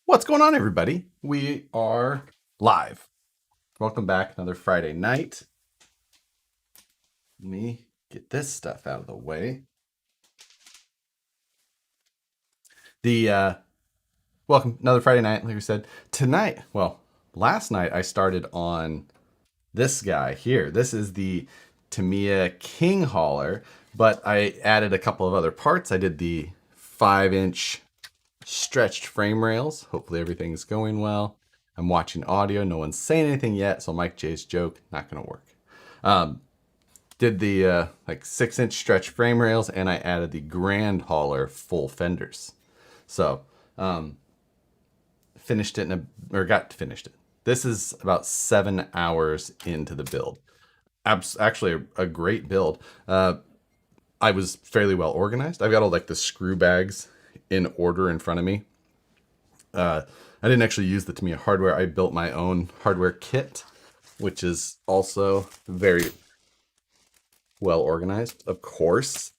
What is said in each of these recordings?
What's going on, everybody? We are live. Welcome back. Another Friday night. Let me get this stuff out of the way. The welcome another Friday night. Like we said tonight. Well, last night I started on this guy here. This is the Tamiya King Hauler, but I added a couple of other parts. I did the 5-inch stretched frame rails. Hopefully everything's going well. I'm watching audio. No one's saying anything yet, so Mike J's joke not gonna work. Did the like 6-inch stretch frame rails, and I added the Grand Hauler full fenders. So finished it got finished it. This is about 7 hours into the build. Actually, a great build. I was fairly well organized. I've got all like the screw bags in order in front of me. I didn't actually use the Tamiya hardware. I built my own hardware kit, which is also very well organized, of course.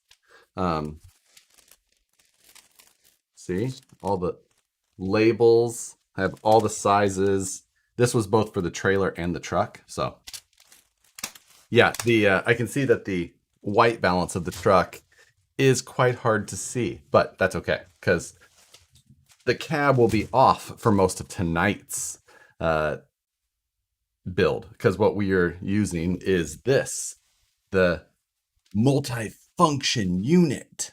See, all the labels, I have all the sizes. This was both for the trailer and the truck. So yeah, the I can see that the white balance of the truck is quite hard to see, but that's okay because the cab will be off for most of tonight's build, because what we are using is the multi-function unit.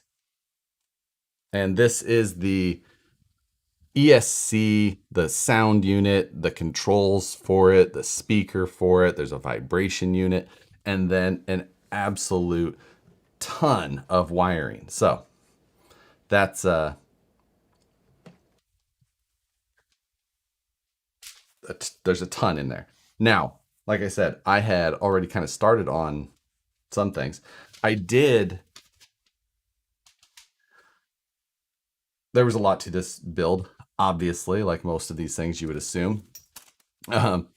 And this is the ESC, the sound unit, the controls for it, the speaker for it. There's a vibration unit, and then an absolute ton of wiring. So that's there's a ton in there. Now, like I said, I had already kind of started on some things. There was a lot to this build, obviously, like most of these things you would assume. Um,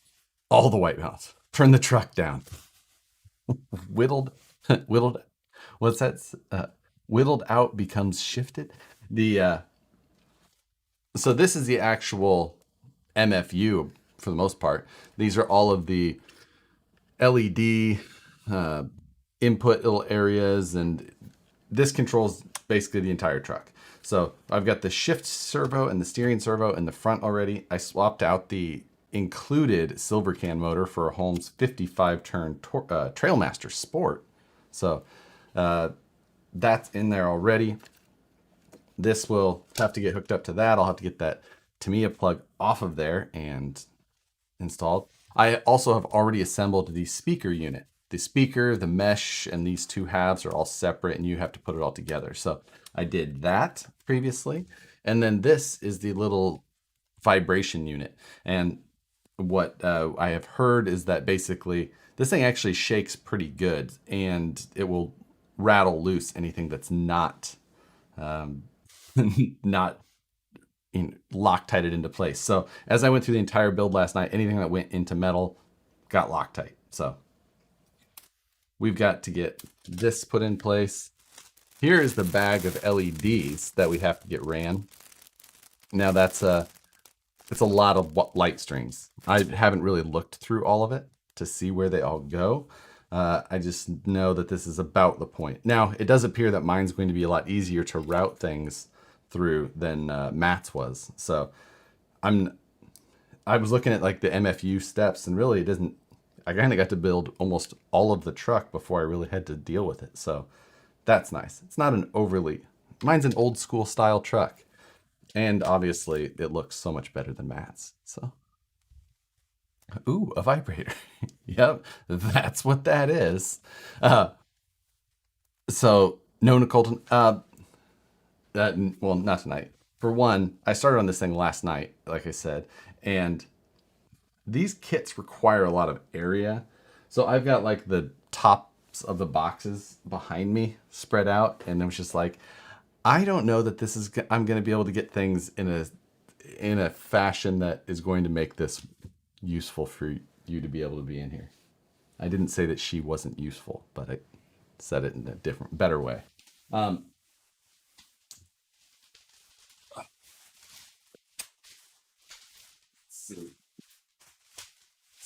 all the white balance. Turn the truck down. Whittled, whittled. What's that? Whittled out becomes shifted. The So this is the actual MFU for the most part. These are all of the LED input little areas, and this controls basically the entire truck. So I've got the shift servo and the steering servo in the front already. I swapped out the included silver can motor for a Holmes 55 turn Trailmaster Sport. So that's in there already. This will have to get hooked up to that. I'll have to get that Tamiya plug off of there and installed. I also have already assembled the speaker unit. The speaker, the mesh, and these two halves are all separate, and you have to put it all together. So I did that previously. And then this is the little vibration unit. And what I have heard is that basically this thing actually shakes pretty good, and it will rattle loose anything that's not not Loctited into place. So as I went through the entire build last night, anything that went into metal got Loctite. So we've got to get this put in place. Here is the bag of LEDs that we have to get ran. Now it's a lot of light strings. I haven't really looked through all of it to see where they all go. I just know that this is about the point. Now, it does appear that mine's going to be a lot easier to route things through than Matt's was. So I was looking at like the MFU steps, and really it doesn't. I kind of got to build almost all of the truck before I really had to deal with it. So that's nice. It's not an overly. Mine's an old school style truck, and obviously it looks so much better than Matt's. So. Ooh, a vibrator. Yep, that's what that is. Uh, so no Nicole. Well, not tonight. For one, I started on this thing last night, like I said, and these kits require a lot of area. So I've got like the tops of the boxes behind me spread out, and I was just like, I don't know that this is. I'm going to be able to get things in a fashion that is going to make this useful for you to be able to be in here. I didn't say that she wasn't useful, but I said it in a better way. Um,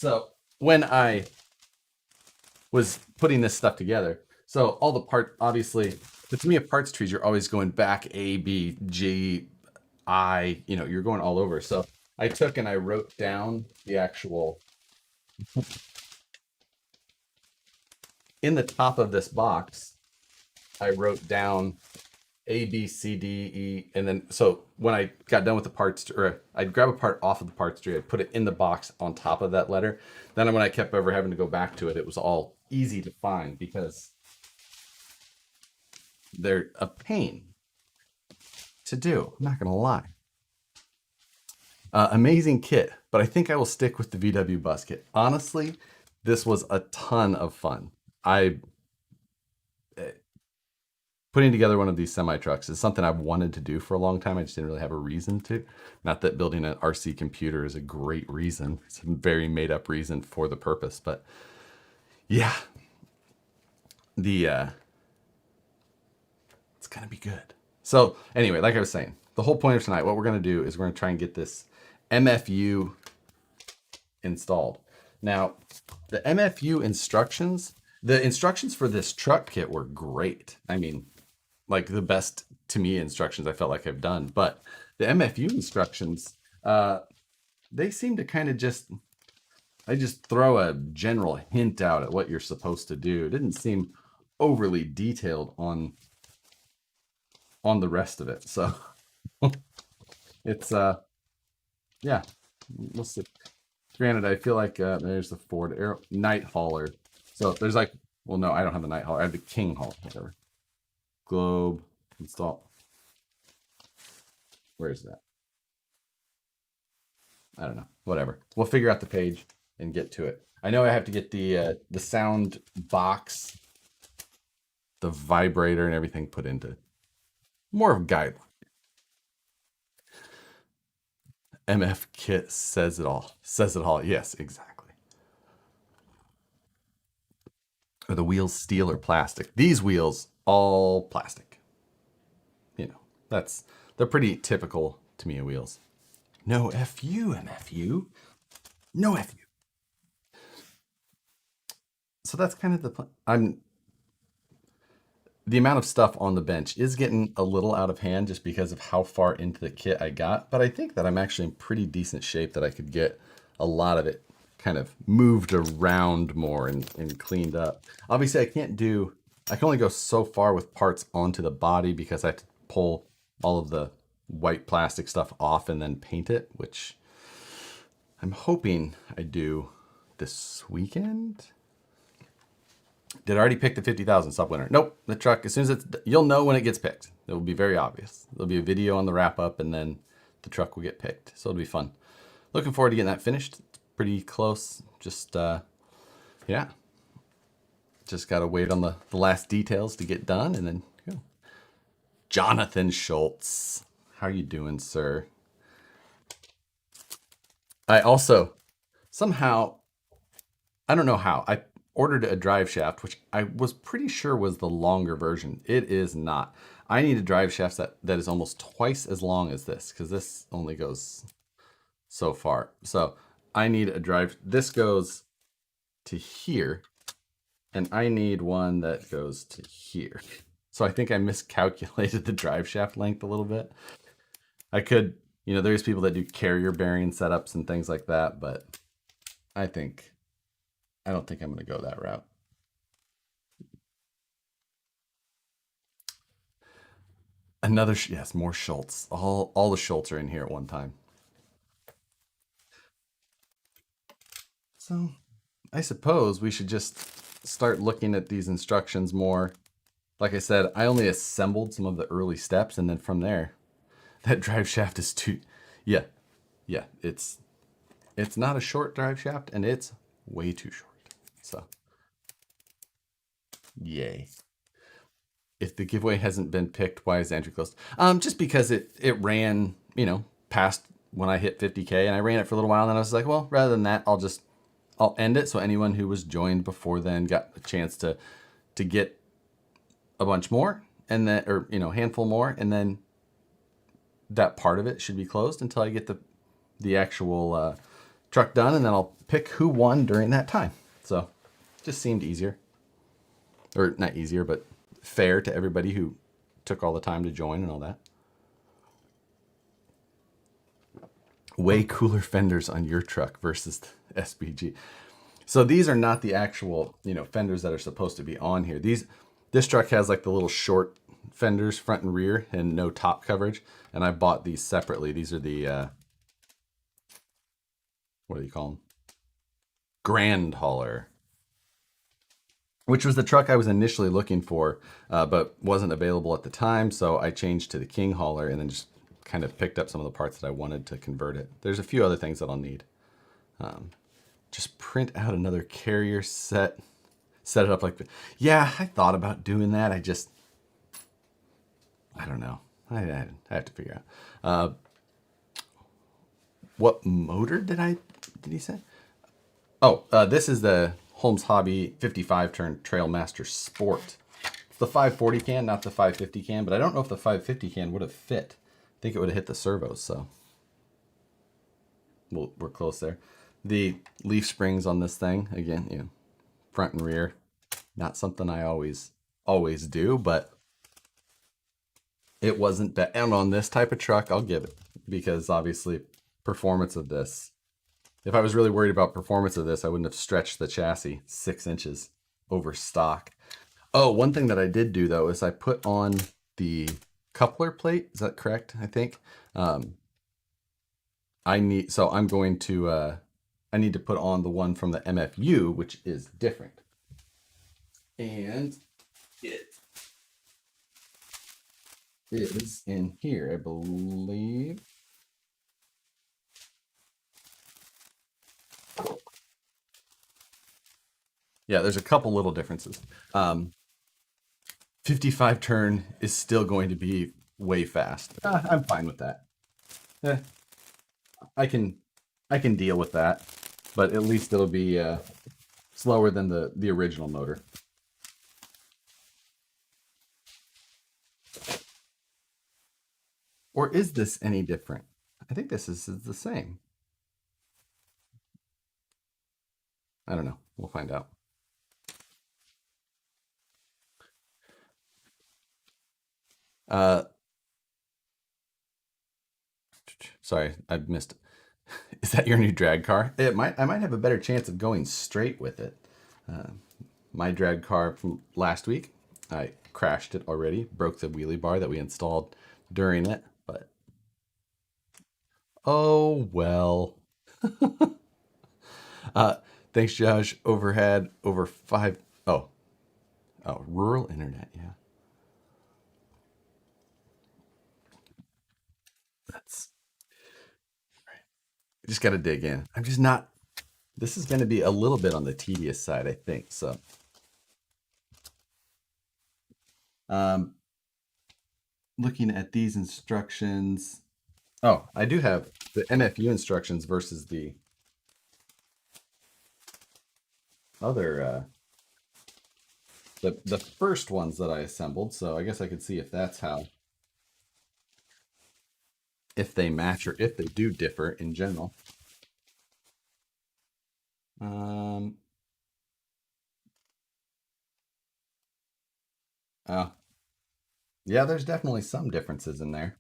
So when I was putting this stuff together, so all the parts, obviously, the Tamiya parts trees, you're always going back A, B, G, I, you're going all over. So I took and I wrote down the actual, in the top of this box, I wrote down A, B, C, D, E, and then, so when I got done with the parts, or I'd grab a part off of the parts tree, I'd put it in the box on top of that letter. Then when I kept ever having to go back to it, it was all easy to find because they're a pain to do. I'm not going to lie. Amazing kit, but I think I will stick with the VW bus kit. Honestly, this was a ton of fun. Putting together one of these semi trucks is something I've wanted to do for a long time. I just didn't really have a reason to. Not that building an RC computer is a great reason. It's a very made up reason for the purpose, but yeah, it's gonna be good. So anyway, like I was saying, the whole point of tonight, what we're gonna do is we're gonna try and get this MFU installed. Now, the MFU instructions, the instructions for this truck kit were great. I mean, like the best to me instructions I felt like I've done. But the MFU instructions, they seem to kind of I just throw a general hint out at what you're supposed to do. It didn't seem overly detailed on the rest of it. So it's, yeah, we'll see. Granted, I feel like there's the Ford Aero Night Hauler. So there's like, well, no, I don't have the Night Hauler. I have the King Hauler, whatever. Globe install. Where is that? I don't know. Whatever. We'll figure out the page and get to it. I know I have to get the sound box, the vibrator, and everything put into more of a guideline. MF kit says it all. Says it all. Yes, exactly. Are the wheels steel or plastic? These wheels, all plastic. They're pretty typical Tamiya wheels. No FU, MFU. No FU. So that's kind of the amount of stuff on the bench is getting a little out of hand just because of how far into the kit I got. But I think that I'm actually in pretty decent shape that I could get a lot of it kind of moved around more and cleaned up. Obviously, I can only go so far with parts onto the body because I have to pull all of the white plastic stuff off and then paint it, which I'm hoping I do this weekend. Did I already pick the 50,000 sub winner? Nope. The truck, as soon as you'll know when it gets picked. It will be very obvious. There'll be a video on the wrap up and then the truck will get picked. So it'll be fun. Looking forward to getting that finished. It's pretty close. Just, yeah. Just got to wait on the last details to get done and then go. Jonathan Schultz. How you doing, sir? I also, somehow, I don't know how, I ordered a drive shaft, which I was pretty sure was the longer version. It is not. I need a drive shaft that is almost twice as long as this, because this only goes so far. So I need a drive. This goes to here, and I need one that goes to here. So I think I miscalculated the drive shaft length a little bit. I could, there's people that do carrier bearing setups and things like that, but I don't think I'm going to go that route. Another, yes, more Schultz. All the Schultz are in here at one time. So I suppose we should just start looking at these instructions more. Like I said, I only assembled some of the early steps, and then from there, that drive shaft is yeah, it's not a short drive shaft, and it's way too short. So, yay. If the giveaway hasn't been picked, why is Andrew closed? Just because it ran, past when I hit 50K, and I ran it for a little while, and then I was like, well, rather than that, I'll end it. So anyone who was joined before then got a chance to get a bunch more, and then, or, handful more, and then that part of it should be closed until I get the actual truck done, and then I'll pick who won during that time. So just seemed easier. Or not easier, but fair to everybody who took all the time to join and all that. Way cooler fenders on your truck versus the SBG. So these are not the actual, fenders that are supposed to be on here. This truck has like the little short fenders, front and rear, and no top coverage. And I bought these separately. These are the, what do you call them? Grand Hauler, which was the truck I was initially looking for, but wasn't available at the time. So I changed to the King Hauler and then just kind of picked up some of the parts that I wanted to convert it. There's a few other things that I'll need. Just print out another carrier set it up like that. Yeah, I thought about doing that. I don't know. I have to figure out. What motor did he say? Oh, this is the Holmes Hobby 55 turn Trailmaster Sport. It's the 540 can, not the 550 can, but I don't know if the 550 can would have fit. I think it would have hit the servos, so we're close there. The leaf springs on this thing, again, front and rear. Not something I always do, but it wasn't bad. And on this type of truck, I'll give it, because obviously performance of this, if I was really worried about performance of this, I wouldn't have stretched the chassis 6 inches over stock. Oh, one thing that I did do though is I put on the coupler plate. Is that correct? I think. I need to put on the one from the MFU, which is different. And it is in here, I believe. Yeah, there's a couple little differences. 55 turn is still going to be way fast. I'm fine with that. I can deal with that, but at least it'll be slower than the original motor. Or is this any different? I think this is the same. I don't know. We'll find out. Sorry, I missed it. Is that your new drag car? I might have a better chance of going straight with it. My drag car from last week, I crashed it already, broke the wheelie bar that we installed during it, but oh well. Thanks, Josh. Overhead over 5. Oh, rural internet. Yeah, that's right. I just got to dig in. I'm just not. This is going to be a little bit on the tedious side, I think. So, looking at these instructions. Oh, I do have the MFU instructions versus the other, the first ones that I assembled. So I guess I could see if that's if they match or if they do differ in general. Oh, yeah, there's definitely some differences in there.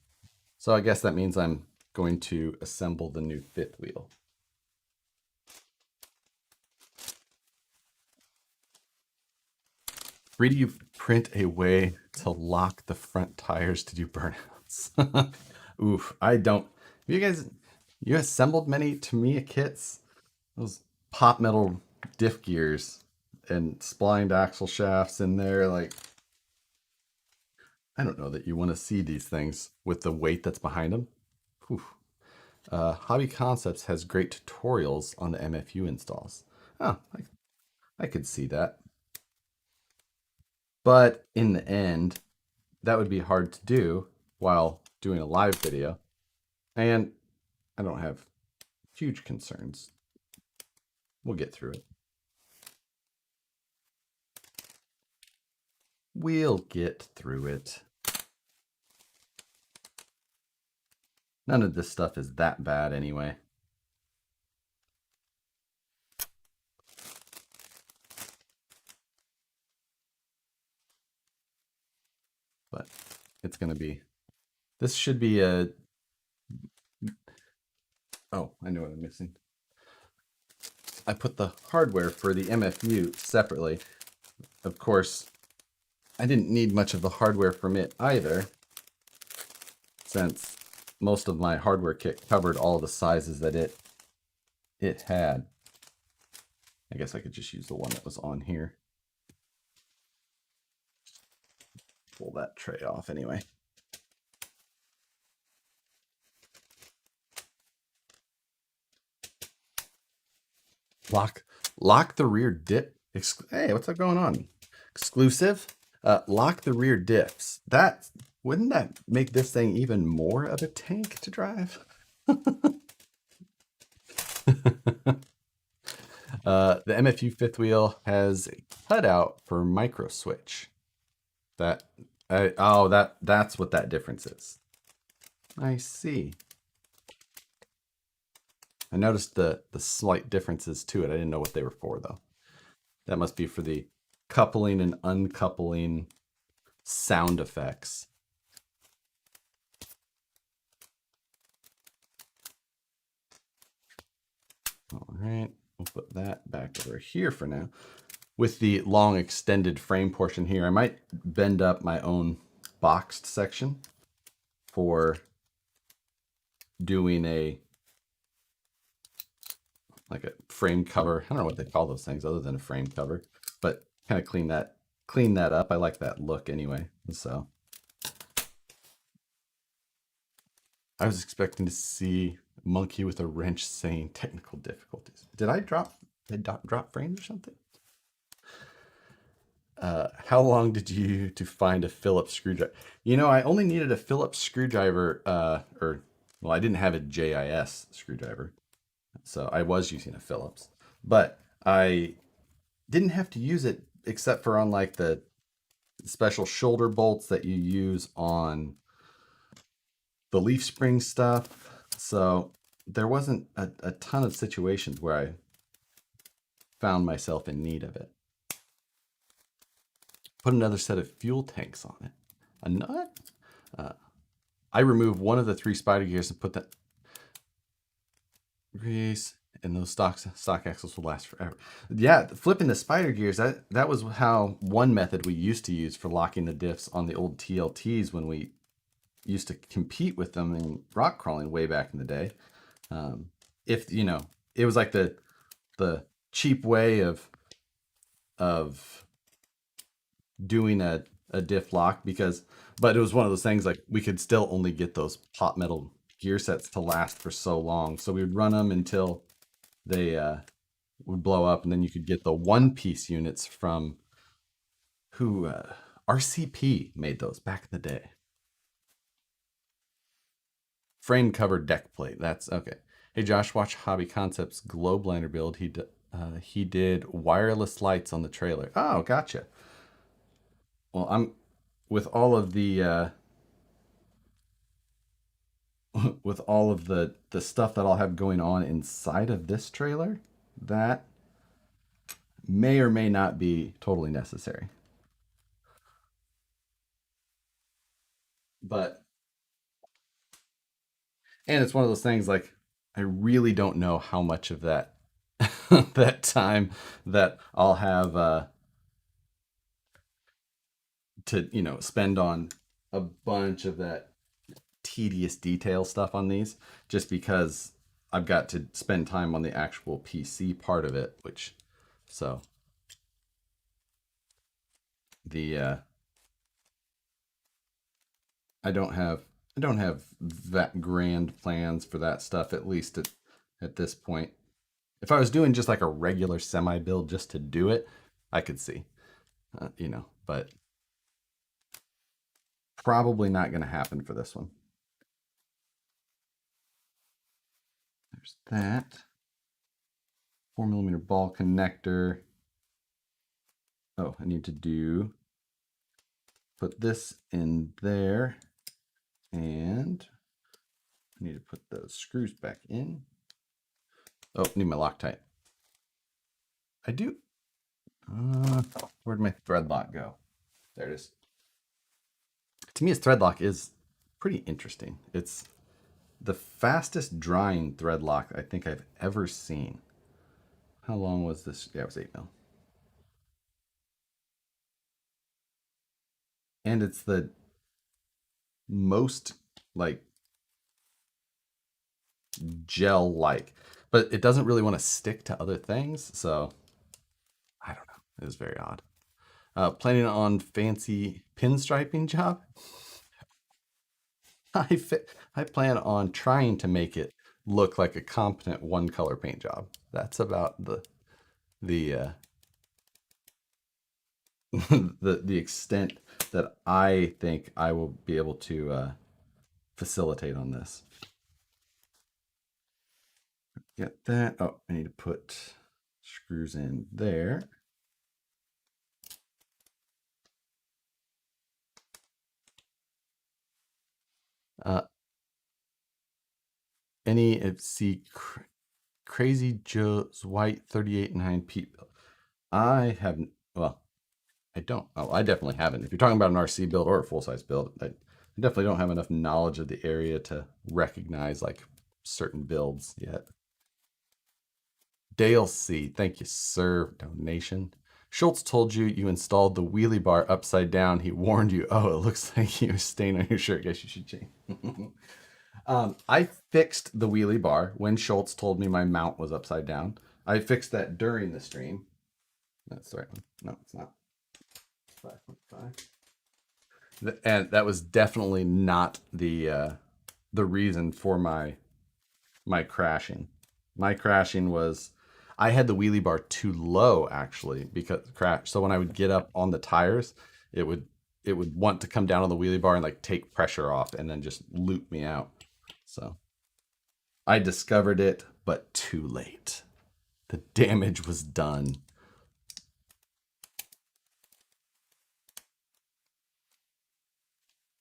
So I guess that means I'm going to assemble the new fifth wheel. Ready you print a way to lock the front tires to do burnouts. Oof, I don't. You assembled many Tamiya kits? Those pot metal diff gears and splined axle shafts in there, like, I don't know that you want to see these things with the weight that's behind them. Whew. Hobby Concepts has great tutorials on the MFU installs. Oh, I could see that. But in the end, that would be hard to do while doing a live video. And I don't have huge concerns. We'll get through it. We'll get through it. None of this stuff is that bad anyway. but it's going to be, this should be a, oh, I know what I'm missing. I put the hardware for the MFU separately. Of course, I didn't need much of the hardware from it either, since most of my hardware kit covered all the sizes that it had. I guess I could just use the one that was on here. Pull that tray off anyway. Lock the rear dip. Hey, what's up going on? Exclusive. Lock the rear diffs. That wouldn't that make this thing even more of a tank to drive? The MFU fifth wheel has a cutout for micro switch. That's what that difference is. I see. I noticed the slight differences to it. I didn't know what they were for though. That must be for the coupling and uncoupling sound effects. All right, we'll put that back over here for now. With the long extended frame portion here, I might bend up my own boxed section for doing like a frame cover. I don't know what they call those things other than a frame cover, but kind of clean that up. I like that look anyway. So I was expecting to see Monkey with a wrench saying technical difficulties. Did I drop frames or something? How long did you to find a Phillips screwdriver? You know, I only needed a Phillips screwdriver, well, I didn't have a JIS screwdriver, so I was using a Phillips, but I didn't have to use it except for on like the special shoulder bolts that you use on the leaf spring stuff. So there wasn't a ton of situations where I found myself in need of it. Put another set of fuel tanks on it. A nut? I removed one of the 3 spider gears and put that grease, and those stock axles will last forever. Yeah, flipping the spider gears, that was how one method we used to use for locking the diffs on the old TLTs when we used to compete with them in rock crawling way back in the day. If you know, it was like the cheap way of doing a diff lock, but it was one of those things like we could still only get those hot metal gear sets to last for so long. So we would run them until they would blow up, and then you could get the one-piece units from RCP made those back in the day. Frame covered deck plate. That's okay. Hey Josh, watch Hobby Concepts glow blinder build. He did wireless lights on the trailer. Oh, gotcha. Well, I'm with all of the with all of the stuff that I'll have going on inside of this trailer, that may or may not be totally necessary. But and it's one of those things like I really don't know how much of that that time that I'll have to spend on a bunch of that tedious detail stuff on these, just because I've got to spend time on the actual PC part of it, which so the I don't have that grand plans for that stuff, at least at this point. If I was doing just like a regular semi build just to do it, I could see, but probably not going to happen for this one. There's that 4mm ball connector. Oh, I need to put this in there, and I need to put those screws back in. Oh, need my Loctite. I do. Where'd my thread lock go? There it is. Tamiya's threadlock is pretty interesting. It's the fastest drying threadlock I think I've ever seen. How long was this? Yeah, it was 8 mil. And it's the most like gel like, but it doesn't really want to stick to other things. So I don't know. It was very odd. Planning on fancy pinstriping job. I plan on trying to make it look like a competent one color paint job. That's about the the extent that I think I will be able to facilitate on this. Get that. Oh, I need to put screws in there. See Crazy Joe's White 38.9 Pete build. I haven't. Well, I don't. Oh, I definitely haven't. If you're talking about an RC build or a full size build, I definitely don't have enough knowledge of the area to recognize like certain builds yet. Dale C, thank you, sir. Donation. Schultz told you you installed the wheelie bar upside down. He warned you. Oh, it looks like you stain on your shirt. Guess you should change. I fixed the wheelie bar when Schultz told me my mount was upside down. I fixed that during the stream. That's the right one. No, it's not. 5.5. And that was definitely not the reason for my crashing. My crashing was I had the wheelie bar too low actually because crash. So when I would get up on the tires, it would want to come down on the wheelie bar and like take pressure off and then just loop me out. So I discovered it, but too late. The damage was done.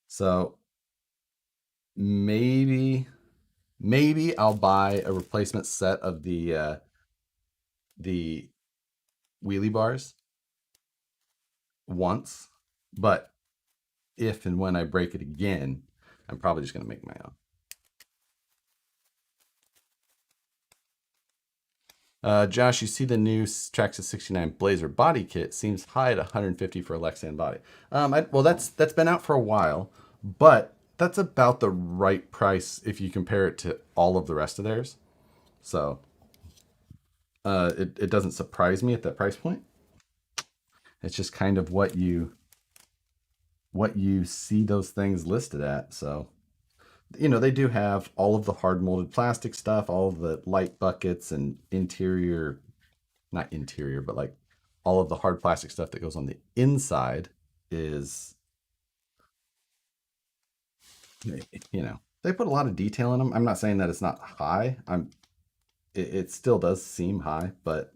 So maybe I'll buy a replacement set of the wheelie bars once, but if and when I break it again, I'm probably just going to make my own. Josh, you see the new Traxxas 69 Blazer body kit seems high at 150 for a Lexan body. Well, that's been out for a while, but that's about the right price if you compare it to all of the rest of theirs. So it doesn't surprise me at that price point. It's just kind of what you see those things listed at. So you know, they do have all of the hard molded plastic stuff, all of the light buckets and interior, not interior, but like all of the hard plastic stuff that goes on the inside is, you know, they put a lot of detail in them. I'm not saying that it's not high. It still does seem high, but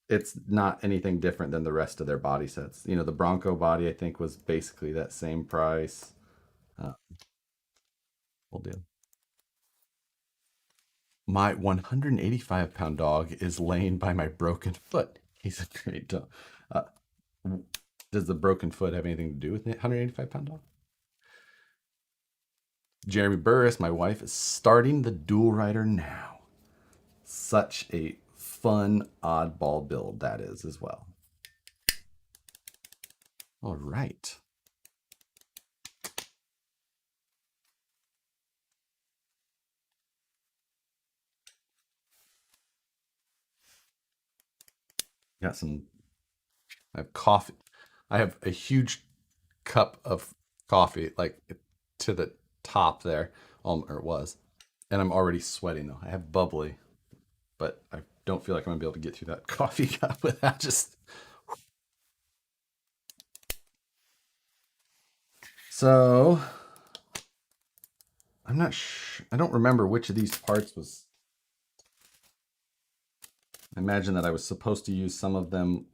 it's not anything different than the rest of their body sets. You know, the Bronco body, I think, was basically that same price. We'll do. My 185-pound dog is laying by my broken foot. He's a great dog. Does the broken foot have anything to do with the 185-pound dog? Jeremy Burris, my wife, is starting the dual rider now. Such a fun oddball build that is as well. All right. Got some, I have coffee. I have a huge cup of coffee, like to the top there, or it was. And I'm already sweating though. I have bubbly, but I don't feel like I'm gonna be able to get through that coffee cup without just. So I'm not sure. I don't remember which of these parts was. I imagine that I was supposed to use some of them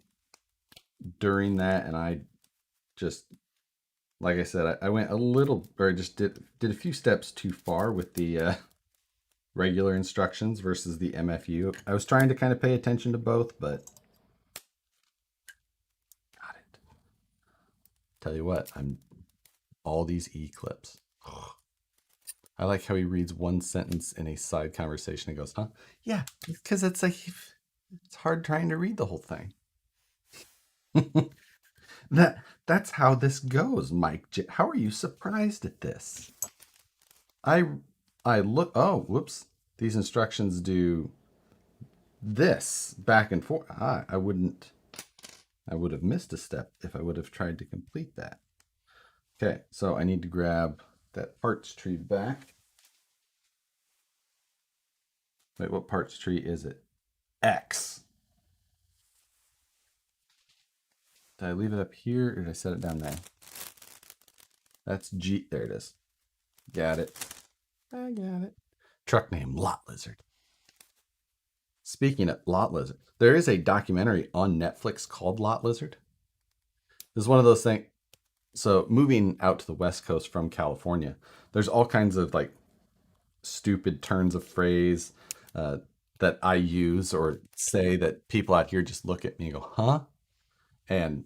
during that, and I just, like I said, I went a little, or I just did a few steps too far with the regular instructions versus the MFU. I was trying to kind of pay attention to both, but got it. Tell you what, all these E-clips. I like how he reads one sentence in a side conversation and goes, huh? Yeah, because it's like, it's hard trying to read the whole thing. That's how this goes, Mike. How are you surprised at this? I look, oh, whoops. These instructions do this back and forth. I would have missed a step if I would have tried to complete that. Okay, so I need to grab that parts tree back. Wait, what parts tree is it? X. Did I leave it up here or did I set it down there? That's G. There it is. Got it. I got it. Truck name Lot Lizard. Speaking of Lot Lizard, there is a documentary on Netflix called Lot Lizard. This is one of those things. So moving out to the West Coast from California, there's all kinds of like stupid turns of phrase that I use or say that people out here just look at me and go, huh? And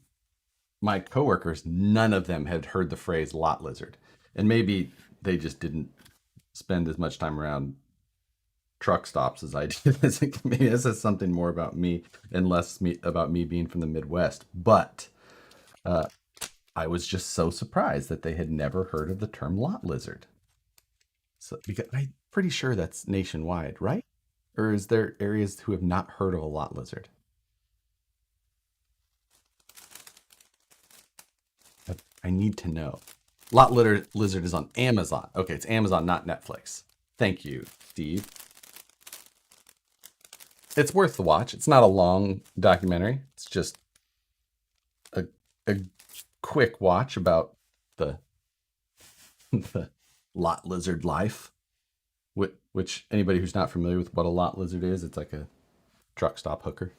my coworkers, none of them had heard the phrase lot lizard. And maybe they just didn't spend as much time around truck stops as I did. Maybe this is something more about me and less about me being from the Midwest. But I was just so surprised that they had never heard of the term lot lizard. So because I'm pretty sure that's nationwide, right? Or is there areas who have not heard of a lot lizard? I need to know. Lot Lizard is on Amazon. Okay, it's Amazon, not Netflix. Thank you, Steve. It's worth the watch. It's not a long documentary. It's just a quick watch about the the lot lizard life. Which anybody who's not familiar with what a lot lizard is, it's like a truck stop hooker.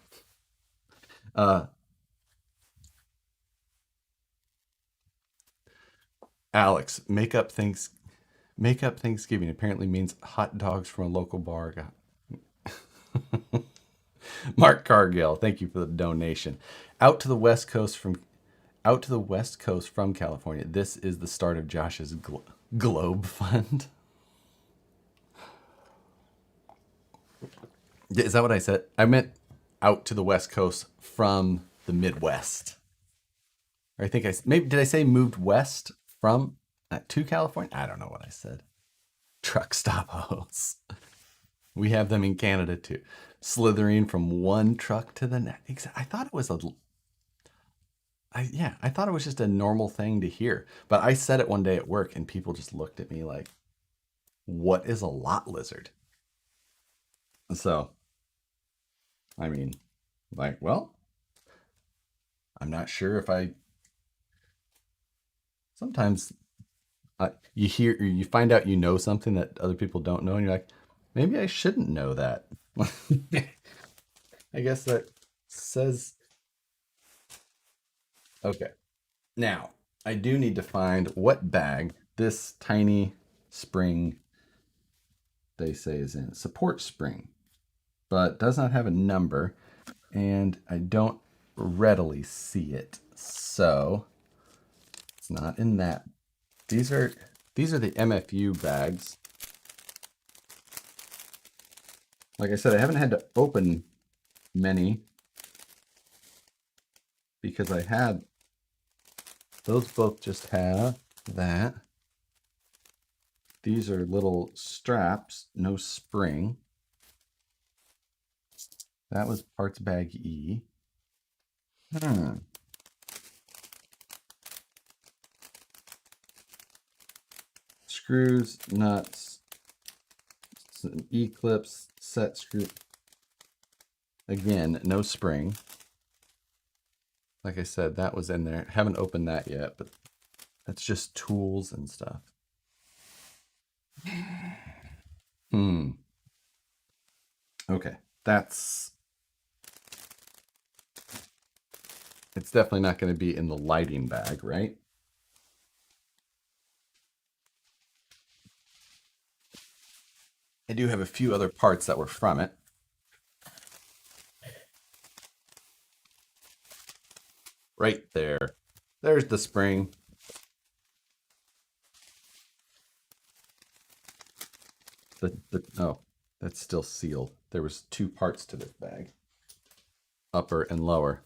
Alex, make up Thanksgiving apparently means hot dogs from a local bar. Mark Cargill, thank you for the donation. Out to the West Coast from California. This is the start of Josh's Globe Fund. Is that what I said? I meant out to the West Coast from the Midwest. Or I think maybe did I say moved west from to California? I don't know what I said. Truck stop hose. We have them in Canada too. Slithering from one truck to the next. I thought it was I thought it was just a normal thing to hear. But I said it one day at work and people just looked at me like, what is a lot lizard? So, I mean, like, well, I'm not sure if sometimes you find out you know something that other people don't know and you're like, maybe I shouldn't know that. I guess that says, okay. Now, I do need to find what bag this tiny spring they say is in. Support spring, but does not have a number, and I don't readily see it. So it's not in that. These are the MFU bags. Like I said, I haven't had to open many because I had those both just have that. These are little straps, no spring. That was parts bag E. Screws, nuts, some E-clips, set screw. Again, no spring. Like I said, that was in there. Haven't opened that yet, but that's just tools and stuff. Okay, it's definitely not going to be in the lighting bag, right? I do have a few other parts that were from it. Right there. There's the spring. Oh, that's still sealed. There was two parts to this bag, upper and lower.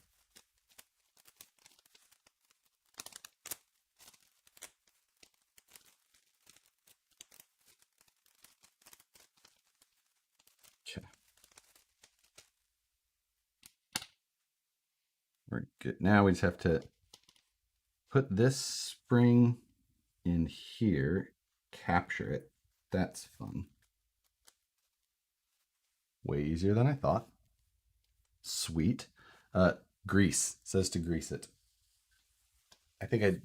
Okay. We're good. Now we just have to put this spring in here, capture it. That's fun. Way easier than I thought. Sweet. Grease. It says to grease it. I think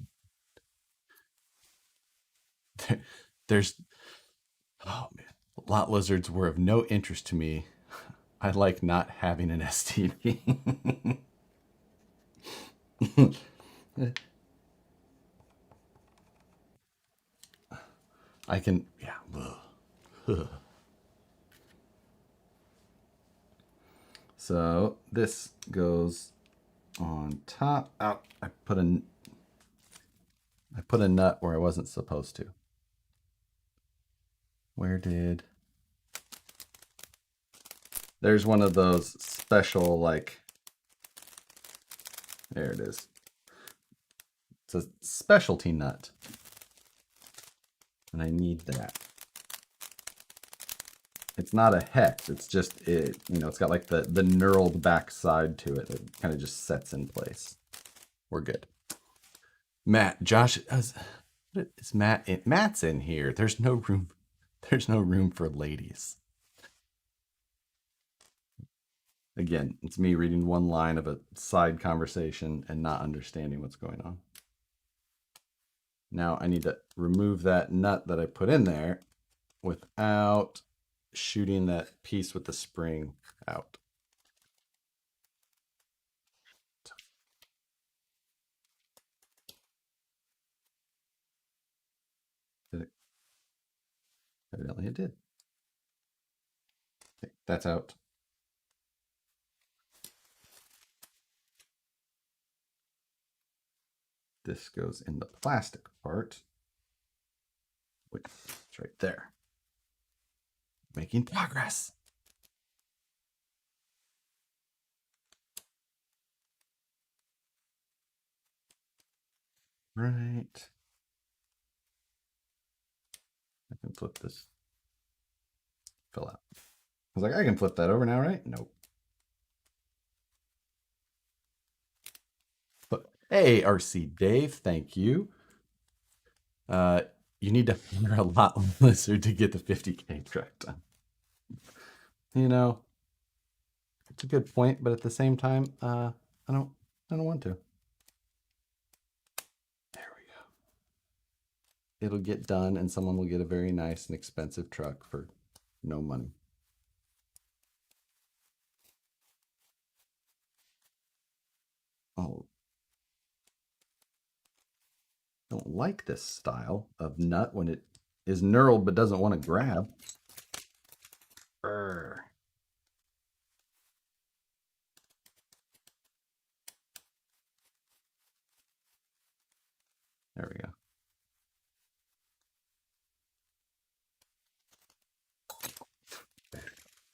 there's, oh man, lot lizards were of no interest to me. I like not having an STD. I can, yeah. So this goes on top. Out. I put a nut where I wasn't supposed to. Where did? There's one of those special, like, there it is. It's a specialty nut. And I need that. It's not a hex, it's just, it's got like the knurled back side to it. It kind of just sets in place. We're good. Matt, Josh, is Matt in? Matt's in here. There's no room for ladies. Again, it's me reading one line of a side conversation and not understanding what's going on. Now I need to remove that nut that I put in there without shooting that piece with the spring out. Did it? Evidently it did. Okay, that's out. This goes in the plastic part. Wait, it's right there. Making progress. Right. I can flip this. Fill out. I was like, I can flip that over now, right? Nope. But hey, RC Dave, thank you. You need to hire a lot lizard to get the 50K truck done. You know, it's a good point, but at the same time, I don't want to. There we go. It'll get done, and someone will get a very nice and expensive truck for no money. Oh, don't like this style of nut when it is knurled but doesn't want to grab. Urgh. There we go.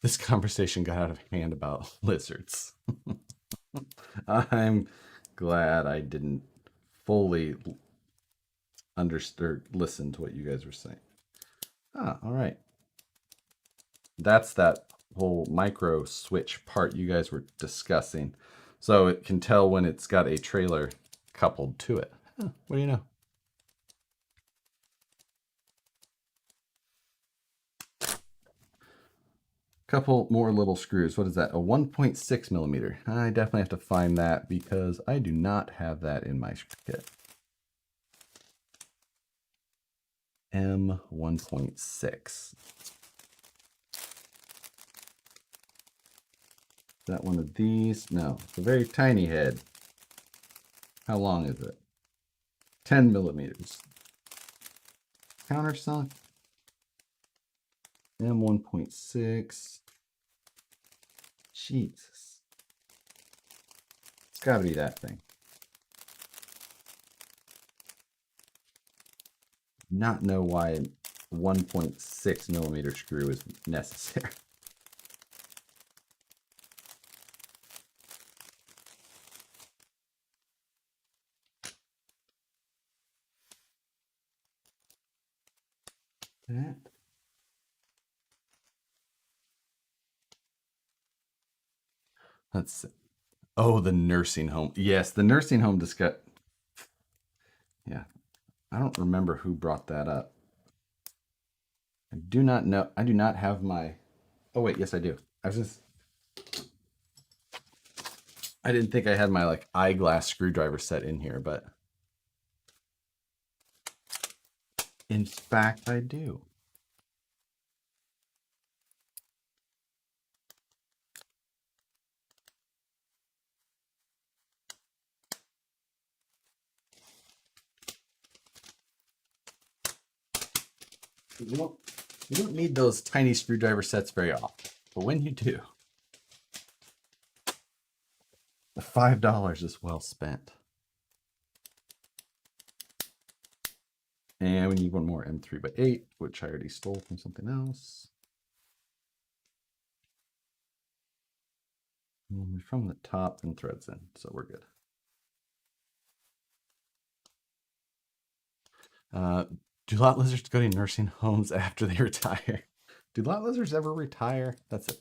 This conversation got out of hand about lizards. I'm glad I didn't fully understand, listen to what you guys were saying. Ah, all right. That's that whole micro switch part you guys were discussing. So it can tell when it's got a trailer coupled to it. Huh, what do you know? Couple more little screws. What is that? A 1.6 millimeter. I definitely have to find that because I do not have that in my kit. M1.6. Is that one of these? No, it's a very tiny head. How long is it? 10 millimeters. Countersunk. M1.6. Jesus. It's got to be that thing. Not know why 1.6 millimeter screw is necessary. That. Let's see. Oh, the nursing home. Yes, the nursing home just got. Yeah, I don't remember who brought that up. I do not know. I do not have my. Oh wait, yes I do. I didn't think I had my like eyeglass screwdriver set in here, but in fact I do. You don't need those tiny screwdriver sets very often, but when you do, the $5 is well spent. And we need one more M3x8, which I already stole from something else. From the top and threads in, so we're good. Do lot lizards go to nursing homes after they retire? Do lot lizards ever retire? That's a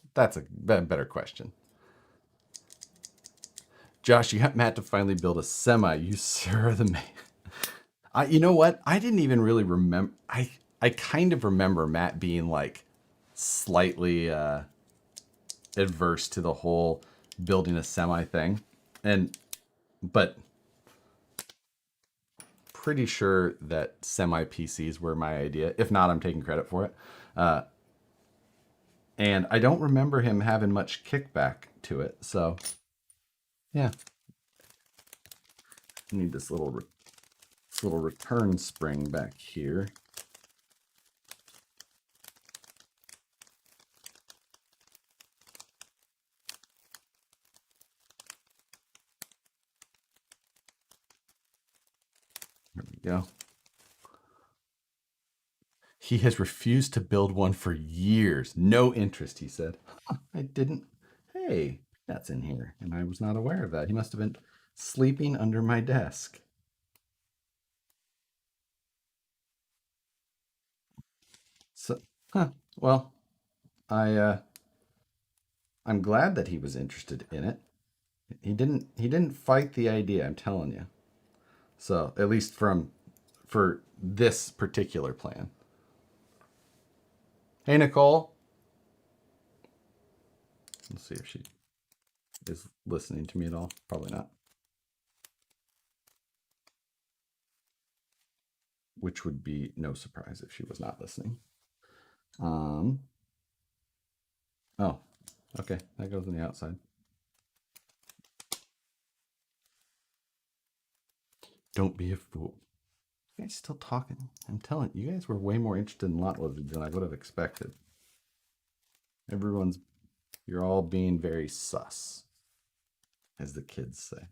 better question. Josh, you got Matt to finally build a semi. You sir are the man. You know what? I didn't even really remember. I kind of remember Matt being like slightly adverse to the whole building a semi thing, but pretty sure that semi PCs were my idea. If not, I'm taking credit for it. And I don't remember him having much kickback to it. So, yeah. I need this little return spring back here. There we go. He has refused to build one for years. No interest, he said. I didn't. Hey, that's in here. And I was not aware of that. He must have been sleeping under my desk. So, well, I'm glad that he was interested in it. He didn't fight the idea, I'm telling you. So, at least for this particular plan. Hey, Nicole. Let's see if she is listening to me at all. Probably not. Which would be no surprise if she was not listening. Oh, okay. That goes on the outside. Don't be a fool. You guys still talking? I'm telling you, you guys were way more interested in lot lizards than I would have expected. You're all being very sus, as the kids say.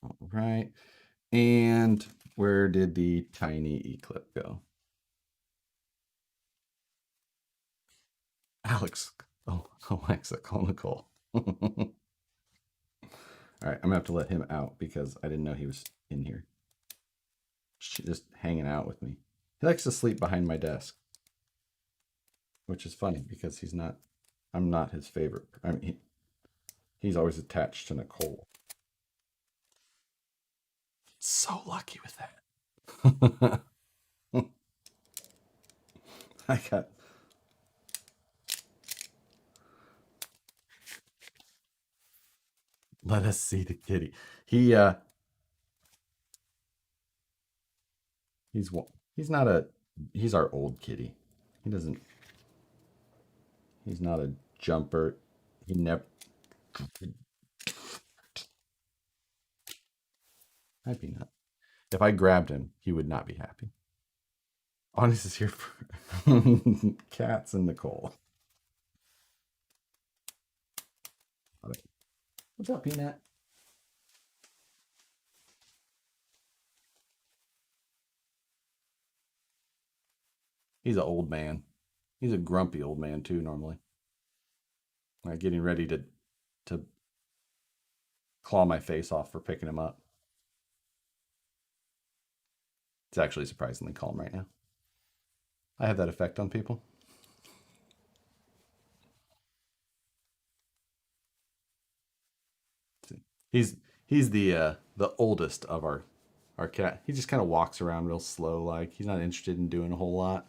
All right. And where did the tiny E-clip go? Alex. Oh, Alexa, call Nicole. All right, I'm gonna have to let him out because I didn't know he was in here. She's just hanging out with me. He likes to sleep behind my desk, which is funny because I'm not his favorite. I mean, he's always attached to Nicole. So lucky with that. I got. Let us see the kitty. He's our old kitty. He's not a jumper. He never. I'd be not. If I grabbed him, he would not be happy. Honest is here for cats and Nicole. What's up, Peanut? He's an old man. He's a grumpy old man too, normally. Like getting ready to claw my face off for picking him up. It's actually surprisingly calm right now. I have that effect on people. He's he's the oldest of our cat. He just kind of walks around real slow, like he's not interested in doing a whole lot.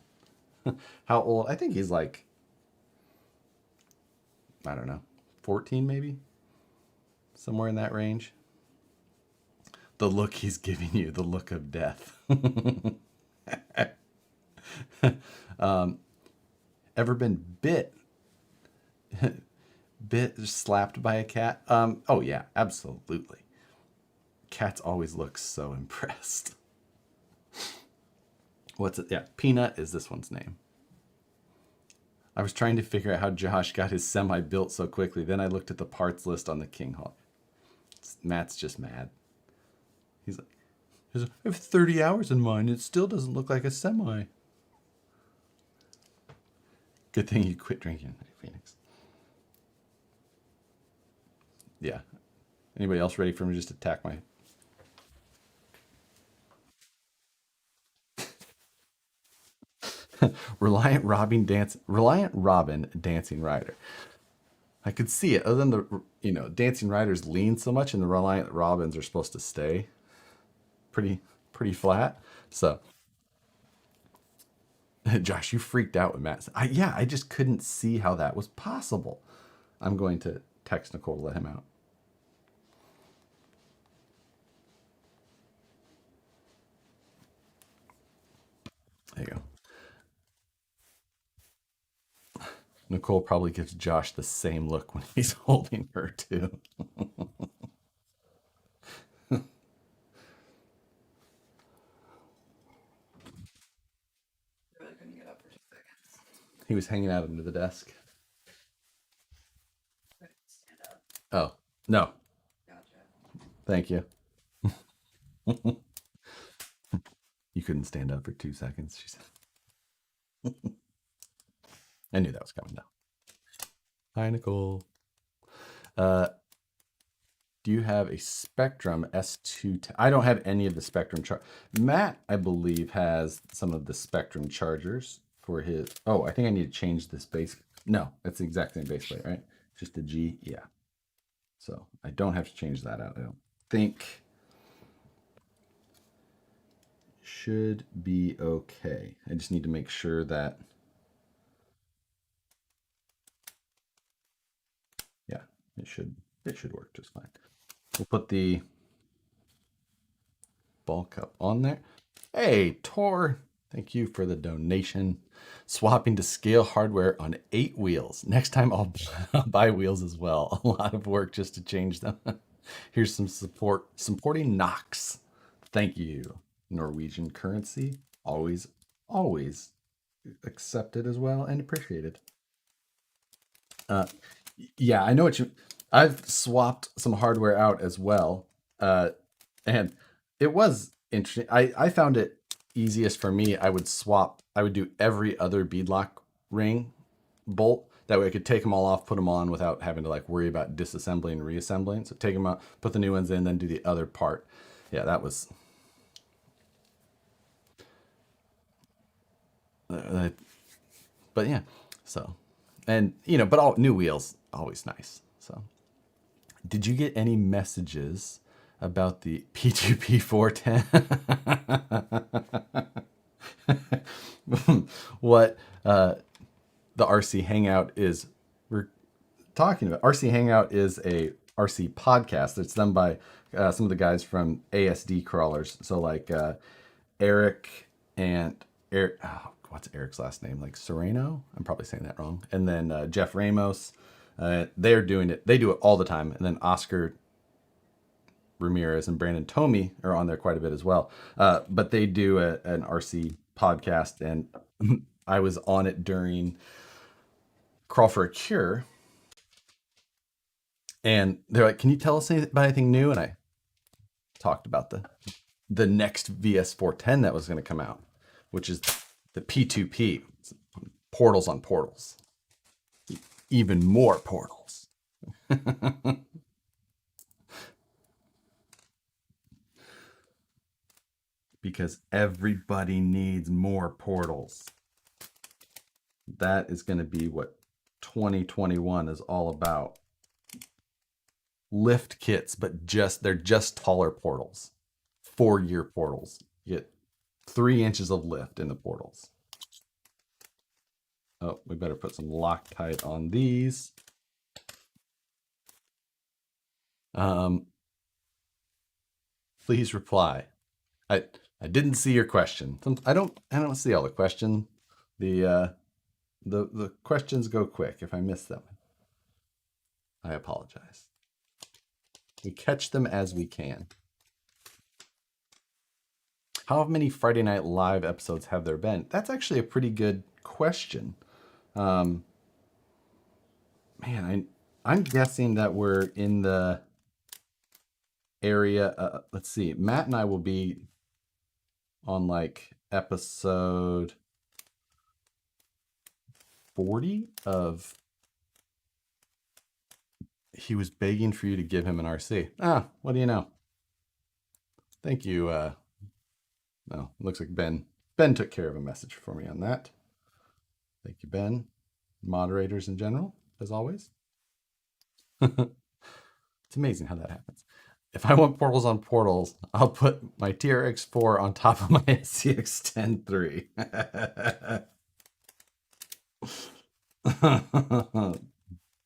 How old? I think he's like, I don't know, 14 maybe, somewhere in that range. The look he's giving you, the look of death. Ever been bit slapped by a cat? Oh yeah, absolutely. Cats always look so impressed. What's it? Yeah, Peanut is this one's name. I was trying to figure out how Josh got his semi built so quickly. Then I looked at the parts list on the King Hall. Matt's just mad. He's like, I have 30 hours in mine. It still doesn't look like a semi. Good thing you quit drinking, Phoenix. Yeah. Anybody else ready for me to just attack my... Reliant Robin Dancing Rider. I could see it. Other than the Dancing Riders lean so much, and the Reliant Robins are supposed to stay pretty flat. So, Josh, you freaked out with Matt. Yeah, I just couldn't see how that was possible. I'm going to text Nicole to let him out. There you go. Nicole probably gives Josh the same look when he's holding her too. He was hanging out under the desk. Oh, no. Thank you. You couldn't stand up for 2 seconds, she said. I knew that was coming down. Hi, Nicole. Do you have a Spectrum S2? I don't have any of the Spectrum Matt, I believe, has some of the Spectrum chargers for his. Oh, I think I need to change this base. No, it's the exact same base plate, right? Just a G. Yeah. So I don't have to change that out. I don't think. Should be okay. I just need to make sure that. Yeah, it should work just fine. We'll put the ball cup on there. Hey, Tor, thank you for the donation. Swapping to scale hardware on 8 wheels. Next time I'll buy wheels as well. A lot of work just to change them. Here's some supporting Knox. Thank you. Norwegian currency. Always accepted as well and appreciated. Yeah, I know what you. I've swapped some hardware out as well, and it was interesting. I found it easiest for me. I would swap. I would do every other beadlock ring bolt. That way, I could take them all off, put them on without having to like worry about disassembling and reassembling. So take them out, put the new ones in, then do the other part. Yeah, that was. But yeah, so and but all new wheels always nice. So. Did you get any messages about the P2P 410? What the RC Hangout is, we're talking about. RC Hangout is a RC podcast that's done by some of the guys from ASD Crawlers. So like Eric and Eric. Oh, what's Eric's last name? Like Sereno? I'm probably saying that wrong. And then Jeff Ramos. They're doing it. They do it all the time. And then Oscar Ramirez and Brandon Tomey are on there quite a bit as well. But they do an RC podcast, and I was on it during Crawl for a Cure. And they're like, "Can you tell us about anything new?" And I talked about the next VS410 that was going to come out, which is the P2P, portals on portals, even more portals. Because everybody needs more portals. That is going to be what 2021 is all about. Lift kits, but they're just taller portals. 4-year portals. You get 3 inches of lift in the portals. Oh, we better put some Loctite on these. Please reply. I didn't see your question. I don't see all the question. The questions go quick. If I miss them, I apologize. We catch them as we can. How many Friday Night Live episodes have there been? That's actually a pretty good question. Man, I'm guessing that we're in the area. Let's see. Matt and I will be on like episode 40 of he was begging for you to give him an RC. Ah, what do you know? Thank you. No, it looks like Ben took care of a message for me on that. Thank you, Ben. Moderators in general, as always. It's amazing how that happens. If I want portals on portals, I'll put my TRX4 on top of my SCX10 III.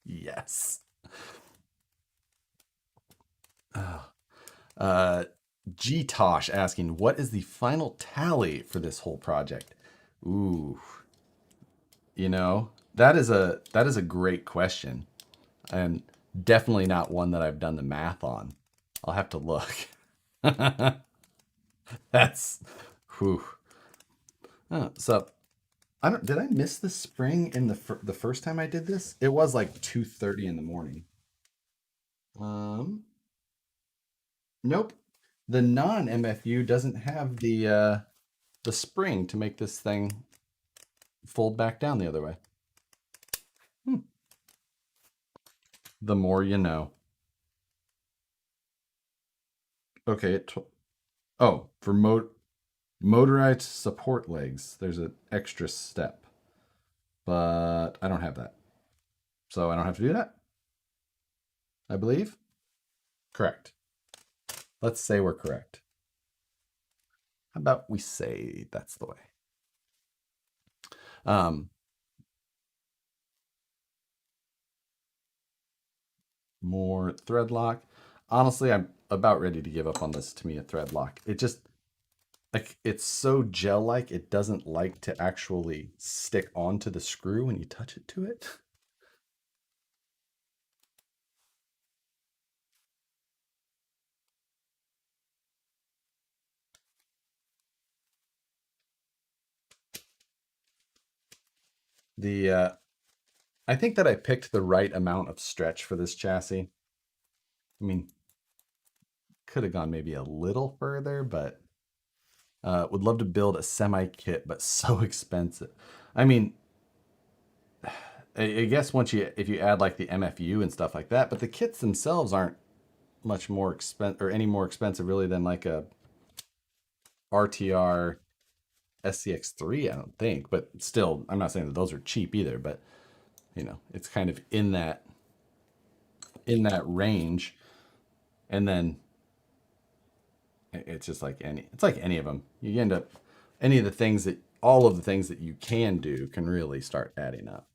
Yes. G-Tosh asking, what is the final tally for this whole project? Ooh, you know, that is a great question, and definitely not one that I've done the math on. I'll have to look. That's, whew. So, did I miss the spring in the first time I did this? It was like 2:30 in the morning. Nope. The non-MFU doesn't have the spring to make this thing fold back down the other way. The more you know. Okay. Oh, for motorized support legs, there's an extra step, but I don't have that, so I don't have to do that. I believe. Correct. Let's say we're correct. How about we say that's the way? More threadlock. Honestly, I'm about ready to give up on this Tamiya threadlock. It just, like, it's so gel-like, it doesn't like to actually stick onto the screw when you touch it to it. I think that I picked the right amount of stretch for this chassis. I mean, could have gone maybe a little further, but would love to build a semi kit, but so expensive. I mean, I guess if you add like the MFU and stuff like that, but the kits themselves aren't much more expensive or any more expensive really than like a RTR SCX3, I don't think. But still, I'm not saying that those are cheap either, but you know, it's kind of in that range. And then it's just like any of them. You end up all of the things that you can do can really start adding up.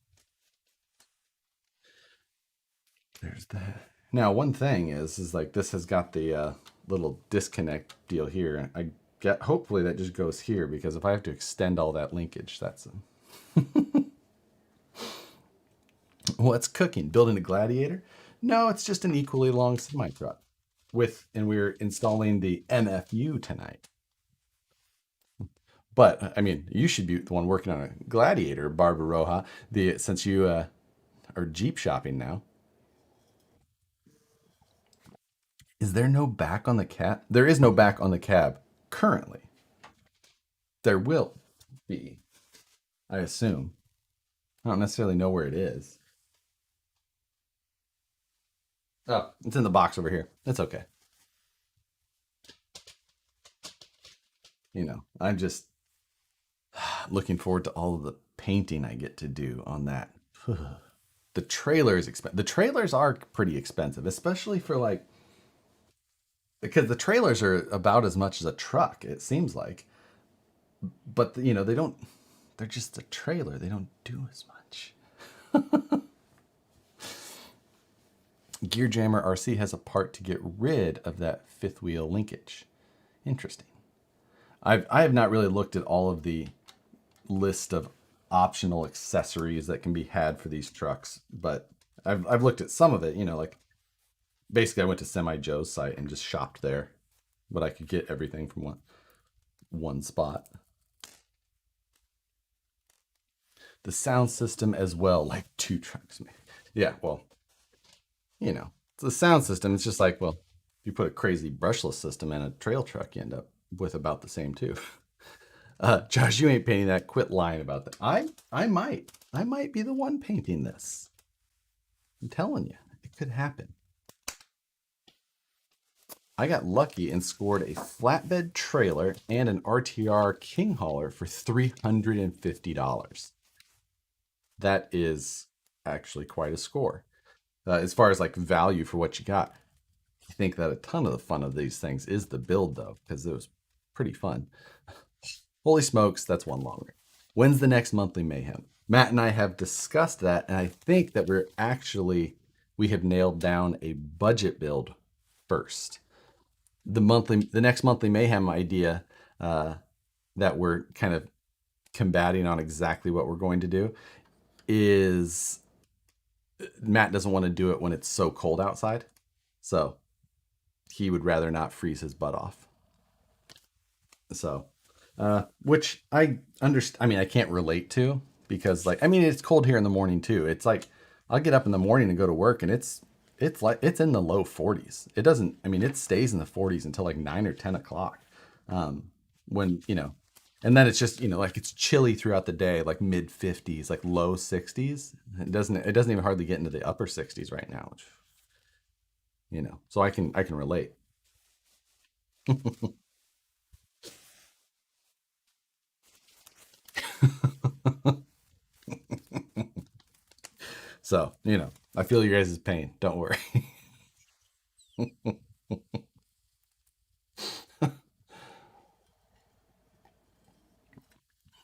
There's that. Now, one thing is like this has got the little disconnect deal here. Hopefully that just goes here, because if I have to extend all that linkage, that's what's cooking? Building a Gladiator? No, it's just an equally long semi truck. And we're installing the MFU tonight. But I mean, you should be the one working on a Gladiator, Barbaroja. Since you are Jeep shopping now. Is there no back on the cab? There is no back on the cab currently. There will be, I assume. I don't necessarily know where it is. Oh, it's in the box over here. It's okay. You know, I'm just looking forward to all of the painting I get to do on that. The trailer is expensive. The trailers are pretty expensive, especially for like, because the trailers are about as much as a truck, it seems like. But, you know, they don't, they're just a trailer. They don't do as much. Gear Jammer RC has a part to get rid of that fifth wheel linkage. Interesting. I have not really looked at all of the list of optional accessories that can be had for these trucks, but I've looked at some of it. You know, like basically I went to Semi Joe's site and just shopped there, but I could get everything from one spot. The sound system as well, like 2 trucks. Yeah, well, you know, the sound system. It's just like, well, if you put a crazy brushless system in a trail truck, you end up with about the same too. Josh, you ain't painting that. Quit lying about that. I might be the one painting this. I'm telling you, it could happen. I got lucky and scored a flatbed trailer and an RTR king hauler for $350. That is actually quite a score. As far as like value for what you got, I think that a ton of the fun of these things is the build though, because it was pretty fun. Holy smokes, that's one longer. When's the next monthly mayhem? Matt and I have discussed that, and I think that we have nailed down a budget build first. The next monthly mayhem idea that we're kind of combating on exactly what we're going to do is Matt doesn't want to do it when it's so cold outside. So he would rather not freeze his butt off. So, which I understand. I mean, I can't relate to because like, I mean, it's cold here in the morning too. It's like, I'll get up in the morning and go to work and it's like, it's in the low 40s. It doesn't, I mean, it stays in the 40s until like 9 or 10 o'clock. When, you know, and then it's just, you know, like it's chilly throughout the day, like mid 50s, like low 60s. It doesn't even hardly get into the upper 60s right now, which, you know, so I can relate. So, you know, I feel your guys' pain. Don't worry.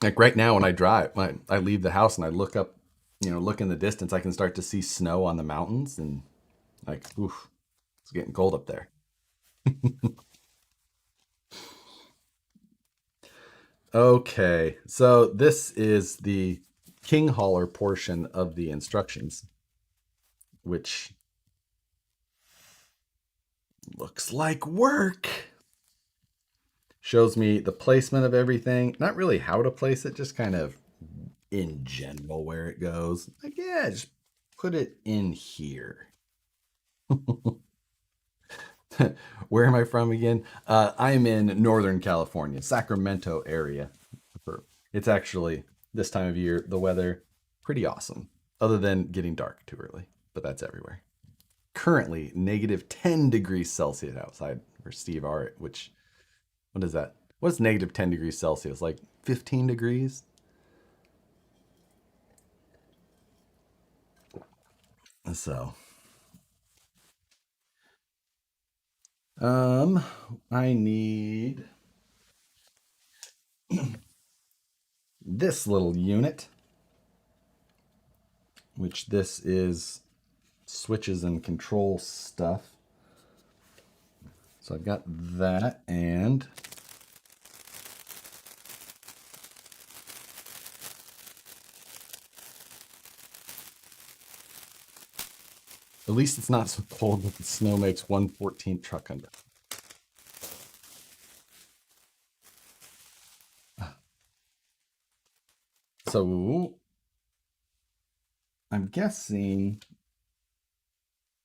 Like right now when I drive, when I leave the house and I look up, you know, look in the distance, I can start to see snow on the mountains and like, oof, it's getting cold up there. Okay, so this is the king hauler portion of the instructions, which looks like work. Shows me the placement of everything. Not really how to place it, just kind of in general where it goes. Like, yeah, just put it in here. Where am I from again? I'm in Northern California, Sacramento area. It's actually this time of year, the weather pretty awesome, other than getting dark too early, but that's everywhere. Currently, negative 10 degrees Celsius outside for Steve Art, which, what is that? What's negative 10 degrees Celsius? Like 15 degrees? So, I need this little unit, which this is switches and control stuff. So I've got that, and at least it's not so cold that the snow makes 1/14 truck under. So I'm guessing.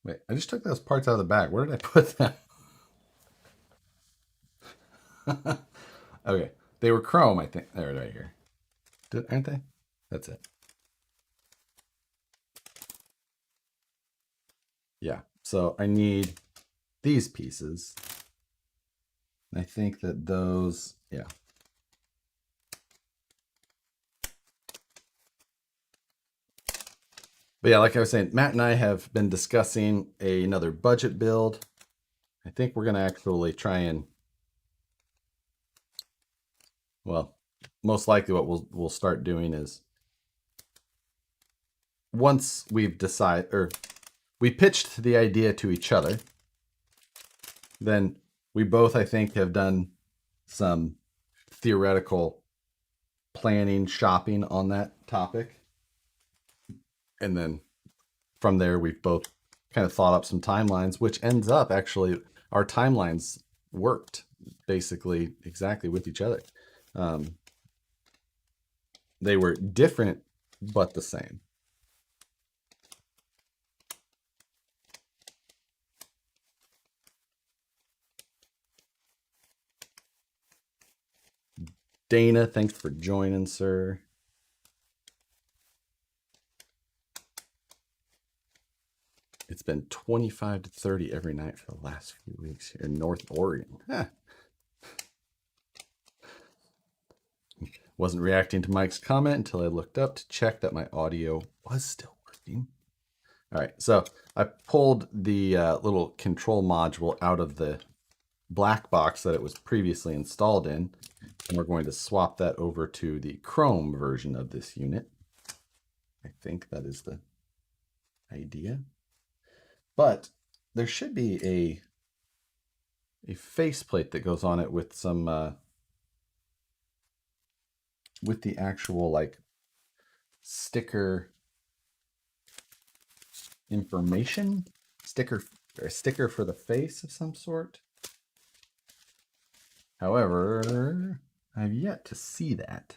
Wait, I just took those parts out of the bag. Where did I put them? Okay, they were chrome, I think. They're right here. Aren't they? That's it. Yeah, so I need these pieces. I think that those, yeah. But yeah, like I was saying, Matt and I have been discussing another budget build. I think we're going to actually try and, well, most likely what we'll start doing is once we've decided, or we pitched the idea to each other, then we both, I think, have done some theoretical planning, shopping on that topic. And then from there, we've both kind of thought up some timelines, which ends up actually our timelines worked basically exactly with each other. They were different, but the same. Dana, thanks for joining, sir. It's been 25 to 30 every night for the last few weeks here in North Oregon. Huh. Wasn't reacting to Mike's comment until I looked up to check that my audio was still working. All right, so I pulled the little control module out of the black box that it was previously installed in, and we're going to swap that over to the Chrome version of this unit. I think that is the idea. But there should be a faceplate that goes on it with some with the actual like sticker information, sticker or a sticker for the face of some sort. However, I've yet to see that.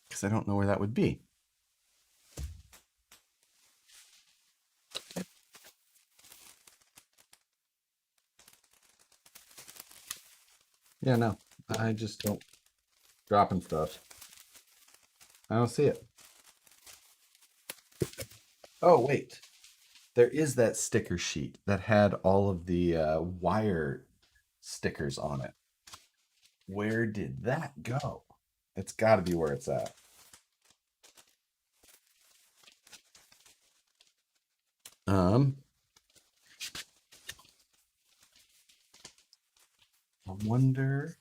Because I don't know where that would be. Yeah, no, I just don't dropping stuff. I don't see it. Oh, wait. There is that sticker sheet that had all of the wire stickers on it. Where did that go? It's got to be where it's at. I wonder.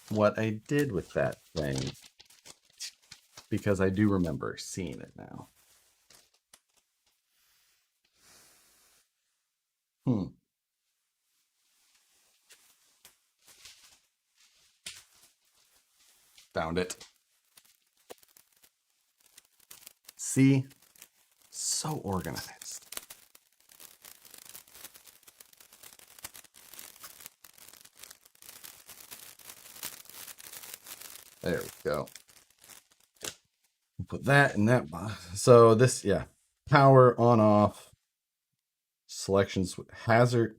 What I did with that thing, because I do remember seeing it now. Found it. See? So organized. There we go. Put that in that box. So this, yeah, power on off selections hazard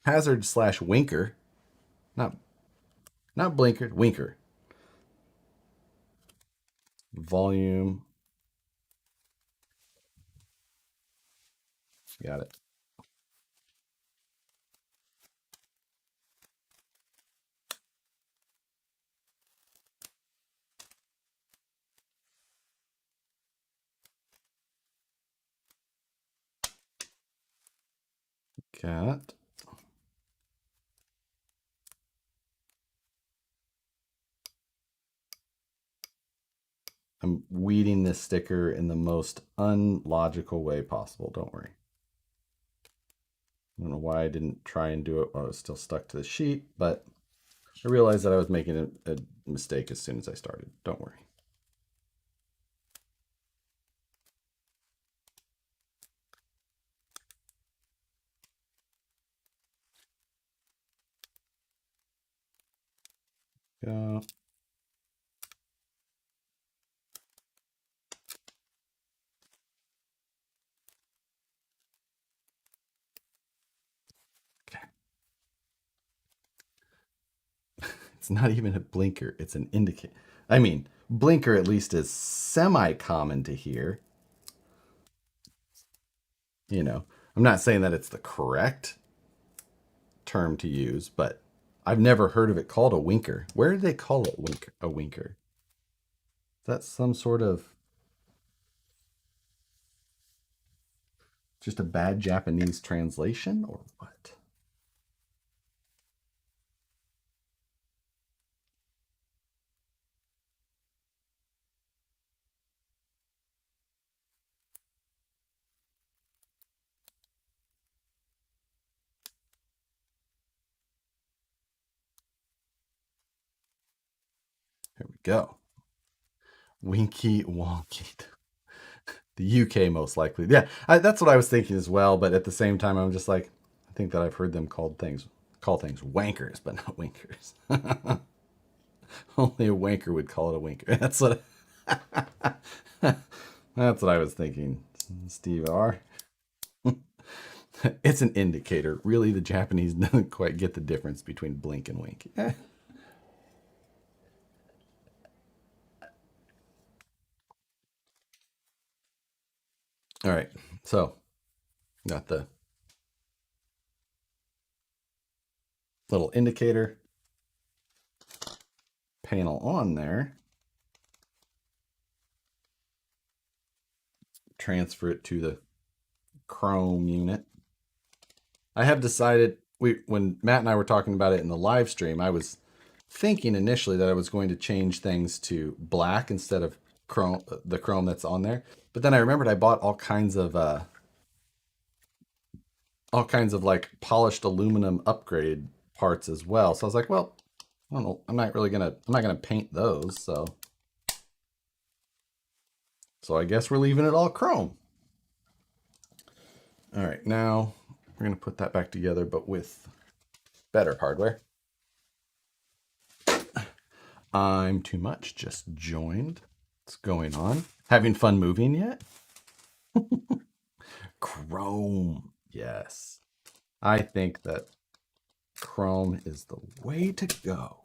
hazard slash winker, not blinker, winker. Volume. Got it. Got. I'm weeding this sticker in the most unlogical way possible. Don't worry. I don't know why I didn't try and do it while I was still stuck to the sheet, but I realized that I was making a mistake as soon as I started. Don't worry. Go. It's not even a blinker. It's an indicator. I mean, blinker at least is semi-common to hear. You know, I'm not saying that it's the correct term to use, but I've never heard of it called a winker. Where do they call it a winker? Is that some sort of just a bad Japanese translation or what? Here we go. Winky wonky. The UK most likely. Yeah, that's what I was thinking as well. But at the same time, I'm just like, I think that I've heard them call things wankers, but not winkers. Only a wanker would call it a winker. That's what. That's what I was thinking, Steve R. It's an indicator. Really, the Japanese doesn't quite get the difference between blink and wink. All right, so got the little indicator panel on there. Transfer it to the Chrome unit. I have decided, when Matt and I were talking about it in the live stream, I was thinking initially that I was going to change things to black instead of chrome, the chrome that's on there. But then I remembered I bought all kinds of like polished aluminum upgrade parts as well. So I was like, well, I don't know, I'm not gonna paint those. So I guess we're leaving it all chrome. All right, now we're gonna put that back together, but with better hardware. I'm too much, just joined. What's going on? Having fun moving yet? Chrome, yes. I think that Chrome is the way to go.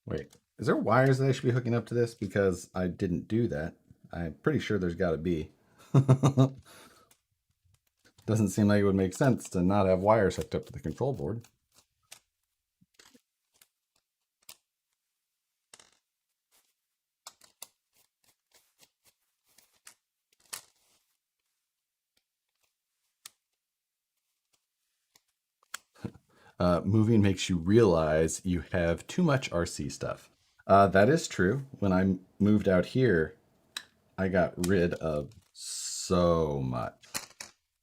Wait, is there wires that I should be hooking up to this? Because I didn't do that. I'm pretty sure there's got to be. Doesn't seem like it would make sense to not have wires hooked up to the control board. Moving makes you realize you have too much RC stuff. That is true. When I moved out here, I got rid of so much.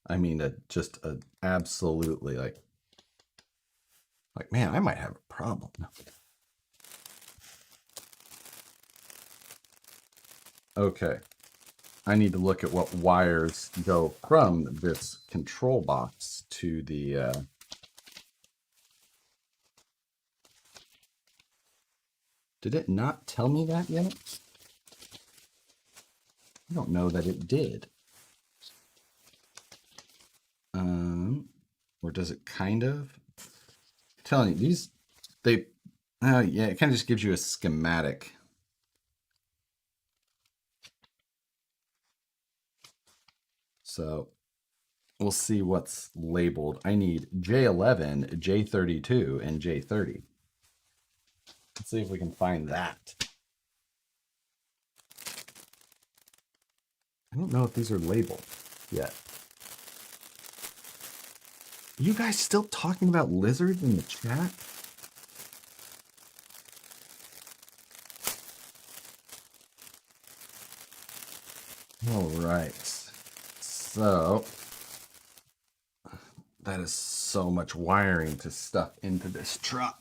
I mean, just absolutely like, man, I might have a problem. Okay. I need to look at what wires go from this control box to the did it not tell me that yet? I don't know that it did. Or does it kind of? I'm telling you, these, yeah, it kind of just gives you a schematic. So we'll see what's labeled. I need J11, J32, and J30. Let's see if we can find that. I don't know if these are labeled yet. You guys still talking about lizards in the chat? All right. So that is so much wiring to stuff into this truck.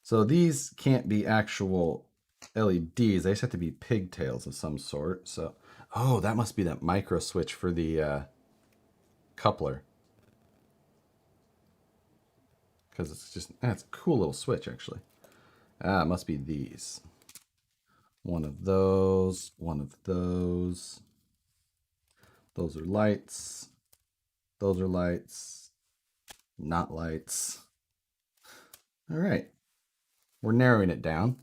So these can't be actual LEDs. They just have to be pigtails of some sort. So, oh, that must be that micro switch for the coupler. Because it's just, that's a cool little switch, actually. Ah, it must be these. One of those, one of those. Those are lights. Those are lights. not lights. All right, we're narrowing it down.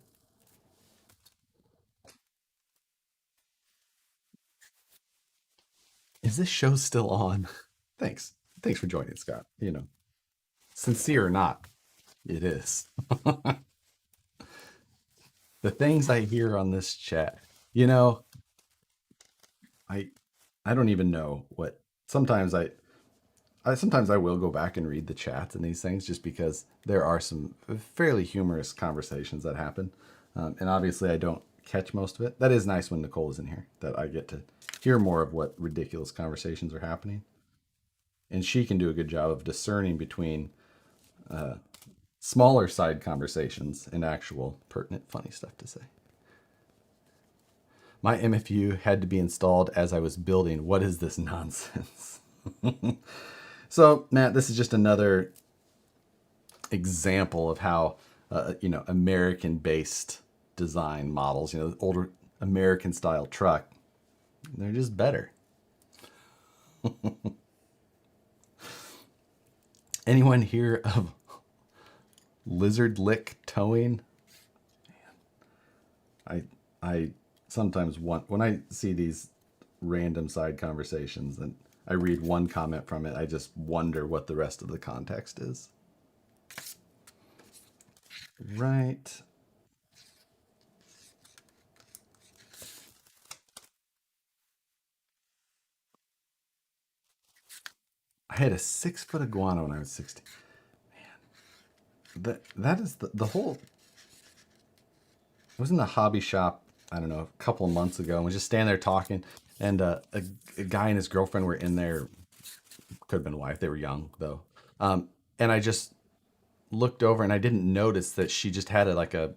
Is this show still on? Thanks. Thanks for joining, Scott. You know, sincere or not, it is. The things I hear on this chat, you know, I I don't even know what sometimes sometimes I will go back and read the chats and these things just because there are some fairly humorous conversations that happen. And obviously I don't catch most of it. That is nice when Nicole is in here that I get to hear more of what ridiculous conversations are happening. And she can do a good job of discerning between smaller side conversations and actual pertinent funny stuff to say. My MFU had to be installed as I was building. What is this nonsense? So, Matt, this is just another example of how, American-based design models, older American-style truck, they're just better. Anyone hear of lizard lick towing? I sometimes want, when I see these random side conversations and I read one comment from it, I just wonder what the rest of the context is. Right. I had a 6-foot iguana when I was 16. Man, that is the whole. I was in the hobby shop, I don't know, a couple of months ago, and was just standing there talking, and a guy and his girlfriend were in there. Could have been a wife. They were young though, and I just looked over and I didn't notice that she just had a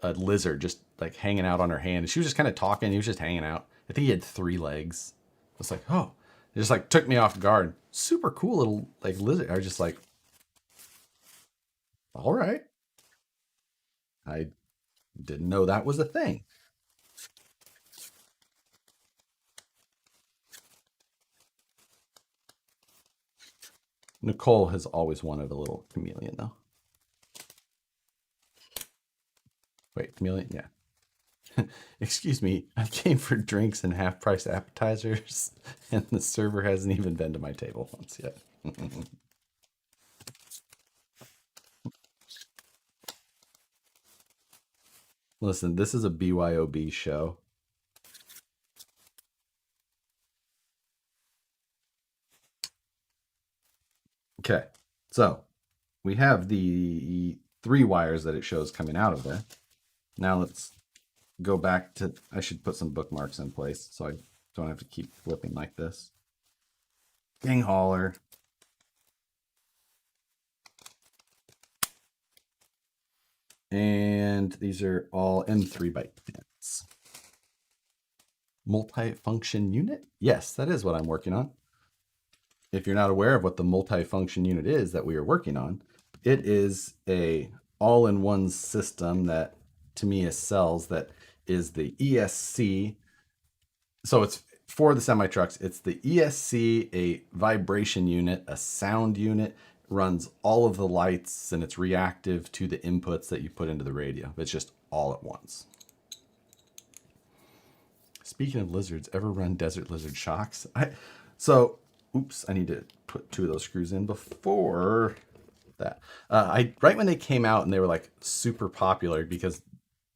lizard just like hanging out on her hand. And she was just kind of talking. He was just hanging out. I think he had 3 legs. I was like, oh, it just like took me off guard. Super cool little like lizard. I was just like, all right. I didn't know that was a thing. Nicole has always wanted a little chameleon though. Wait, chameleon? Yeah. Excuse me, I came for drinks and half price appetizers, and the server hasn't even been to my table once yet. Listen, this is a BYOB show. Okay, so we have the 3 wires that it shows coming out of there. Now let's go back to, I should put some bookmarks in place so I don't have to keep flipping like this. Dang hauler. And these are all M3 byte pins. Multi-function unit? Yes, that is what I'm working on. If you're not aware of what the multi-function unit is that we are working on, it is a all-in-one system that Tamiya sells that is the ESC. So it's for the semi-trucks, it's the ESC, a vibration unit, a sound unit, runs all of the lights, and it's reactive to the inputs that you put into the radio. It's just all at once. Speaking of lizards, ever run desert lizard shocks? Oops, I need to put 2 of those screws in before that. Right when they came out and they were like super popular because,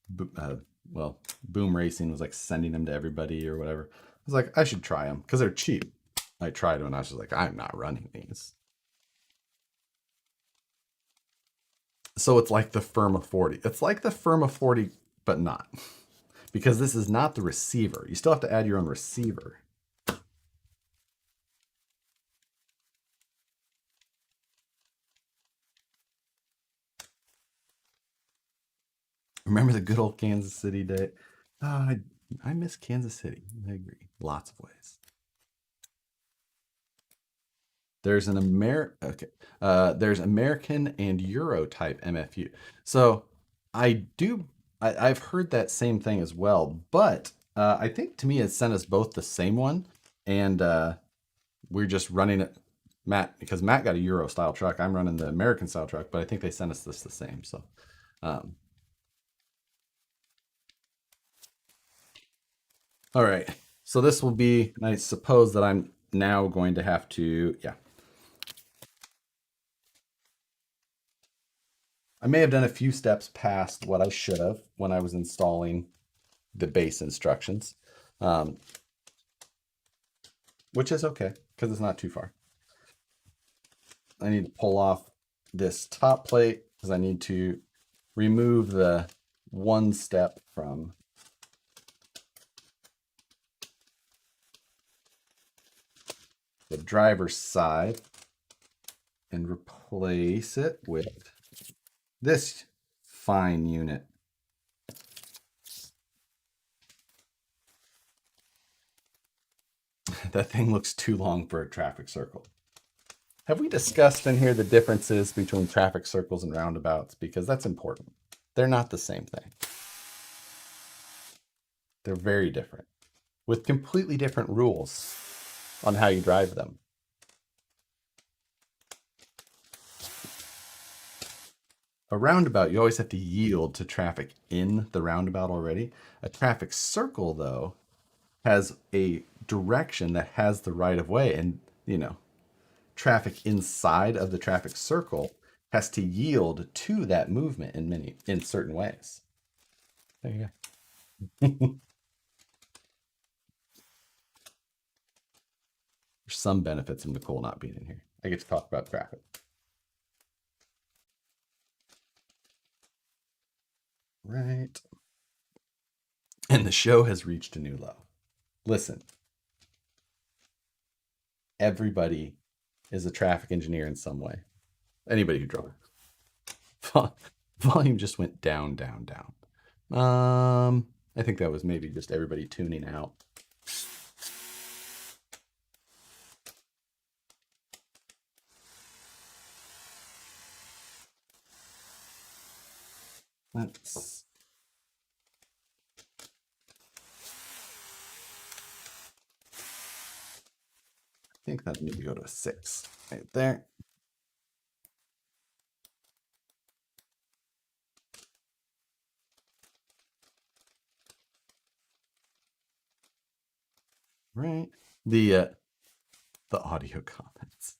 Boom Racing was like sending them to everybody or whatever. I was like, I should try them because they're cheap. I tried them and I was just like, I'm not running these. So it's like the Firma 40. It's like the Firma 40, but not. Because this is not the receiver. You still have to add your own receiver. Remember the good old Kansas City day? I miss Kansas City. I agree. Lots of ways. There's there's American and Euro type MFU. So I've heard that same thing as well, but I think to me it sent us both the same one, and we're just running it. because Matt got a Euro style truck. I'm running the American style truck, but I think they sent us this the same. So, all right. So this will be, I suppose that I'm now going to have to, yeah. I may have done a few steps past what I should have when I was installing the base instructions, which is okay because it's not too far. I need to pull off this top plate because I need to remove the one step from the driver's side and replace it with this fine unit. That thing looks too long for a traffic circle. Have we discussed in here the differences between traffic circles and roundabouts? Because that's important. They're not the same thing. They're very different with completely different rules on how you drive them. A roundabout, you always have to yield to traffic in the roundabout already. A traffic circle, though, has a direction that has the right of way, and traffic inside of the traffic circle has to yield to that movement in certain ways. There you go. There's some benefits of Nicole not being in here. I get to talk about traffic. Right. And the show has reached a new low. Listen, everybody is a traffic engineer in some way. Anybody who drove. Volume just went down, down, down. I think that was maybe just everybody tuning out. Let's I think that need to go to a 6 right there. Right. The audio comments.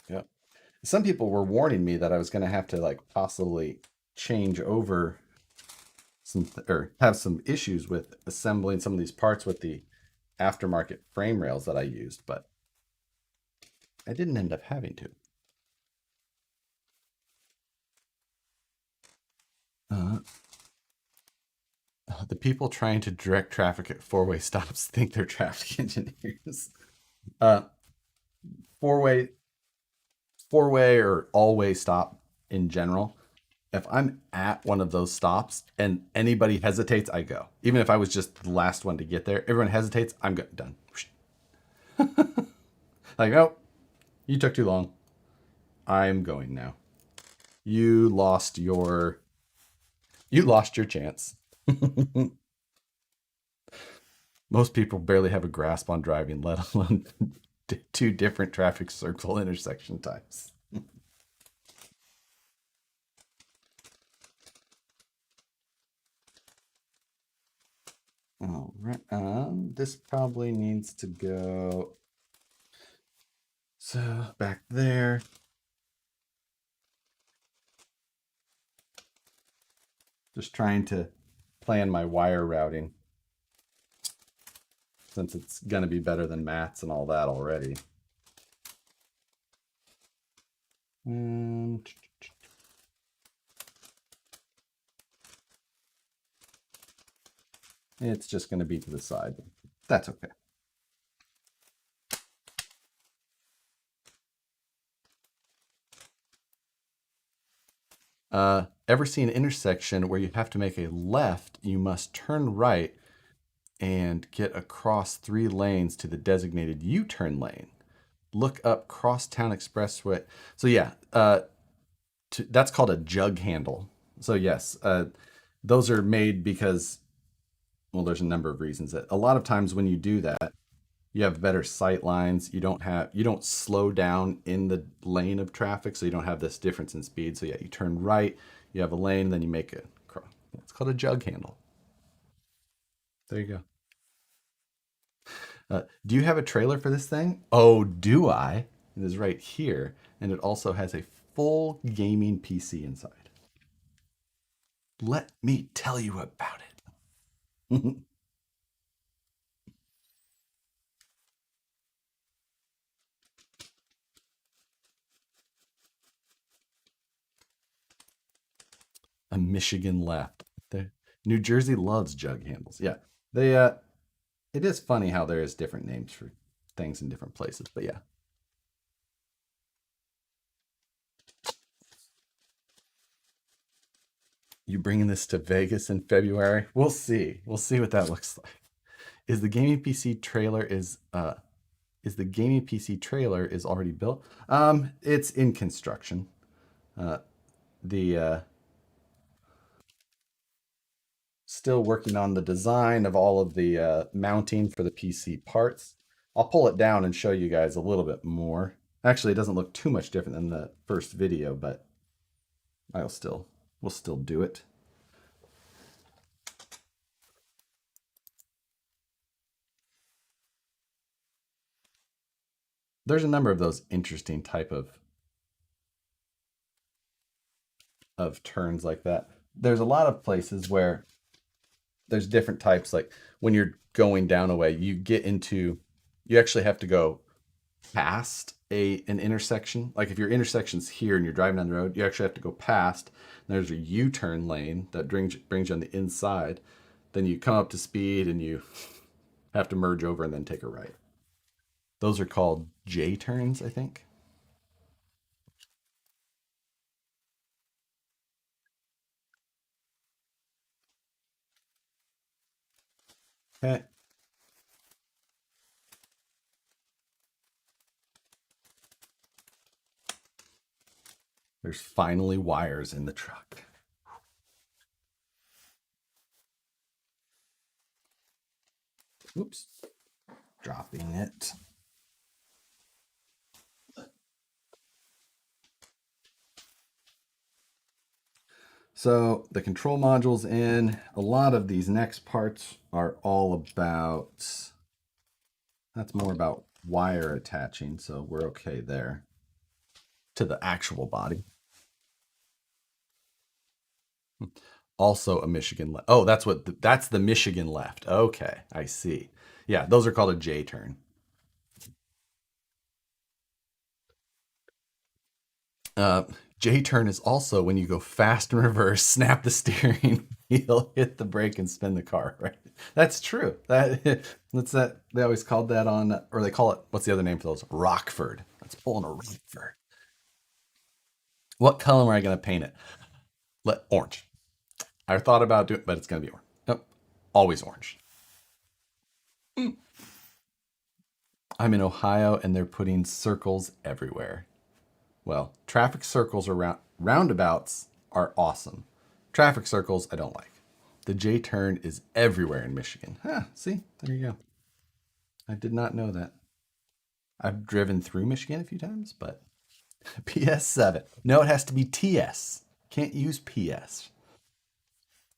Yep. Some people were warning me that I was going to have to possibly change over or have some issues with assembling some of these parts with the aftermarket frame rails that I used, but I didn't end up having to. The people trying to direct traffic at four-way stops think they're traffic engineers. Four-way or all-way stop in general. If I'm at one of those stops and anybody hesitates, I go. Even if I was just the last one to get there, everyone hesitates, I'm done. Like, oh, you took too long. I'm going now. You lost your chance. Most people barely have a grasp on driving, let alone two different traffic circle intersection types. All right, this probably needs to go. So back there. Just trying to plan my wire routing since it's going to be better than Matt's and all that already. And it's just going to be to the side. That's okay. Ever see an intersection where you have to make a left, you must turn right and get across 3 lanes to the designated U-turn lane. Look up Crosstown Expressway. So yeah, that's called a jug handle. So yes, those are made because well, there's a number of reasons that a lot of times when you do that, you have better sight lines. You don't slow down in the lane of traffic, so you don't have this difference in speed. So yeah, you turn right, you have a lane, then you make a cross. It's called a jug handle. There you go. Do you have a trailer for this thing? Oh, do I? It is right here, and it also has a full gaming PC inside. Let me tell you about it. A Michigan left. New Jersey loves jug handles. Yeah, they. It is funny how there is different names for things in different places, but yeah. You bringing this to Vegas in February? We'll see. We'll see what that looks like. Is the gaming PC trailer is the gaming PC trailer is already built? It's in construction. Uh, the Still working on the design of all of the mounting for the PC parts. I'll pull it down and show you guys a little bit more. Actually, it doesn't look too much different than the first video, but we'll still do it. There's a number of those interesting type of turns like that. There's a lot of places where there's different types. Like when you're going down a way, you actually have to go past an intersection. Like if your intersection's here and you're driving down the road, you actually have to go past. There's a U-turn lane that brings you on the inside. Then you come up to speed and you have to merge over and then take a right. Those are called J turns, I think. Okay. There's finally wires in the truck. Oops. Dropping it. So the control module's in. A lot of these next parts are all about, that's more about wire attaching, so we're okay there to the actual body. Also a Michigan left. Oh, that's the Michigan left. Okay, I see. Yeah, those are called a J turn. Uh, J turn is also when you go fast in reverse, snap the steering wheel, hit the brake, and spin the car. Right? That's true. That's that. They always called that on, or they call it. What's the other name for those? Rockford. That's pulling a Rockford. What color am I going to paint it? Orange. I thought about doing, but it's going to be orange. Nope. Always orange. I'm in Ohio, and they're putting circles everywhere. Well, traffic circles around roundabouts are awesome. Traffic circles I don't like. The J turn is everywhere in Michigan. Huh, see? There you go. I did not know that. I've driven through Michigan a few times, but PS7. No, it has to be TS. Can't use PS.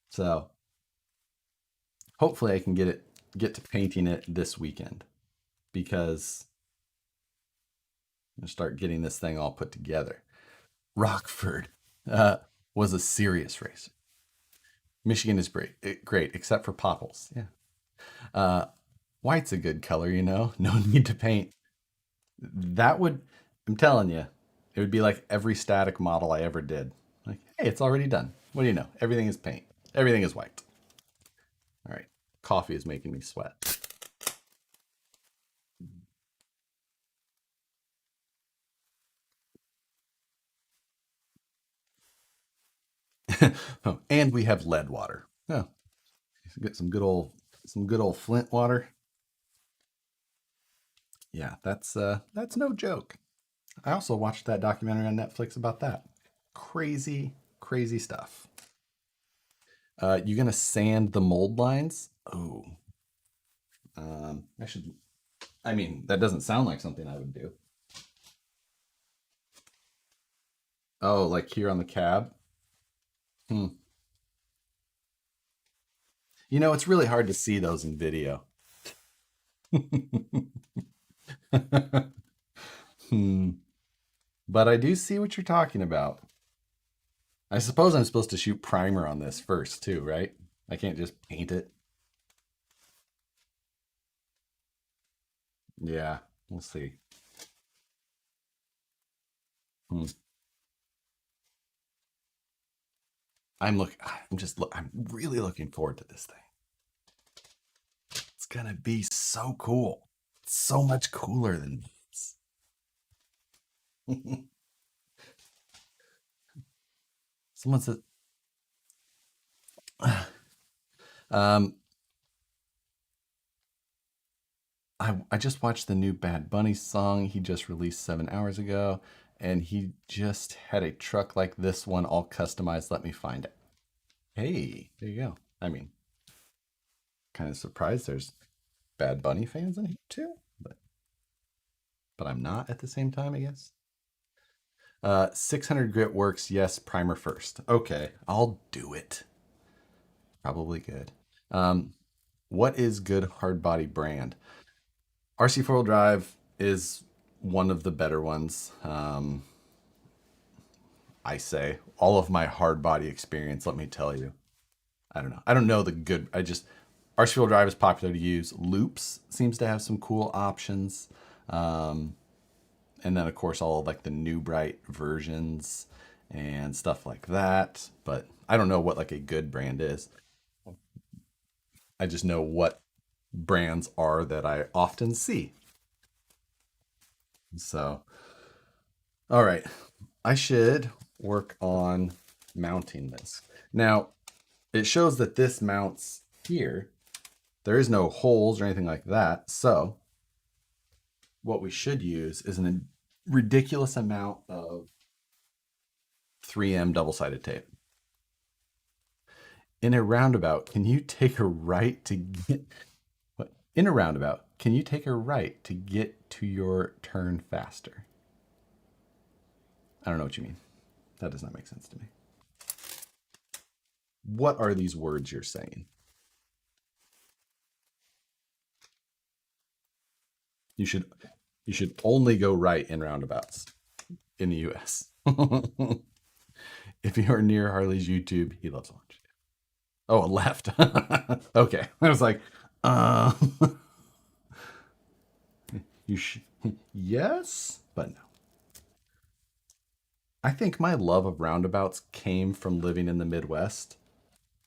So hopefully I can get to painting it this weekend because I'm gonna start getting this thing all put together. Rockford was a serious racer. Michigan is great, except for potholes. Yeah. White's a good color, you know. No need to paint. That would, I'm telling you, it would be like every static model I ever did. Like, hey, it's already done. What do you know? Everything is paint. Everything is white. All right. Coffee is making me sweat. Oh, and we have lead water. Oh, get some good old Flint water. Yeah, that's no joke. I also watched that documentary on Netflix about that. Crazy, crazy stuff. You gonna sand the mold lines? Oh, I should. I mean, that doesn't sound like something I would do. Oh, like here on the cab. Hmm. You know, it's really hard to see those in video. Hmm. But I do see what you're talking about. I suppose I'm supposed to shoot primer on this first too, right? I can't just paint it. Yeah, we'll see. Hmm. I'm really looking forward to this thing. It's gonna be so cool. So much cooler than this. Someone said, um, I just watched the new Bad Bunny song he just released 7 hours ago, and he just had a truck like this one all customized. Let me find it. Hey, there you go. I mean, kind of surprised there's Bad Bunny fans in here too, but I'm not at the same time, I guess. 600 grit works. Yes, primer first. Okay, I'll do it. Probably good. Um, what is good hard body brand? RC4 drive is one of the better ones. I say all of my hard body experience. Let me tell you. I don't know. I don't know the good. I just RC4 drive is popular to use. Loops seems to have some cool options. Um, and then of course all of like the new bright versions and stuff like that, but I don't know what like a good brand is. I just know what brands are that I often see. So all right, I should work on mounting this. Now it shows that this mounts here. There is no holes or anything like that, so what we should use is a ridiculous amount of 3M double-sided tape. In a roundabout, can you take a right to get what? In a roundabout, can you take a right to get to your turn faster? I don't know what you mean. That does not make sense to me. What are these words you're saying? You should you should only go right in roundabouts in the US. If you're near Harley's YouTube, he loves lunch. Oh, left. Okay. I was like, uh you should yes, but no. I think my love of roundabouts came from living in the Midwest,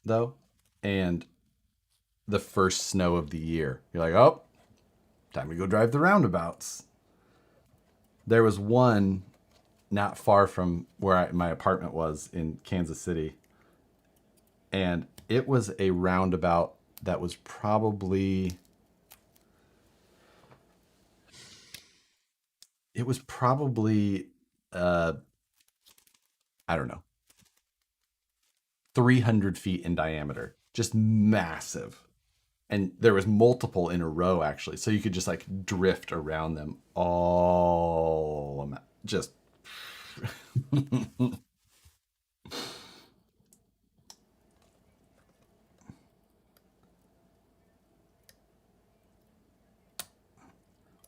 though, and the first snow of the year. You're like, oh, time to go drive the roundabouts. There was one not far from where my apartment was in Kansas City, and it was a roundabout that was probably uh I don't know, 300 feet in diameter, just massive. And there was multiple in a row actually, so you could just like drift around them all, just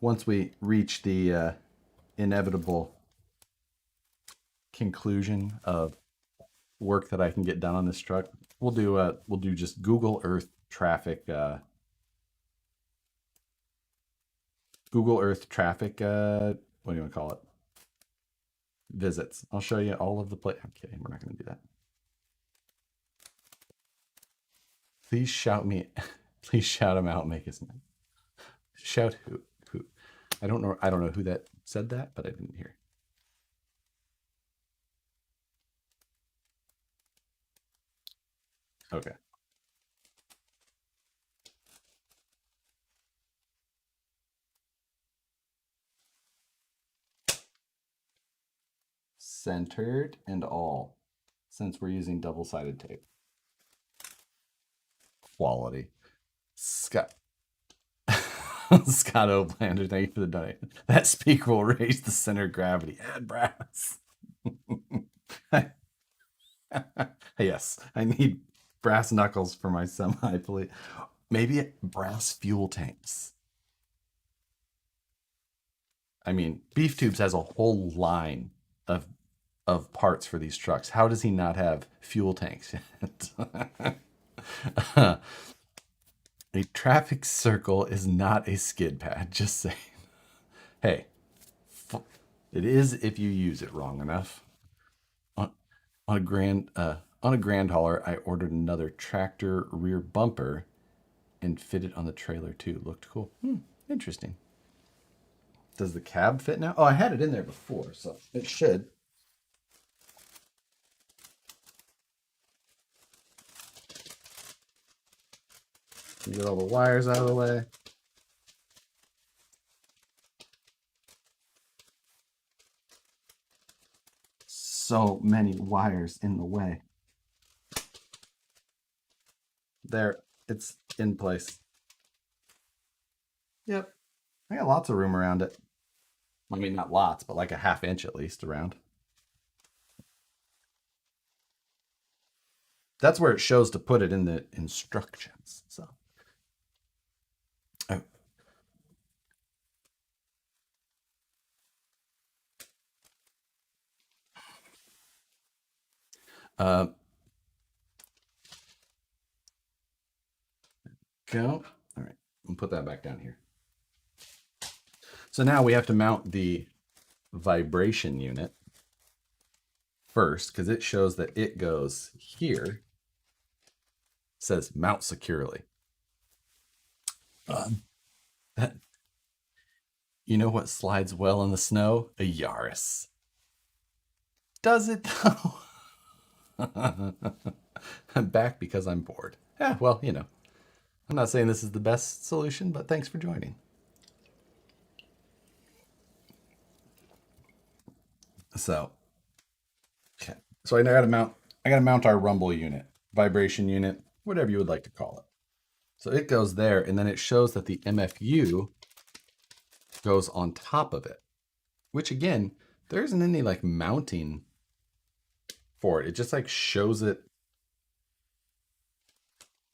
once we reach the inevitable conclusion of work that I can get done on this truck, we'll do just Google Earth traffic, what do you want to call it, visits. I'll show you all of the place. I'm kidding, we're not going to do that. Please shout me. Please shout him out, make his name. Shout who? I don't know who that said that, but I didn't hear. Okay. Centered and all, since we're using double-sided tape. Quality. Scott. Scott Oplander, thank you for the donation. That speaker will raise the center of gravity. Add brass. Yes, I need brass knuckles for my semi, please. Maybe brass fuel tanks. I mean, Beef Tubes has a whole line of parts for these trucks. How does he not have fuel tanks yet? A traffic circle is not a skid pad. Just saying. Hey, it is if you use it wrong enough. On a grand hauler, I ordered another tractor rear bumper and fitted on the trailer too. Looked cool. Interesting. Does the cab fit now? Oh, I had it in there before, so it should. Get all the wires out of the way. So many wires in the way. There, it's in place. Yep. I got lots of room around it. I mean, not lots, but like a half inch at least around. That's where it shows to put it in the instructions. So, oh. Go. All right, I'll put that back down here. So now we have to mount the vibration unit first because it shows that it goes here. It says mount securely. You know what slides well in the snow? A Yaris. Does it though? I'm back because I'm bored. Yeah, well, you know, I'm not saying this is the best solution, but thanks for joining. So, okay. So I gotta mount our rumble unit, vibration unit, whatever you would like to call it. So it goes there, and then it shows that the MFU goes on top of it, which again, there isn't any like mounting for it. It just like shows it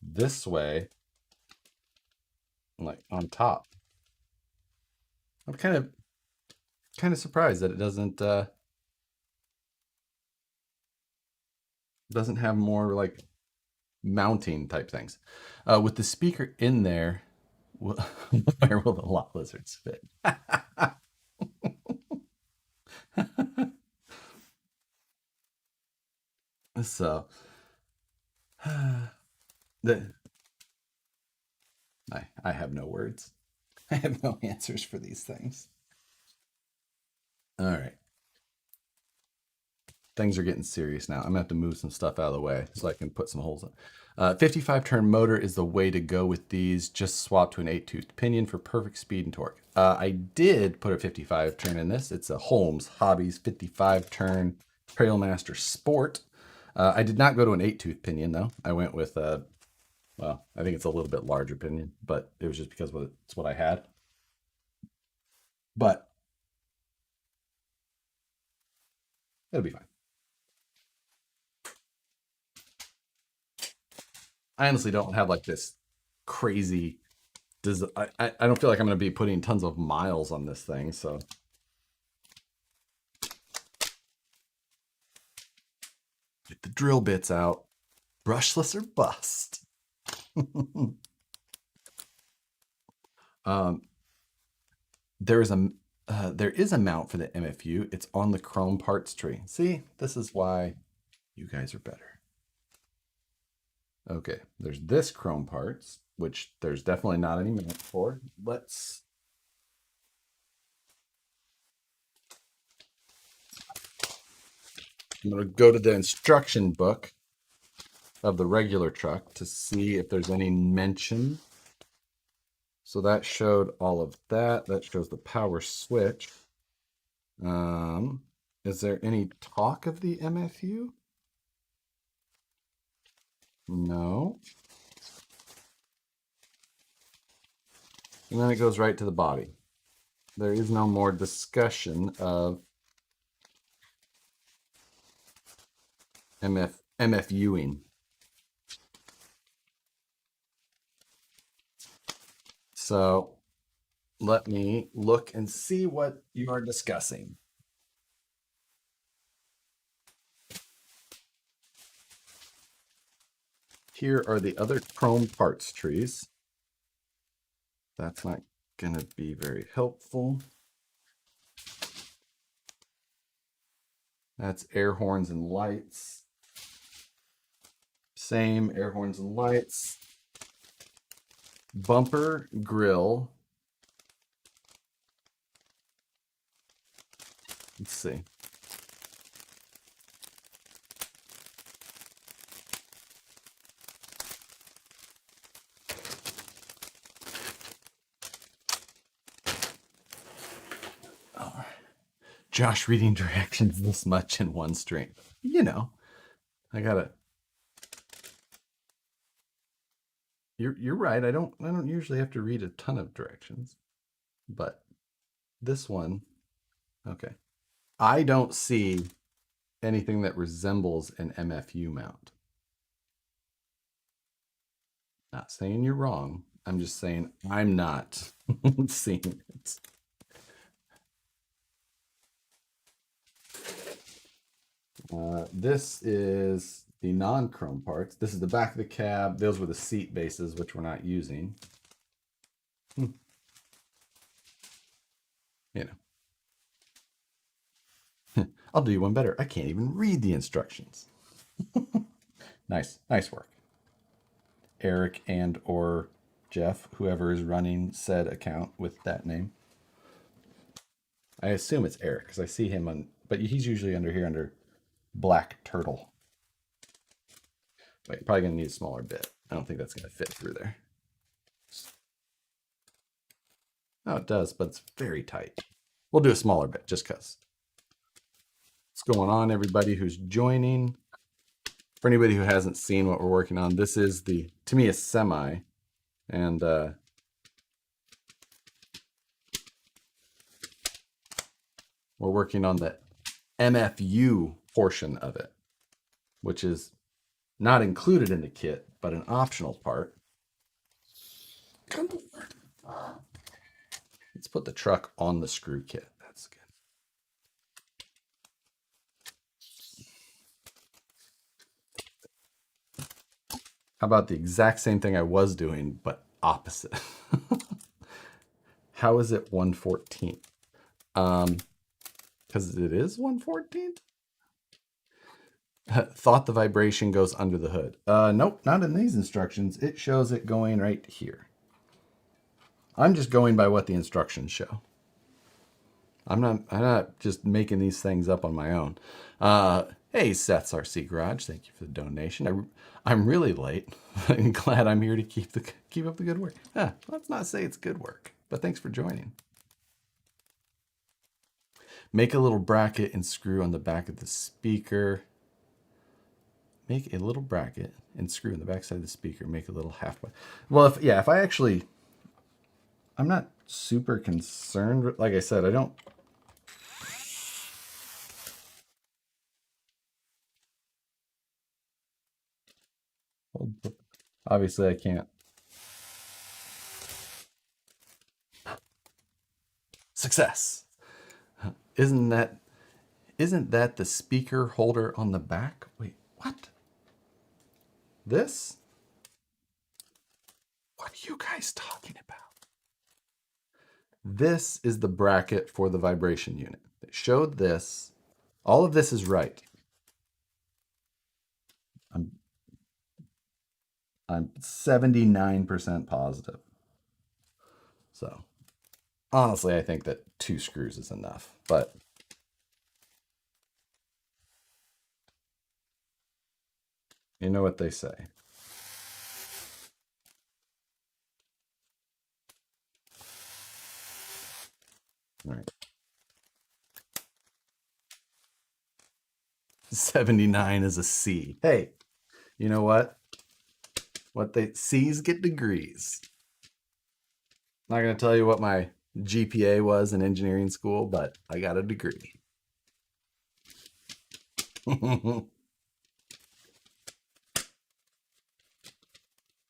this way, like on top. I'm kind of surprised that it doesn't have more like mounting type things. With the speaker in there, where will the lot lizards fit? So, I have no words. I have no answers for these things. All right. Things are getting serious now. I'm gonna have to move some stuff out of the way so I can put some holes in. 55 turn motor is the way to go with these. Just swap to an 8-toothed pinion for perfect speed and torque. I did put a 55 turn in this. It's a Holmes Hobbies 55 turn Trailmaster Sport. I did not go to an 8-tooth pinion though. I went with well, I think it's a little bit larger pinion, but it was just because it's what I had. But it'll be fine. I honestly don't have like this crazy. I don't feel like I'm going to be putting tons of miles on this thing, so. Get the drill bits out. Brushless or bust. There is a mount for the MFU. It's on the chrome parts tree. See, this is why you guys are better. Okay, there's this chrome parts, which there's definitely not any mount for. I'm going to go to the instruction book of the regular truck to see if there's any mention. So that showed all of that. That shows the power switch. Is there any talk of the MFU? No. And then it goes right to the body. There is no more discussion of MFUing. So let me look and see what you are discussing. Here are the other chrome parts trees. That's not going to be very helpful. That's air horns and lights. Same air horns and lights. Bumper, grill. Let's see. Oh, Josh reading directions this much in one stream. You know, I gotta. You're right. I don't usually have to read a ton of directions, but this one, okay. I don't see anything that resembles an MFU mount. Not saying you're wrong. I'm just saying I'm not seeing it. This is the non-chrome parts. This is the back of the cab. Those were the seat bases, which we're not using. You know. I'll do you one better. I can't even read the instructions. Nice work. Eric and or Jeff, whoever is running said account with that name. I assume it's Eric because I see him on, but he's usually under here under Black Turtle. Wait, probably gonna need a smaller bit. I don't think that's gonna fit through there. Oh, it does, but it's very tight. We'll do a smaller bit just because. What's going on, everybody who's joining? For anybody who hasn't seen what we're working on, this is the Tamiya Semi, and we're working on the MFU portion of it, which is not included in the kit, but an optional part. Come on. Let's put the truck on the screw kit. That's good. How about the exact same thing I was doing, but opposite? How is it 1/14? Because it is 1/14? Thought the vibration goes under the hood. Nope, not in these instructions. It shows it going right here. I'm just going by what the instructions show. I'm not just making these things up on my own. Hey, Seth's RC Garage, thank you for the donation. I'm really late. I'm glad I'm here to keep up the good work. Let's not say it's good work, but thanks for joining. Make a little bracket and screw on the back of the speaker. Make a little bracket and screw on the back side of the speaker. Make a little half. Well, if I actually, I'm not super concerned. Like I said, I don't. Obviously, I can't. Success. Isn't that the speaker holder on the back? Wait, what? This? What are you guys talking about? This is the bracket for the vibration unit. They showed this. All of this is right. I'm 79% positive. So honestly, I think that 2 screws is enough, but you know what they say. All right. 79 is a C. Hey, you know what? What they C's get degrees. Not going to tell you what my GPA was in engineering school, but I got a degree.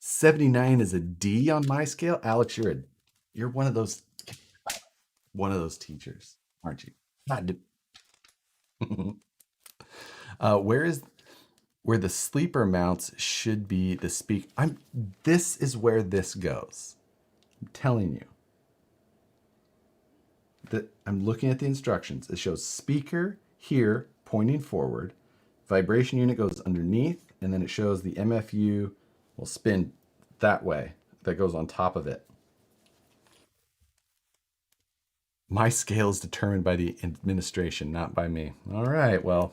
79 is a D on my scale. Alex, you're one of those teachers, aren't you? God, where is where the sleeper mounts should be the speak. This is where this goes. I'm telling you. I'm looking at the instructions. It shows speaker here pointing forward. Vibration unit goes underneath, and then it shows the MFU will spin that way. That goes on top of it. My scale is determined by the administration, not by me. All right, well,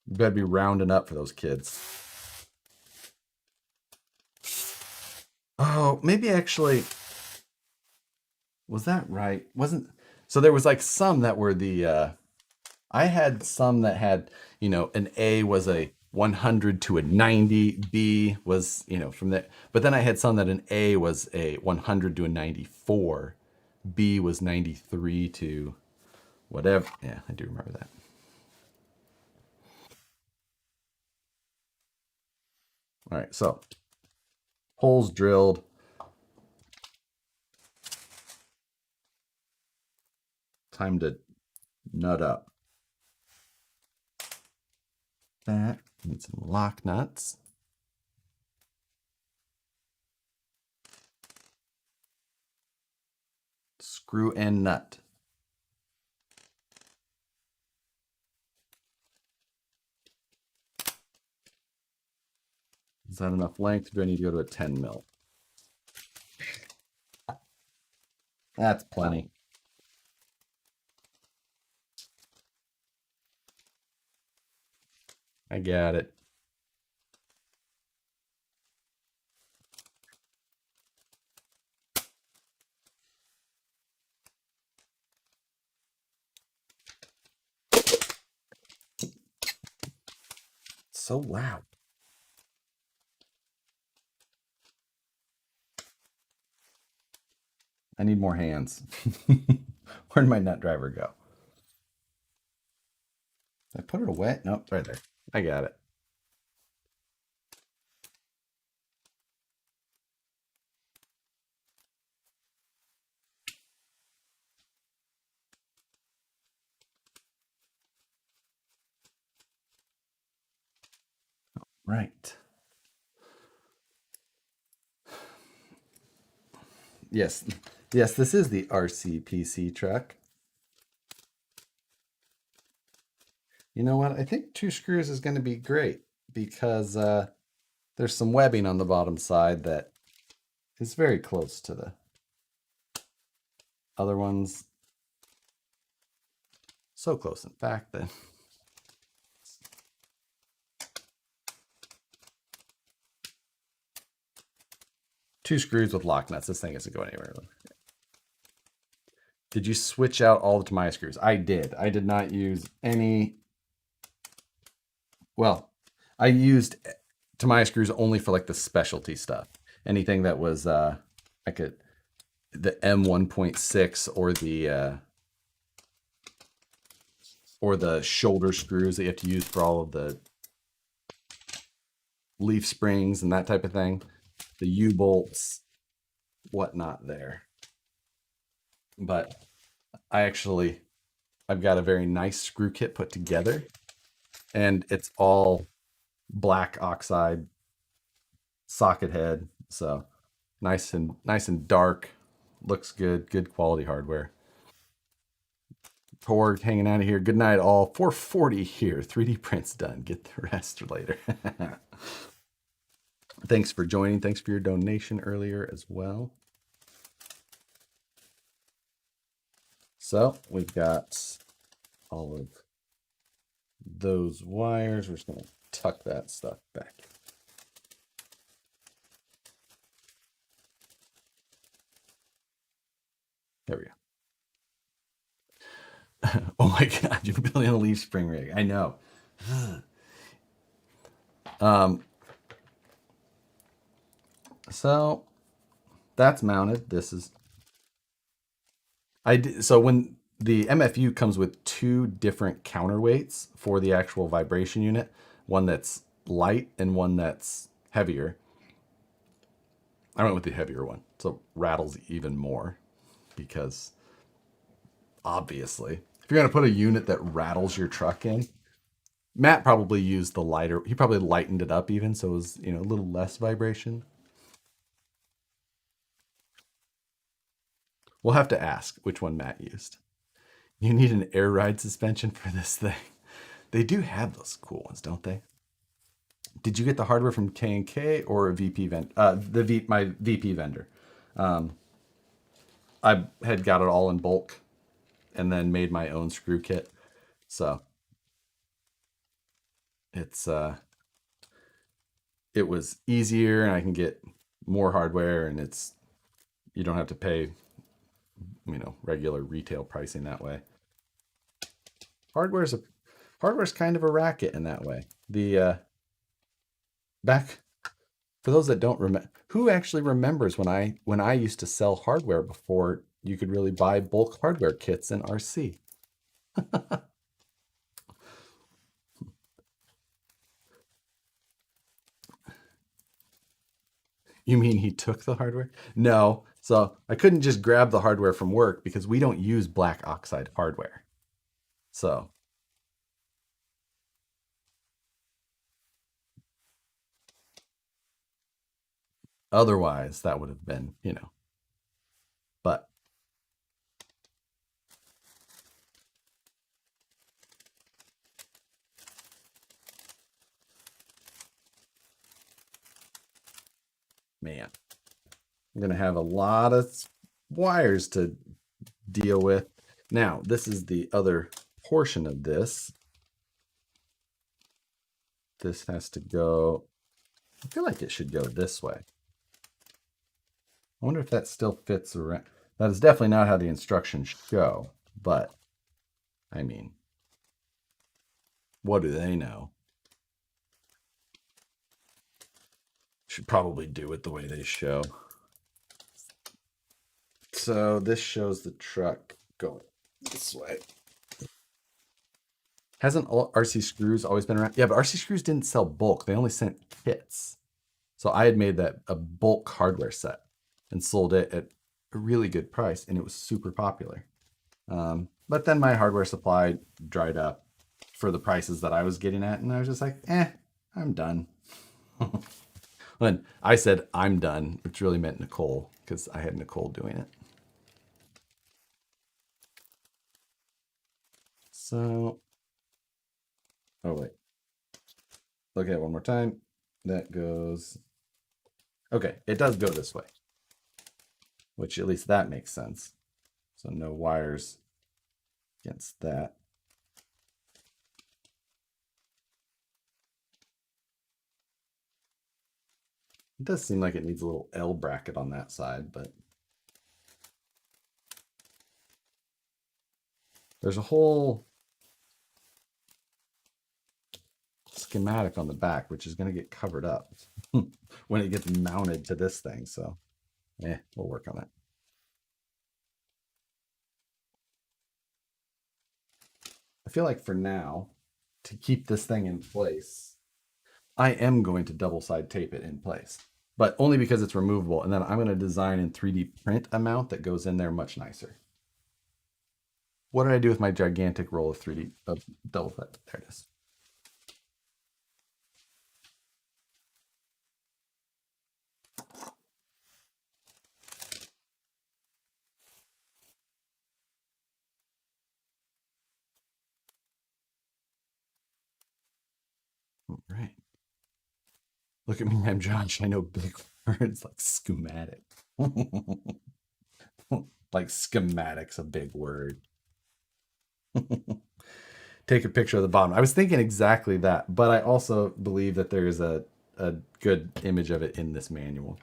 you better be rounding up for those kids. Oh, maybe actually, was that right? Wasn't so there was like some that were the I had some that had, an A was a 100 to a 90, B was, from there. But then I had some that an A was a 100 to a 94, B was 93 to whatever. Yeah, I do remember that. All right, so holes drilled. Time to nut up. That need some lock nuts. Screw and nut. Is that enough length? Do I need to go to a 10 mil? That's plenty. I got it. So loud. I need more hands. Where'd my nut driver go? Did I put it away? Nope, right there. I got it. Right. Yes. Yes, this is the RCPC truck. You know what? I think 2 screws is going to be great because there's some webbing on the bottom side that is very close to the other ones. So close, in fact, that 2 screws with lock nuts. This thing isn't going anywhere. Did you switch out all the Tamiya screws? I did. I did not use any. Well, I used Tamiya screws only for like the specialty stuff. Anything that was the M1.6 or the shoulder screws that you have to use for all of the leaf springs and that type of thing. The U-bolts, whatnot there. But I've got a very nice screw kit put together, and it's all black oxide socket head. So nice and dark. Looks good. Good quality hardware. Torg hanging out of here. Good night, all. 440 here. 3D prints done. Get the rest later. Thanks for joining. Thanks for your donation earlier as well. So we've got all of those wires. We're just going to tuck that stuff back. There we go. Oh my God, you're building a leaf spring rig. I know. So that's mounted. This is so when the MFU comes with two different counterweights for the actual vibration unit, one that's light and one that's heavier. I went with the heavier one, so it rattles even more because obviously, if you're gonna put a unit that rattles your truck in, Matt probably used the lighter. He probably lightened it up even so it was a little less vibration. We'll have to ask which one Matt used. You need an air ride suspension for this thing. They do have those cool ones, don't they? Did you get the hardware from K&K or a VP vendor? My VP vendor. I had got it all in bulk and then made my own screw kit. So it was easier and I can get more hardware and you don't have to pay regular retail pricing that way. Hardware's kind of a racket in that way. The back for those that don't remember, who actually remembers when I used to sell hardware before you could really buy bulk hardware kits in RC? You mean he took the hardware? No. So I couldn't just grab the hardware from work because we don't use black oxide hardware. So otherwise that would have been, but man, I'm going to have a lot of wires to deal with. Now, this is the other portion of this. This has to go, I feel like it should go this way. I wonder if that still fits around. That is definitely not how the instructions show, but I mean, what do they know? Should probably do it the way they show. So this shows the truck going this way. Hasn't RC Screws always been around? Yeah, but RC Screws didn't sell bulk. They only sent kits. So I had made that a bulk hardware set and sold it at a really good price, and it was super popular. But then my hardware supply dried up for the prices that I was getting at, and I was just like, I'm done. When I said I'm done, which really meant Nicole, because I had Nicole doing it. So, oh wait. Look at it one more time. That goes, okay, it does go this way, which at least that makes sense. So no wires against that. It does seem like it needs a little L bracket on that side, but there's a whole schematic on the back, which is going to get covered up when it gets mounted to this thing. So, we'll work on it. I feel like for now, to keep this thing in place, I am going to double side tape it in place, but only because it's removable. And then I'm going to design and 3D print a mount that goes in there much nicer. What did I do with my gigantic roll of 3D of double side? There it is. All right. Look at me, I'm Josh. I know big words like schematic. Like schematic's a big word. Take a picture of the bottom. I was thinking exactly that, but I also believe that there is a good image of it in this manual.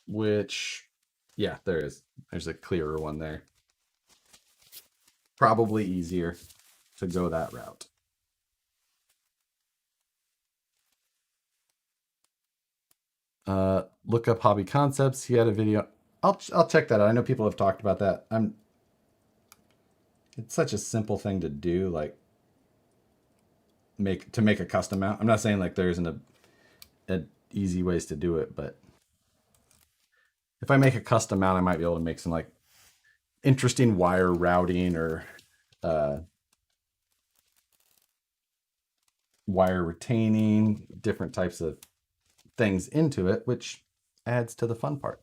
Which, yeah, there is. There's a clearer one there. Probably easier to go that route. Look up Hobby Concepts. He had a video. I'll check that out. I know people have talked about that. It's such a simple thing to do, like make a custom mount. I'm not saying like there isn't a easy ways to do it, but if I make a custom mount, I might be able to make some like interesting wire routing or wire retaining, different types of things into it, which adds to the fun part.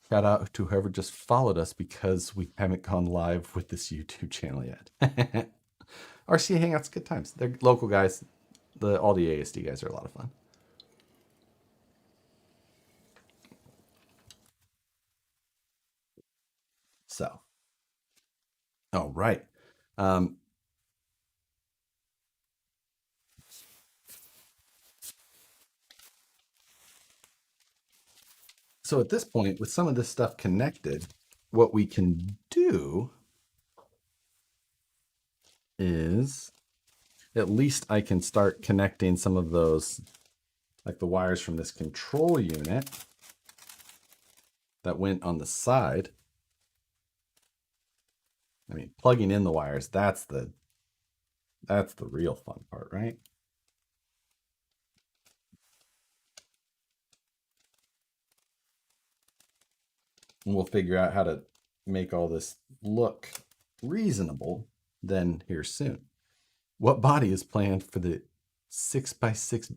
Shout out to whoever just followed us because we haven't gone live with this YouTube channel yet. RC Hangouts, good times. They're local guys. All the ASD guys are a lot of fun. So, all right. So at this point, with some of this stuff connected, what we can do is at least I can start connecting some of those, like the wires from this control unit that went on the side. I mean, plugging in the wires, that's the real fun part, right? And we'll figure out how to make all this look reasonable then here soon. What body is planned for the 6x6?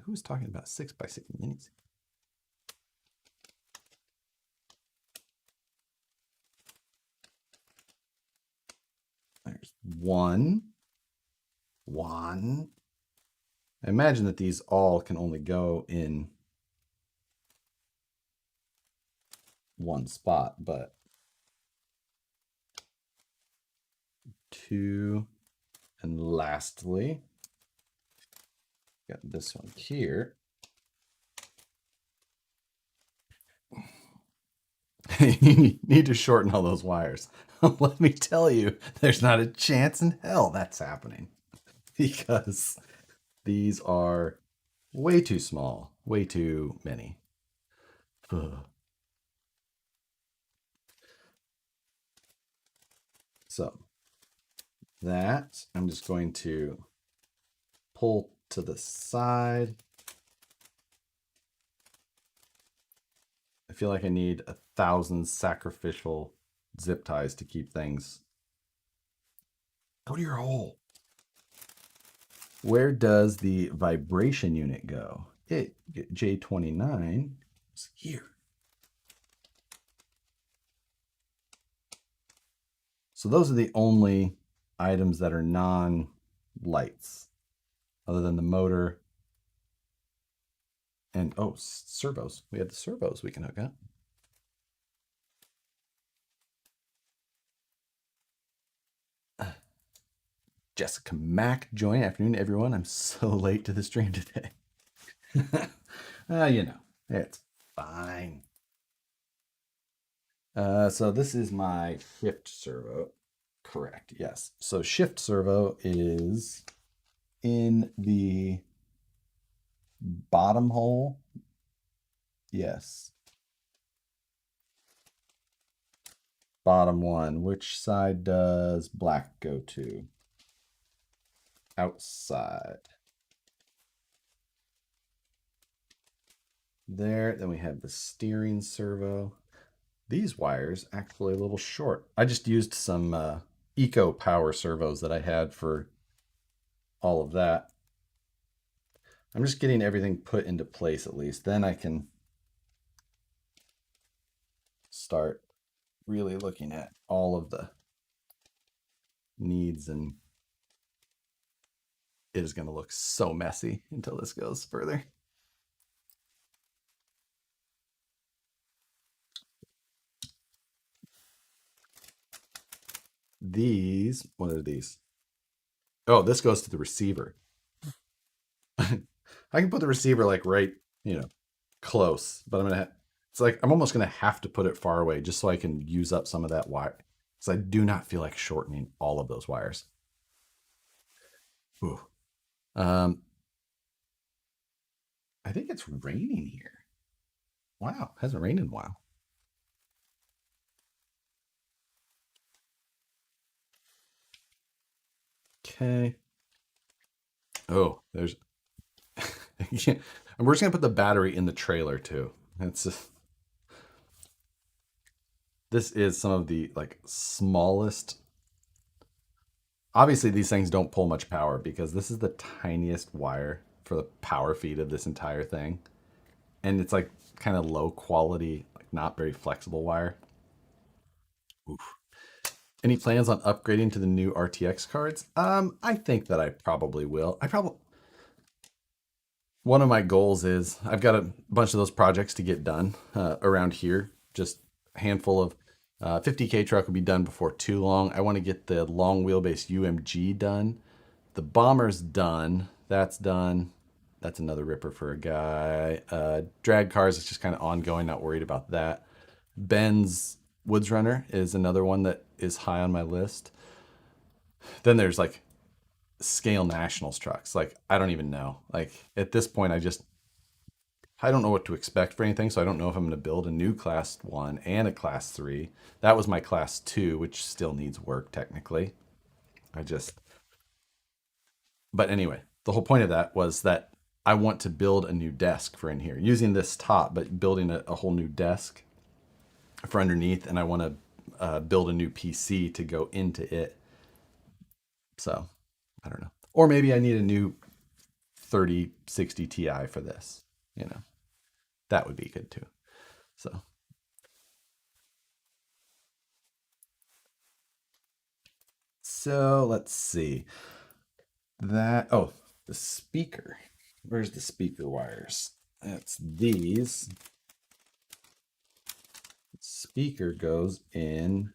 Who's talking about 6x6 minis? There's one. I imagine that these all can only go in one spot, but 2, and lastly, got this one here. You need to shorten all those wires. Let me tell you, there's not a chance in hell that's happening because these are way too small, way too many. Ugh. So that I'm just going to pull to the side. I feel like I need 1,000 sacrificial zip ties to keep things. Go to your hole. Where does the vibration unit go? J29 is here. So those are the only items that are non-lights, other than the motor and, oh, servos. We have the servos we can hook up. Jessica Mack join. Afternoon, everyone. I'm so late to the stream today. You know, it's fine. So this is my shift servo. Correct, yes. So shift servo is in the bottom hole. Yes. Bottom one. Which side does black go to? Outside. There, then we have the steering servo. These wires actually a little short. I just used some eco power servos that I had for all of that. I'm just getting everything put into place at least. Then I can start really looking at all of the needs, and it is going to look so messy until this goes further. These, what are these? Oh, this goes to the receiver. I can put the receiver like right, close, but it's like I'm almost gonna have to put it far away just so I can use up some of that wire, because I do not feel like shortening all of those wires. Ooh. I think it's raining here. Wow, hasn't rained in a while. Okay. Oh, there's. And we're just gonna put the battery in the trailer too. It's just, this is some of the like smallest. Obviously, these things don't pull much power because this is the tiniest wire for the power feed of this entire thing, and it's like kind of low quality, like not very flexible wire. Oof. Any plans on upgrading to the new RTX cards? I think that I probably will. One of my goals is I've got a bunch of those projects to get done around here. Just a handful of 50K truck will be done before too long. I want to get the long wheelbase UMG done. The bomber's done. That's done. That's another ripper for a guy. Drag cars is just kind of ongoing. Not worried about that. Ben's Woods Runner is another one that is high on my list. Then there's like scale nationals trucks. Like I don't even know. Like at this point, I don't know what to expect for anything. So I don't know if I'm going to build a new class 1 and a class 3. That was my class 2, which still needs work technically. I just, but anyway, the whole point of that was that I want to build a new desk for in here using this top, but building a whole new desk for underneath. And I want to build a new PC to go into it. So I don't know. Or maybe I need a new 3060 Ti for this. You know, that would be good too. So, let's see. Oh, the speaker. Where's the speaker wires? That's these. Speaker goes in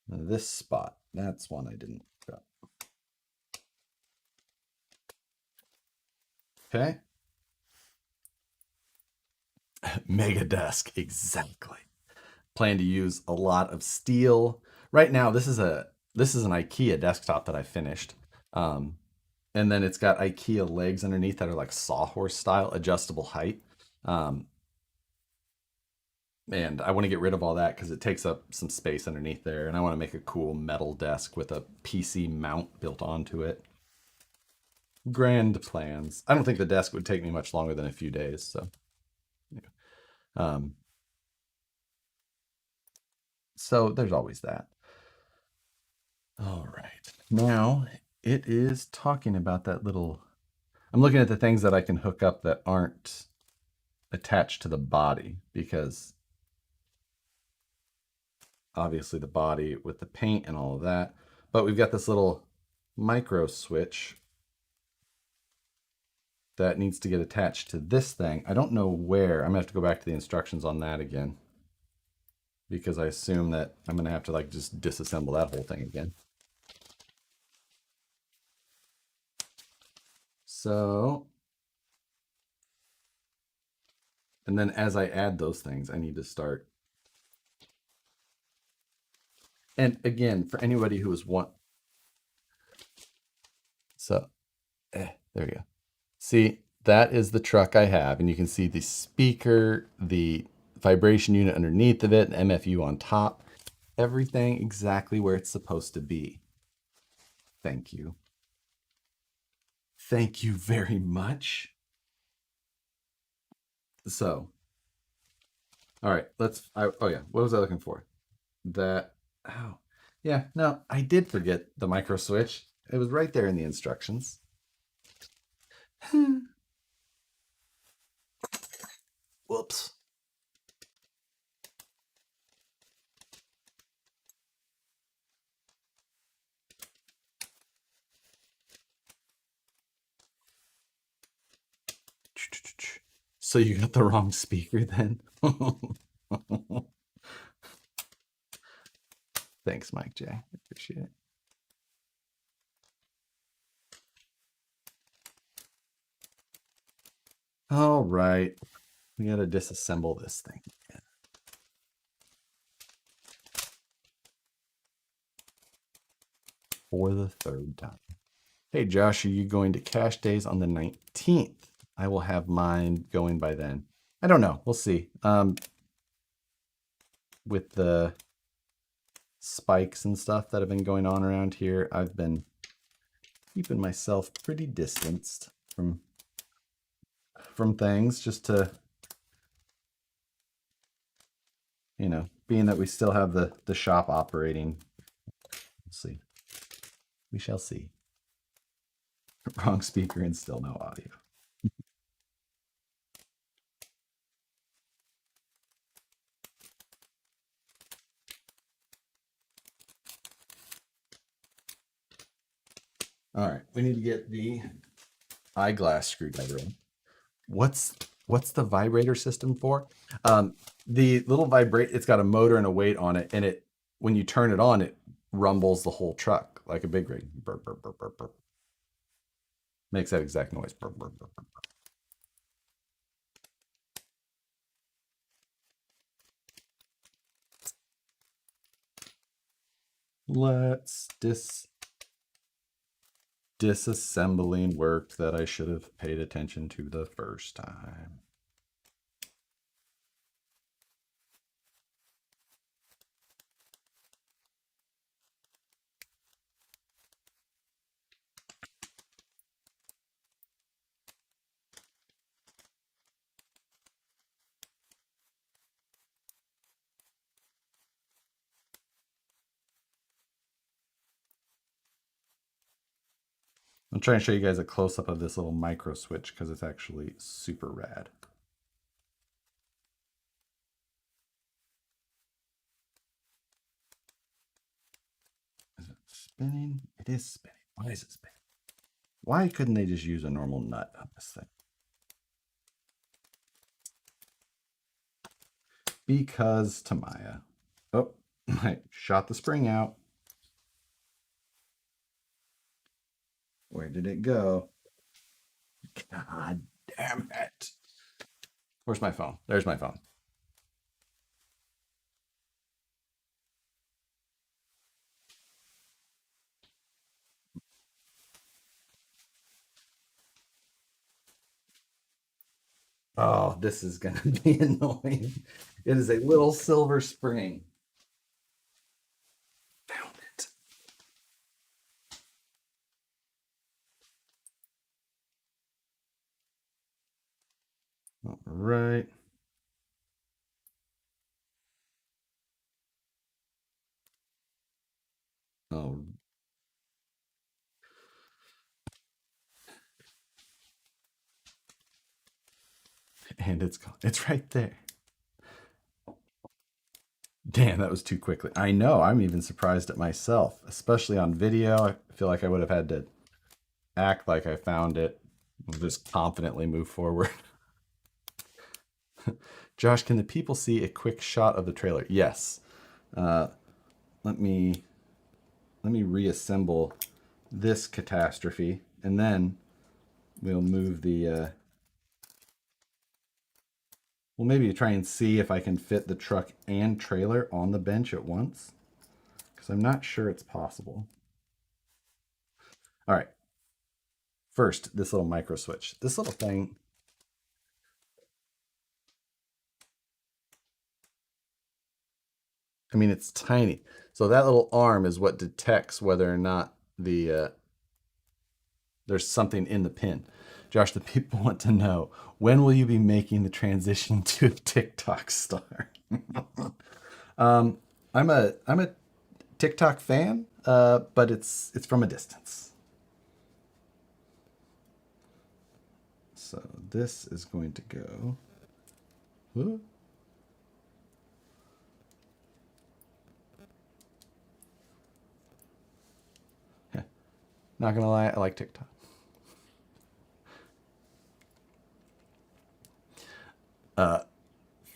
this spot. That's one I didn't got. Okay. Mega desk, exactly. Plan to use a lot of steel. Right now, this is an IKEA desktop that I finished. And then it's got IKEA legs underneath that are like sawhorse style, adjustable height. And I want to get rid of all that because it takes up some space underneath there. And I want to make a cool metal desk with a PC mount built onto it. Grand plans. I don't think the desk would take me much longer than a few days. So, um, so there's always that. All right. Now it is talking about that little. I'm looking at the things that I can hook up that aren't attached to the body because obviously the body with the paint and all of that. But we've got this little micro switch that needs to get attached to this thing. I don't know where. I'm gonna have to go back to the instructions on that again because I assume that I'm gonna have to like just disassemble that whole thing again. So, and then as I add those things, I need to start. And again, for anybody who is so there we go. See, that is the truck I have, and you can see the speaker, the vibration unit underneath of it, an MFU on top, everything exactly where it's supposed to be. Thank you. Thank you very much. So, all right, oh yeah, what was I looking for? That, oh, yeah, no, I did forget the micro switch. It was right there in the instructions. Whoops. So you got the wrong speaker then? Thanks, Mike J. I appreciate it. All right. We got to disassemble this thing. for the third time. Hey, Josh, are you going to cash days on the 19th? I will have mine going by then. I don't know. We'll see. With the spikes and stuff that have been going on around here, I've been keeping myself pretty distanced from things just to, you know, being that we still have the shop operating. We'll see. We shall see. Wrong speaker and still no audio. All right, we need to get the eyeglass screwdriver in. What's the vibrator system for? The little vibrate, it's got a motor and a weight on it, and it, when you turn it on, it rumbles the whole truck like a big rig. Burp, burp, burp, burp, burp. Makes that exact noise. Burp, burp, burp, burp, burp. Let's disassembling work that I should have paid attention to the first time. I'm trying to show you guys a close-up of this little micro switch because it's actually super rad. Is it spinning? It is spinning. Why is it spinning? Why couldn't they just use a normal nut on this thing? Because Tamiya. Oh, I shot the spring out. Where did it go? God damn it. Where's my phone? There's my phone. Oh, this is going to be annoying. It is a little silver spring. Found it. All right. Oh. And it's gone. It's right there. Damn, that was too quickly. I know. I'm even surprised at myself, especially on video. I feel like I would have had to act like I found it, just confidently move forward. Josh, can the people see a quick shot of the trailer? Yes. Let me reassemble this catastrophe, and then we'll move the. We'll maybe try and see if I can fit the truck and trailer on the bench at once, because I'm not sure it's possible. All right. First, this little micro switch. This little thing. I mean, it's tiny. So that little arm is what detects whether or not the there's something in the pin. Josh, the people want to know, when will you be making the transition to a TikTok star? I'm a TikTok fan, but it's from a distance. So this is going to go. Huh? Yeah. Not gonna lie, I like TikTok.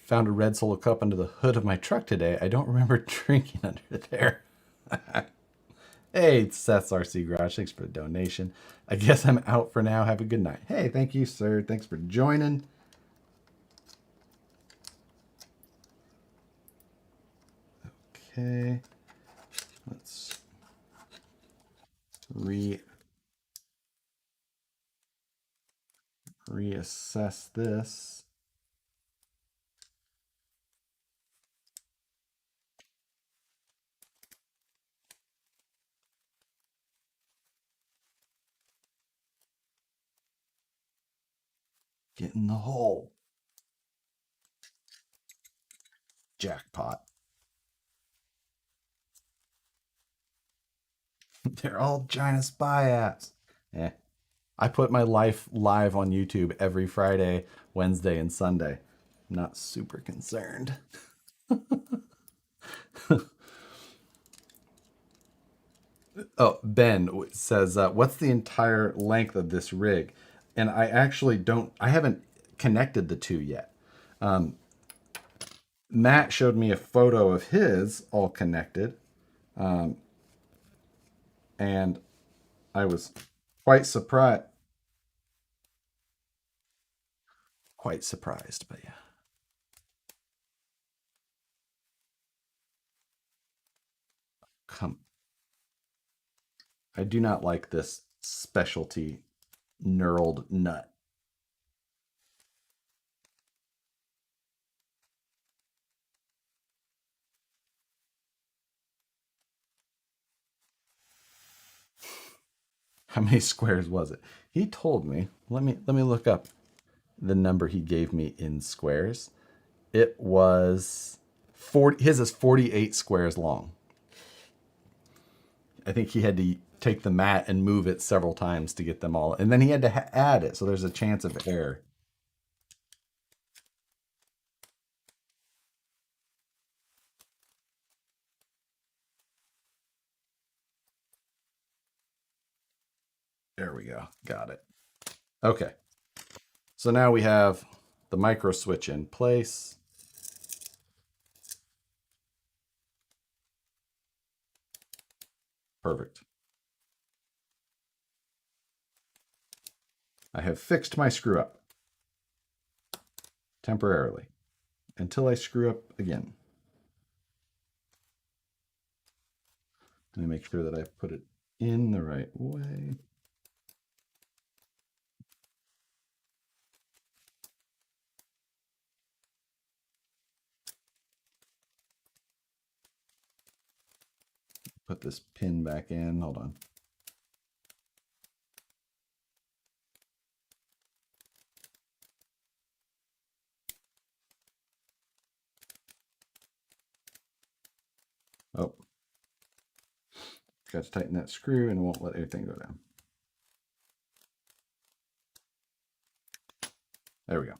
Found a red Solo cup under the hood of my truck today. I don't remember drinking under there. Hey, Seth's RC Garage. Thanks for the donation. I guess I'm out for now. Have a good night. Hey, thank you, sir. Thanks for joining. Okay. Let's reassess this. Get in the hole. Jackpot. They're all trying to spy apps. Eh. I put my life live on YouTube every Friday, Wednesday, and Sunday. I'm not super concerned. Oh, Ben says, what's the entire length of this rig? And I actually don't, I haven't connected the two yet. Matt showed me a photo of his all connected. And I was quite surprised. Quite surprised, but yeah. Come. I do not like this specialty knurled nut. How many squares was it? He told me. Let me look up the number he gave me in squares. It was 40. His is 48 squares long. I think he had to take the mat and move it several times to get them all, and then he had to add it, so there's a chance of error. There we go. Got it. Okay. So now we have the micro switch in place. Perfect. I have fixed my screw up temporarily until I screw up again. Let me make sure that I put it in the right way. Put this pin back in. Hold on. Oh, got to tighten that screw and it won't let anything go down. There we go.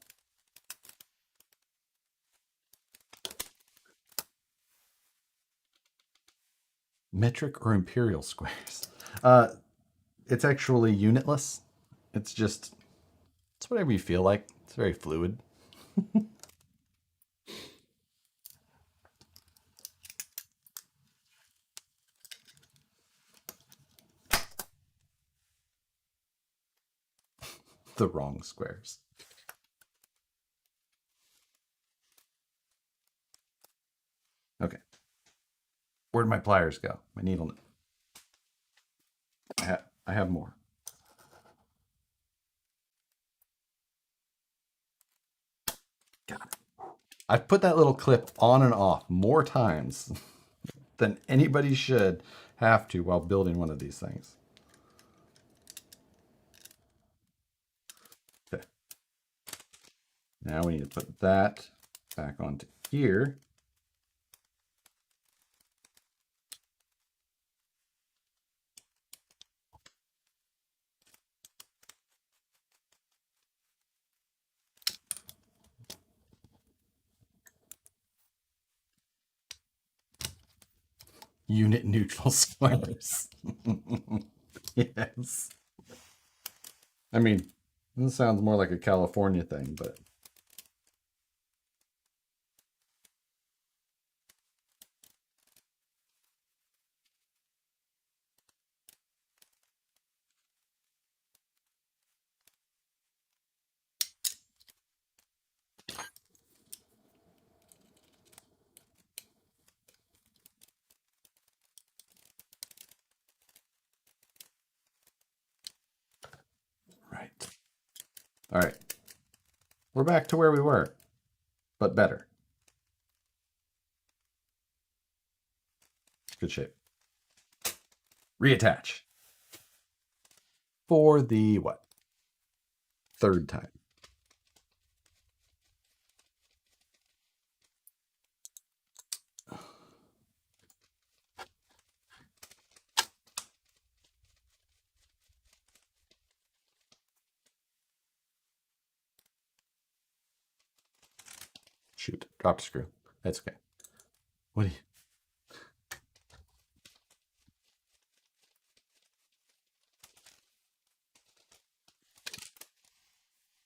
Metric or imperial squares? It's actually unitless. It's just, it's whatever you feel like. It's very fluid. The wrong squares. Okay. Where'd my pliers go? My needle. I have more. Got it. I've put that little clip on and off more times than anybody should have to while building one of these things. Okay. Now we need to put that back onto here. Unit neutral squares. Yes. I mean, this sounds more like a California thing, but All right. We're back to where we were, but better. Good shape. Reattach. For the what? Third time. Shoot, dropped a screw. That's okay. What do you...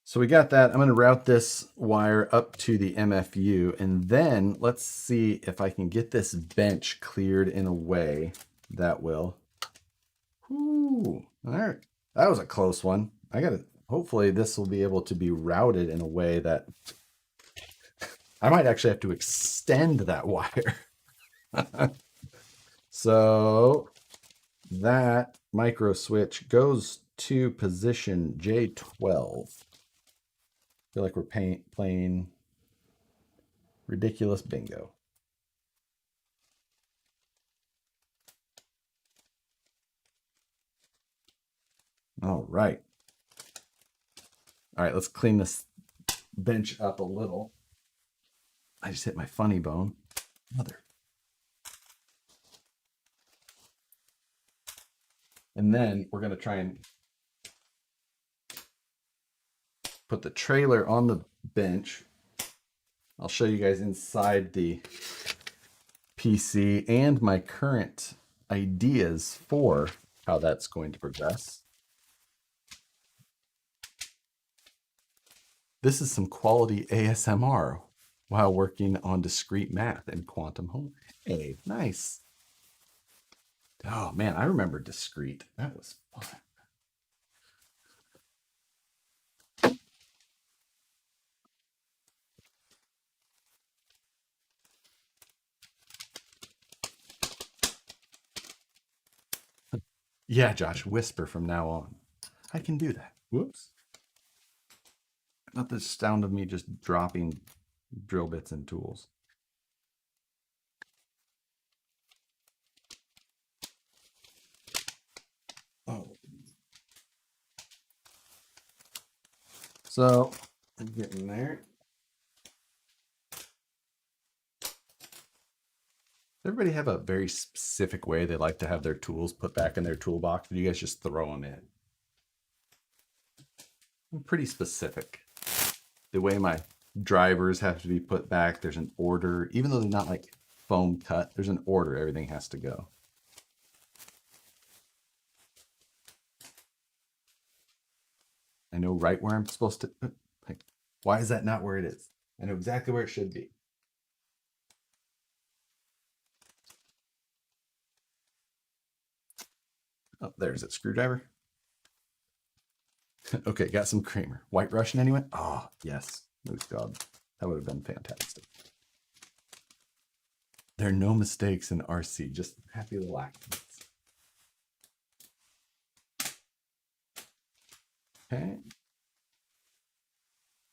So we got that. I'm going to route this wire up to the MFU, and then let's see if I can get this bench cleared in a way that will... Ooh, all right. That was a close one. I got to... Hopefully this will be able to be routed in a way that... I might actually have to extend that wire. So that micro switch goes to position J12. I feel like we're playing ridiculous bingo. All right. All right, let's clean this bench up a little. I just hit my funny bone. Mother. And then we're going to try and put the trailer on the bench. I'll show you guys inside the PC and my current ideas for how that's going to progress. This is some quality ASMR while working on discrete math and quantum home. Hey, nice. Oh man, I remember discrete. That was fun. Yeah, Josh, whisper from now on. I can do that. Whoops. Not the sound of me just dropping drill bits and tools. Oh. So, I'm getting there. Everybody have a very specific way they like to have their tools put back in their toolbox? Or do you guys just throw them in? I'm pretty specific. The way my drivers have to be put back, there's an order. Even though they're not like foam cut, there's an order. Everything has to go. I know right where I'm supposed to. Like, why is that not where it is? I know exactly where it should be. Oh, there's a screwdriver. Okay, got some creamer. White Russian, anyone? Oh, yes. Moose job. That would have been fantastic. There are no mistakes in RC, just happy little accidents. Okay.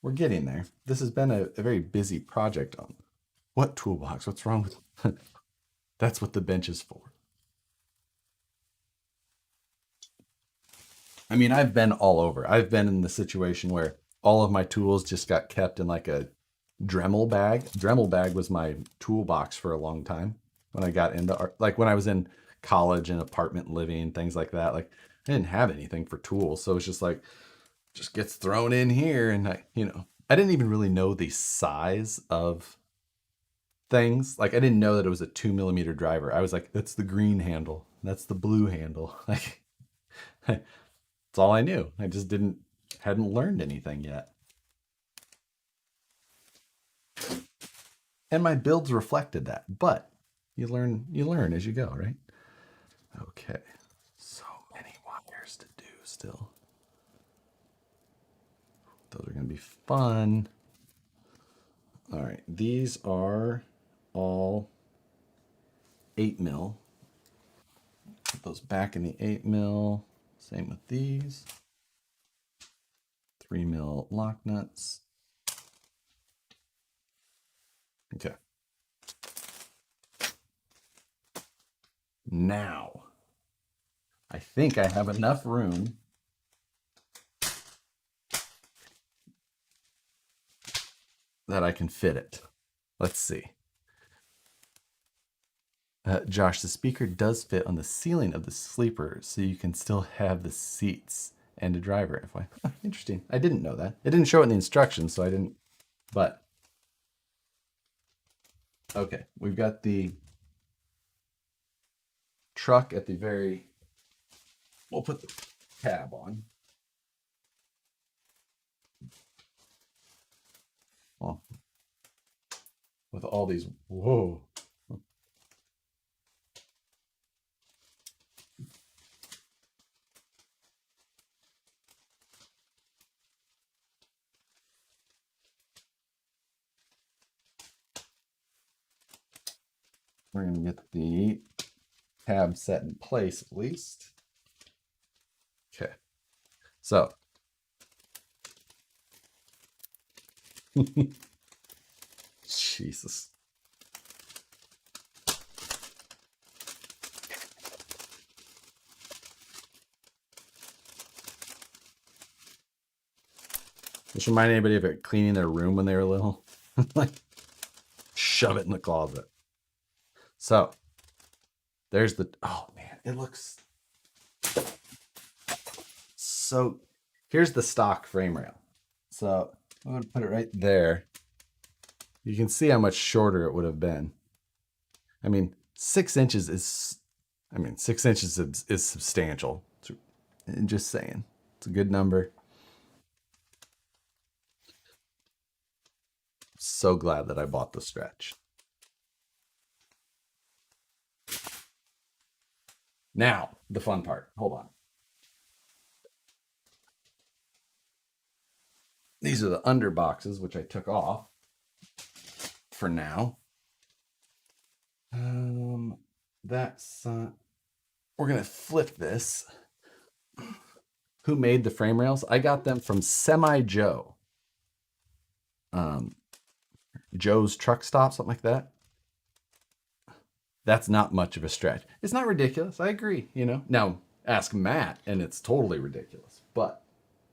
We're getting there. This has been a very busy project on what toolbox? What's wrong with That's what the bench is for. I mean, I've been all over. I've been in the situation where all of my tools just got kept in like a Dremel bag. Dremel bag was my toolbox for a long time when I got into art. Like when I was in college and apartment living, things like that. Like I didn't have anything for tools. So it's just like, just gets thrown in here. And I didn't even really know the size of things. Like I didn't know that it was a 2mm driver. I was like, that's the green handle. That's the blue handle. Like that's all I knew. I just hadn't learned anything yet. And my builds reflected that, but you learn as you go, right? Okay. So many wires to do still. Those are going to be fun. All right. These are all 8mm. Put those back in the 8mm. Same with these. 3mm lock nuts. Okay. Now, I think I have enough room that I can fit it. Let's see. Josh, the speaker does fit on the ceiling of the sleeper, so you can still have the seats and a driver. Interesting. I didn't know that. It didn't show it in the instructions, so I didn't. But okay, we've got the truck at the very. We'll put the tab on. Well, with all these, whoa. We're going to get the tab set in place at least. Okay. So. Jesus. This remind anybody of it cleaning their room when they were little? Like, shove it in the closet. So, there's the, oh man, it looks so, here's the stock frame rail. So, I'm going to put it right there. You can see how much shorter it would have been. I mean, 6 inches is, 6 inches is substantial. Just saying. It's a good number. So glad that I bought the stretch. Now, the fun part. Hold on. These are the under boxes, which I took off for now. That's we're gonna flip this. Who made the frame rails? I got them from Semi Joe. Joe's Truck Stop, something like that. That's not much of a stretch. It's not ridiculous. I agree, you know. Now, ask Matt, and it's totally ridiculous. But,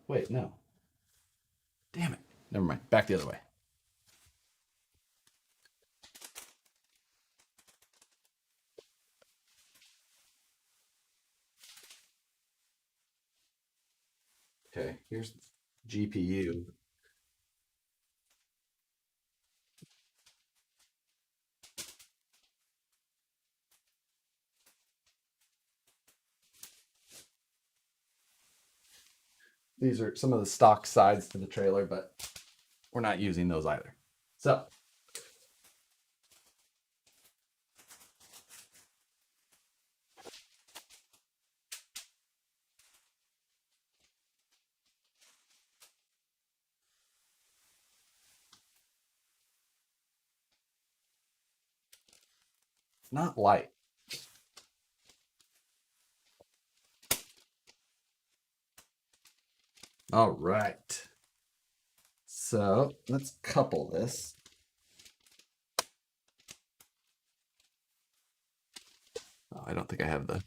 wait, no. Damn it. Never mind. Back the other way. Okay, here's GPU. These are some of the stock sides to the trailer, but we're not using those either. So, not light. All right. So let's couple this. Oh, I don't think I have the.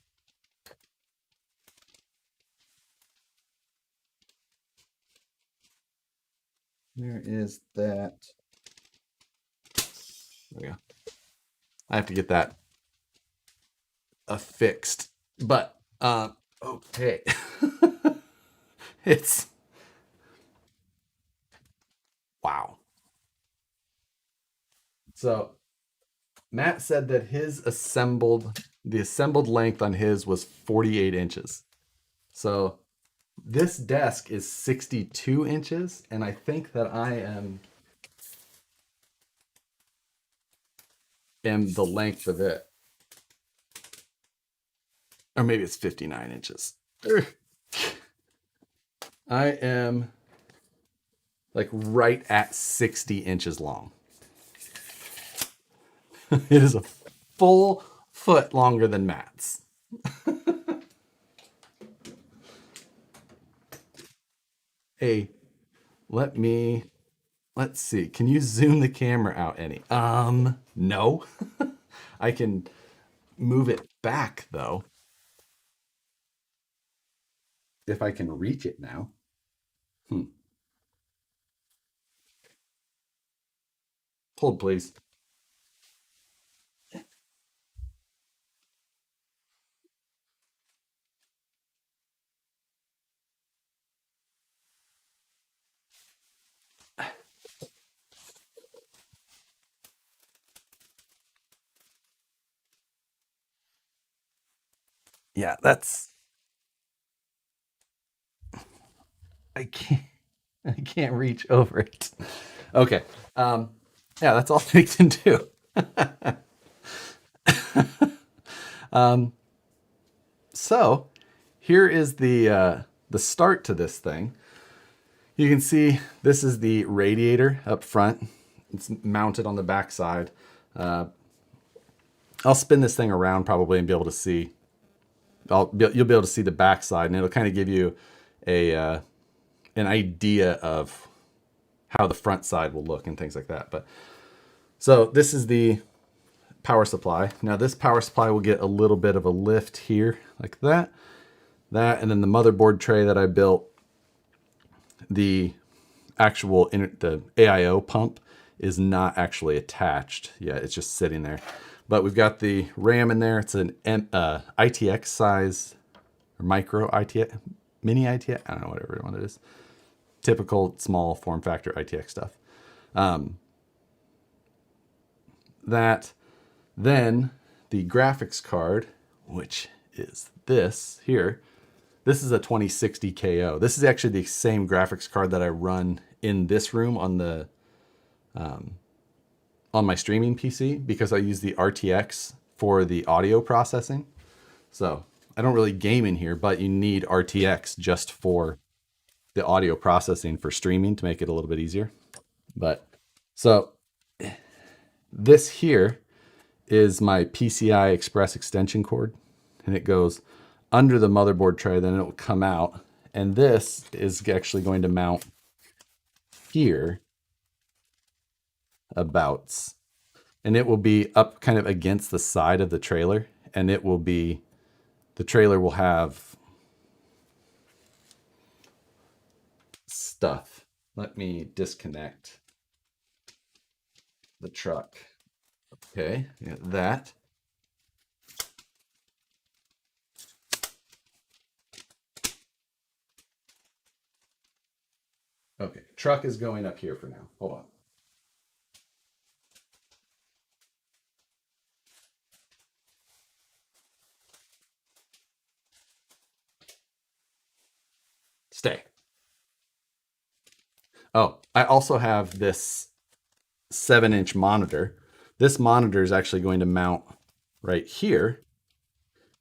There is that. There we go. I have to get that affixed, but okay. It's wow. So Matt said that the assembled length on his was 48 inches. So this desk is 62 inches, and I think that I am the length of it. Or maybe it's 59 inches. I am like right at 60 inches long. It is a full foot longer than Matt's. A let's see. Can you zoom the camera out any? No. I can move it back though. If I can reach it now. Hold, please. Yeah, I can't I can't reach over it. Okay. Yeah, that's all they can do. So here is the start to this thing. You can see this is the radiator up front. It's mounted on the back side. I'll spin this thing around probably and be able to see. You'll be able to see the back side, and it'll kind of give you a an idea of how the front side will look and things like that. But so this is the power supply. Now this power supply will get a little bit of a lift here, like that, and then the motherboard tray that I built, the actual the AIO pump is not actually attached yet. It's just sitting there. But we've got the RAM in there. It's an ITX size, or micro ITX, mini ITX. I don't know, whatever one it is. Typical small form factor ITX stuff. That, then the graphics card, which is this here. This is a 2060 KO. This is actually the same graphics card that I run in this room on the on my streaming PC, because I use the RTX for the audio processing. So I don't really game in here, but you need RTX just for the audio processing for streaming to make it a little bit easier. But so this here is my PCI Express extension cord, and it goes under the motherboard tray, then it will come out. And this is actually going to mount here abouts, and it will be up kind of against the side of the trailer, and it will be, the trailer will have stuff. Let me disconnect the truck. Okay, got that. Okay, truck is going up here for now. Hold on. Stay. Oh, I also have this 7-inch monitor. This monitor is actually going to mount right here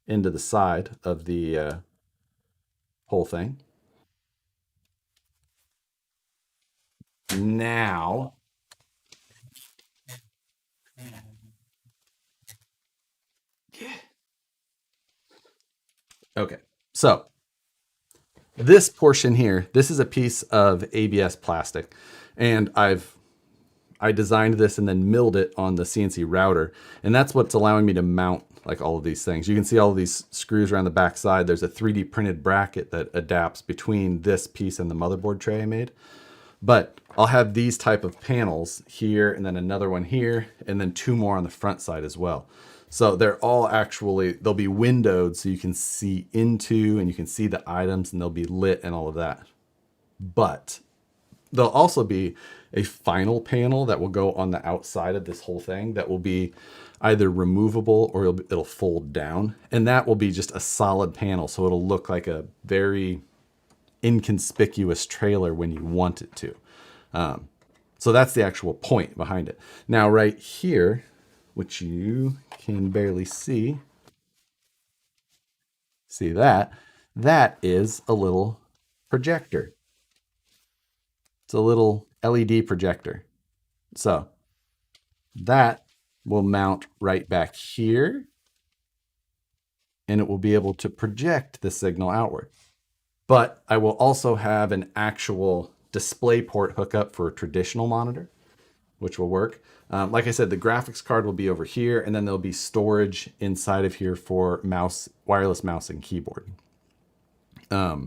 into the side of the whole thing. Now, okay, so this portion here, this is a piece of ABS plastic, and I designed this and then milled it on the CNC router, and that's what's allowing me to mount like all of these things. You can see all of these screws around the back side. There's a 3D printed bracket that adapts between this piece and the motherboard tray I made. But I'll have these type of panels here, and then another one here, and then 2 more on the front side as well. So they're all actually, they'll be windowed so you can see into, and you can see the items, and they'll be lit and all of that. But there'll also be a final panel that will go on the outside of this whole thing that will be either removable or it'll fold down. And that will be just a solid panel. So it'll look like a very inconspicuous trailer when you want it to. So that's the actual point behind it. Now right here, which you can barely see that is a little projector. It's a little LED projector. So that will mount right back here, and it will be able to project the signal outward. But I will also have an actual display port hookup for a traditional monitor, which will work. Like I said, the graphics card will be over here, and then there'll be storage inside of here for mouse, wireless mouse and keyboard. Yeah,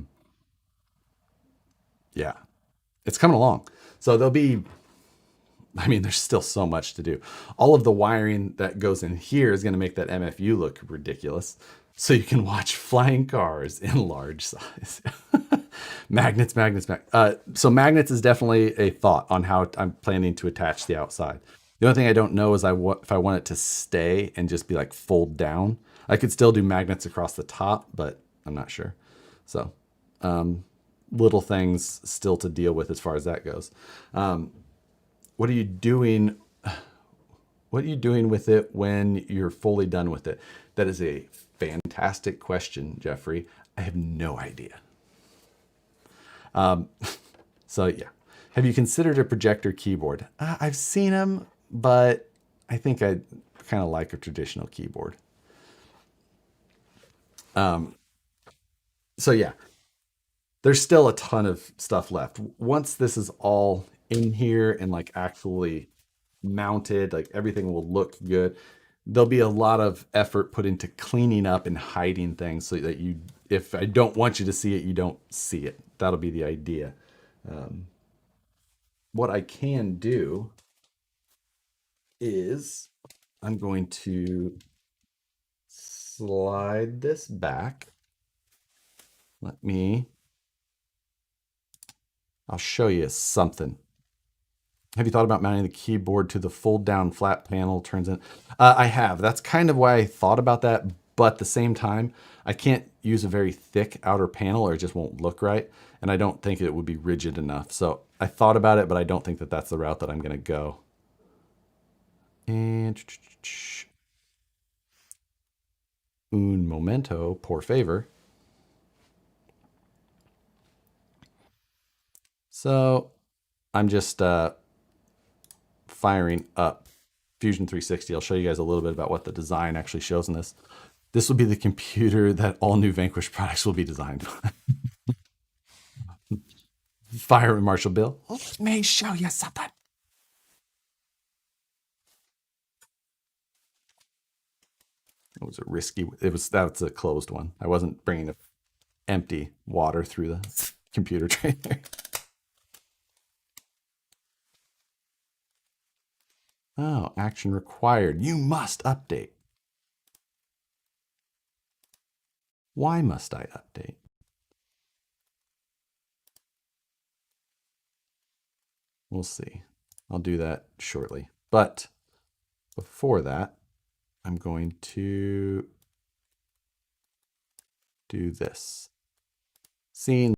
it's coming along. So there'll be, I mean, there's still so much to do. All of the wiring that goes in here is going to make that MFU look ridiculous. So you can watch flying cars in large size. Magnets. So magnets is definitely a thought on how I'm planning to attach the outside. The only thing I don't know is if I want it to stay and just be like fold down. I could still do magnets across the top, but I'm not sure. So little things still to deal with as far as that goes. What are you doing? What are you doing with it when you're fully done with it? That is a fantastic question, Jeffrey. I have no idea. So yeah, have you considered a projector keyboard? I've seen them, but I think I kind of like a traditional keyboard. So yeah, there's still a ton of stuff left. Once this is all in here and like actually mounted, like everything will look good. There'll be a lot of effort put into cleaning up and hiding things so that you, if I don't want you to see it, you don't see it. That'll be the idea. What I can do is I'm going to slide this back. I'll show you something. Have you thought about mounting the keyboard to the fold down flat panel turns in? I have. That's kind of why I thought about that. But at the same time, I can't use a very thick outer panel or it just won't look right. And I don't think it would be rigid enough. So I thought about it, but I don't think that that's the route that I'm going to go. And un momento, por favor. So I'm just firing up Fusion 360. I'll show you guys a little bit about what the design actually shows in this. This will be the computer that all new Vanquish products will be designed. Fire Marshall Bill. Let me show you something. It was a risky. That's a closed one. I wasn't bringing empty water through the computer tray there. Oh, action required. You must update. Why must I update? We'll see. I'll do that shortly. But before that, I'm going to do this. Scene.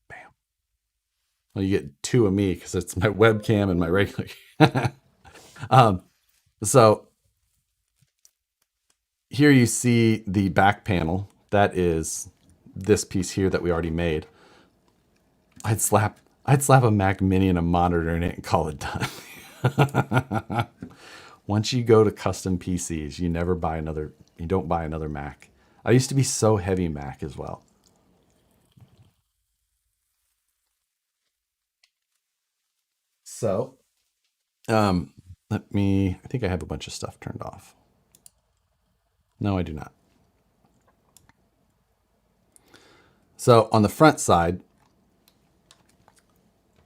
Bam. Well, you get two of me because it's my webcam and my regular. So here you see the back panel. That is this piece here that we already made. I'd slap a Mac Mini and a monitor in it and call it done. Once you go to custom PCs, you don't buy another Mac. I used to be so heavy Mac as well. So, I think I have a bunch of stuff turned off. No, I do not. So on the front side,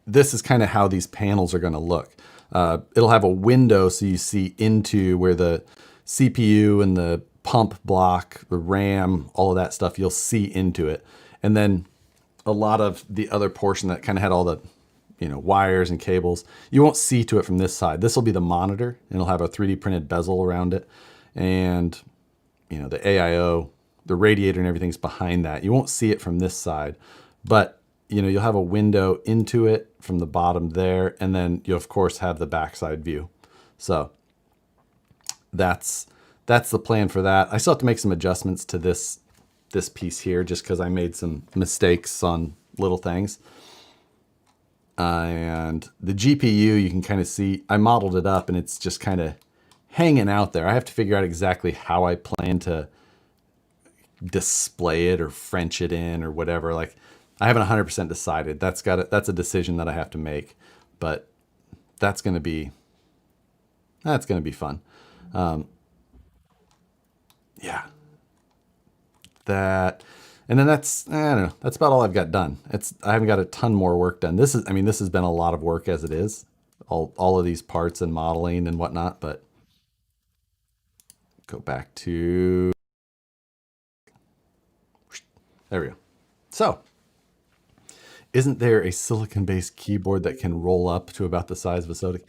this is kind of how these panels are going to look. It'll have a window so you see into where the CPU and the pump block, the RAM, all of that stuff, you'll see into it. And then a lot of the other portion that kind of had all the wires and cables, you won't see to it from this side. This will be the monitor, and it'll have a 3D printed bezel around it. And the AIO, the radiator and everything's behind that. You won't see it from this side, but you'll have a window into it from the bottom there, and then you'll of course have the backside view. So that's the plan for that. I still have to make some adjustments to this piece here just because I made some mistakes on little things. And the GPU, you can kind of see, I modeled it up and it's just kind of hanging out there. I have to figure out exactly how I plan to display it or French it in or whatever. Like I haven't 100% decided. That's a decision that I have to make, but that's going to be fun. Yeah, that, and then I don't know. That's about all I've got done. I haven't got a ton more work done. This has been a lot of work as it is. All of these parts and modeling and whatnot, but go back to, there we go. So, isn't there a silicon-based keyboard that can roll up to about the size of a soda?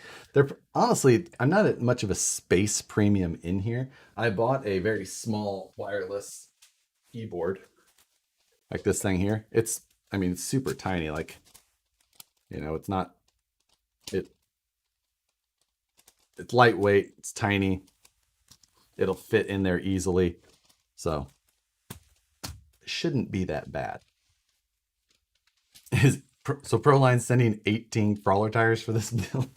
Honestly, I'm not at much of a space premium in here. I bought a very small wireless keyboard, like this thing here. It's super tiny. Like, it's not, it, it's lightweight, it's tiny. It'll fit in there easily. So, it shouldn't be that bad. So Proline's sending 18 crawler tires for this build.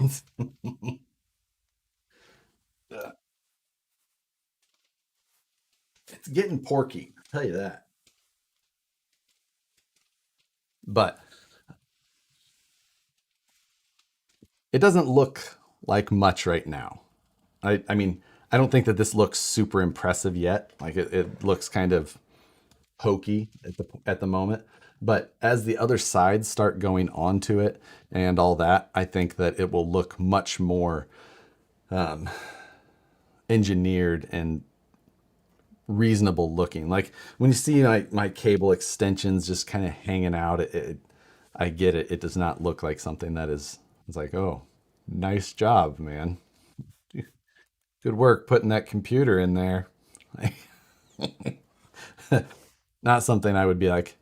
It's getting porky, I'll tell you that. But it doesn't look like much right now. I don't think that this looks super impressive yet. Like it looks kind of hokey at the moment. But as the other sides start going onto it and all that, I think that it will look much more engineered and reasonable looking. Like when you see my cable extensions just kind of hanging out, I get it. It does not look like something that is, it's like, oh, nice job, man. Good work putting that computer in there. Not something I would be like,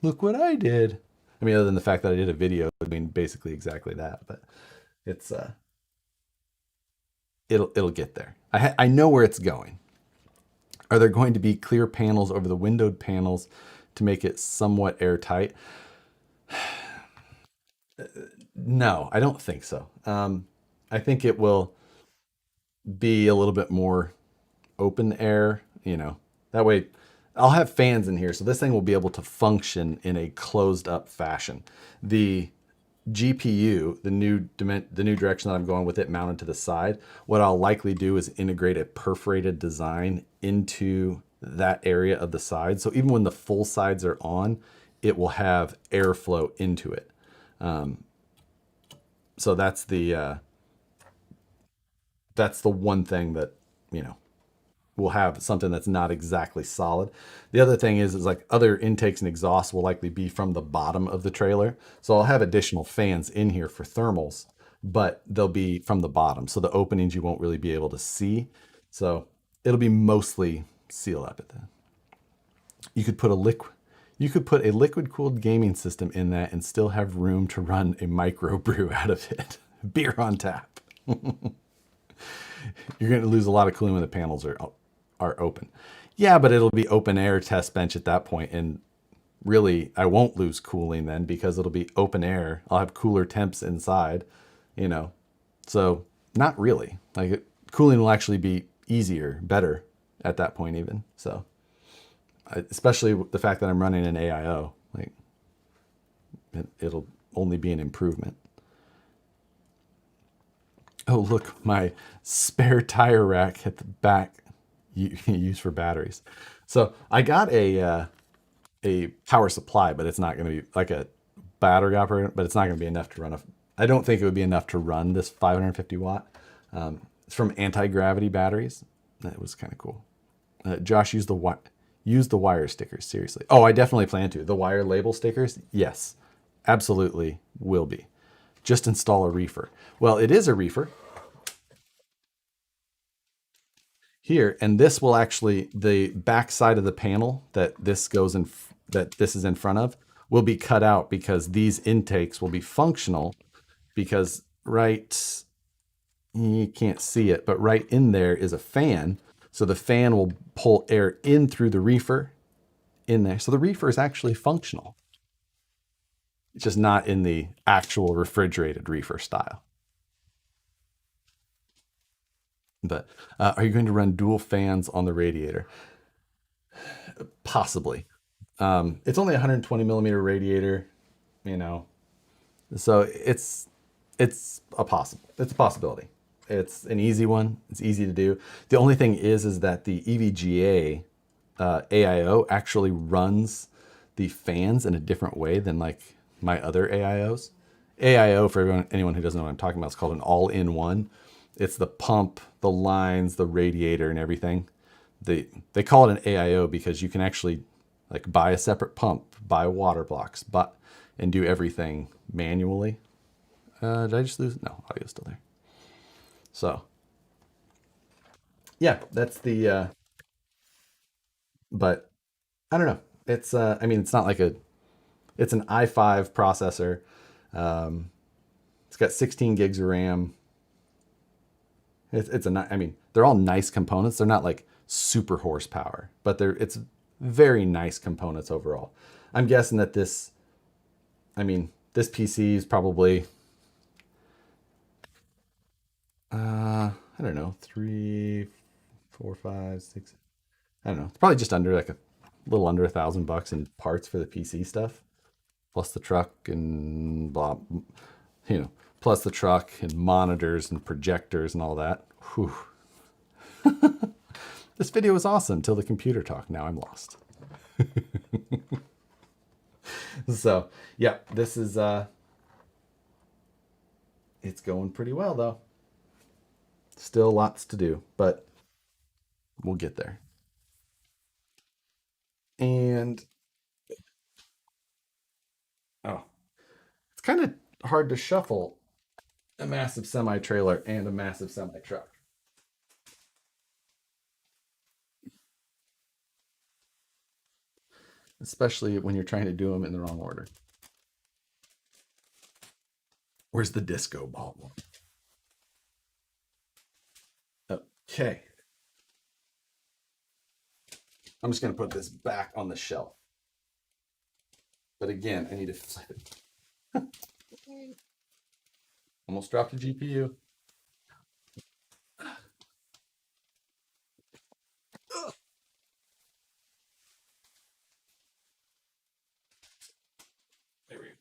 look what I did. Other than the fact that I did a video doing basically exactly that, but it's it'll get there. I know where it's going. Are there going to be clear panels over the windowed panels to make it somewhat airtight? No, I don't think so. I think it will be a little bit more open air, That way I'll have fans in here, so this thing will be able to function in a closed up fashion. The GPU, the new direction that I'm going with it mounted to the side, what I'll likely do is integrate a perforated design into that area of the side. So even when the full sides are on, it will have airflow into it. So that's the one thing that, we'll have something that's not exactly solid. The other thing is like other intakes and exhausts will likely be from the bottom of the trailer. So I'll have additional fans in here for thermals, but they'll be from the bottom. So the openings you won't really be able to see. So it'll be mostly seal up at that. You could put a liquid cooled gaming system in that and still have room to run a microbrew out of it. Beer on tap. You're going to lose a lot of cooling when the panels are open. Yeah, but it'll be open air test bench at that point, and really I won't lose cooling then because it'll be open air. I'll have cooler temps inside, So not really. Like cooling will actually be easier, better at that point even. So especially the fact that I'm running an AIO, like it'll only be an improvement. Oh, look, my spare tire rack at the back used for batteries. So I got a power supply, but it's not going to be like a battery operator, but it's not going to be enough to run I don't think it would be enough to run this 550 watt. It's from anti-gravity batteries. That was kind of cool. Josh used the wire stickers, seriously. Oh, I definitely plan to. The wire label stickers, yes, absolutely will be. Just install a reefer. Well, it is a reefer here, and this will actually, the back side of the panel that this is in front of will be cut out because these intakes will be functional because you can't see it, but right in there is a fan. So the fan will pull air in through the reefer in there. So the reefer is actually functional. It's just not in the actual refrigerated reefer style. But are you going to run dual fans on the radiator? Possibly. It's only 120 millimeter radiator, you know, so it's a possibility. It's an easy one. It's easy to do. The only thing is that the EVGA AIO actually runs the fans in a different way than like my other AIOs. AIO, for anyone who doesn't know what I'm talking about, it's called an all-in-one. It's the pump, the lines, the radiator, and everything. They call it an AIO because you can actually like buy a separate pump, buy water blocks, but and do everything manually. Did I just lose? No, audio's still there. So yeah, that's the. But I don't know. It's I mean, it's not like a. It's an i5 processor. Um, it's got 16 gigs of RAM. I mean, they're all nice components. They're not like super horsepower, but it's very nice components overall. I'm guessing that this PC is probably, I don't know, three, four, five, six. I don't know. It's probably just under like a little under $1,000 in parts for the PC stuff, plus the truck and blah, plus the truck and monitors and projectors and all that. Whew. This video was awesome till the computer talk. Now I'm lost. So yeah, this is it's going pretty well though. Still lots to do, but we'll get there. And oh, it's kind of hard to shuffle a massive semi trailer and a massive semi truck, especially when you're trying to do them in the wrong order. Where's the disco ball? Okay. I'm just going to put this back on the shelf. But again, I need to flip it. Almost dropped the GPU. There we go.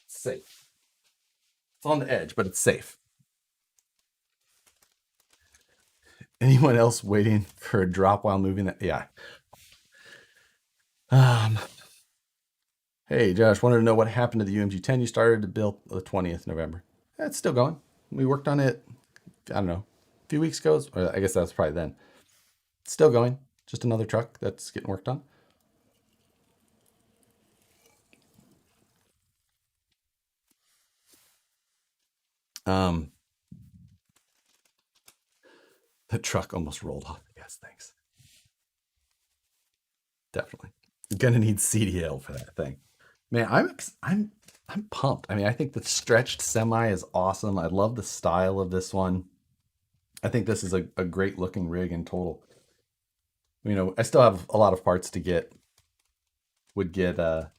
It's safe. It's on the edge, but it's safe. Anyone else waiting for a drop while moving that? Yeah. Hey, Josh, wanted to know what happened to the UMG 10 you started to build the 20th November. Yeah, it's still going. We worked on it, I don't know, a few weeks ago, or I guess that was probably then. It's still going. Just another truck that's getting worked on. Um, the truck almost rolled off. Yes, thanks. Definitely. You're gonna need CDL for that thing. Man, I'm pumped. I mean, I think the stretched semi is awesome. I love the style of this one. I think this is a great looking rig in total. I still have a lot of parts to would get or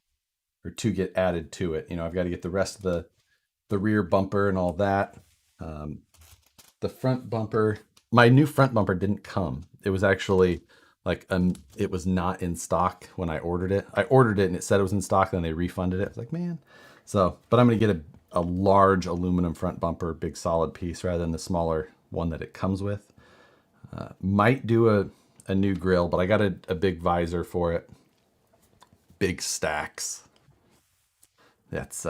to get added to it. I've got to get the rest of the rear bumper and all that. Um, the front bumper, my new front bumper didn't come. It was actually like it was not in stock when I ordered it. I ordered it and it said it was in stock, then they refunded it. I was like, man. So, but I'm gonna get a large aluminum front bumper, big solid piece, rather than the smaller one that it comes with. Might do a new grill, but I got a big visor for it. Big stacks. That's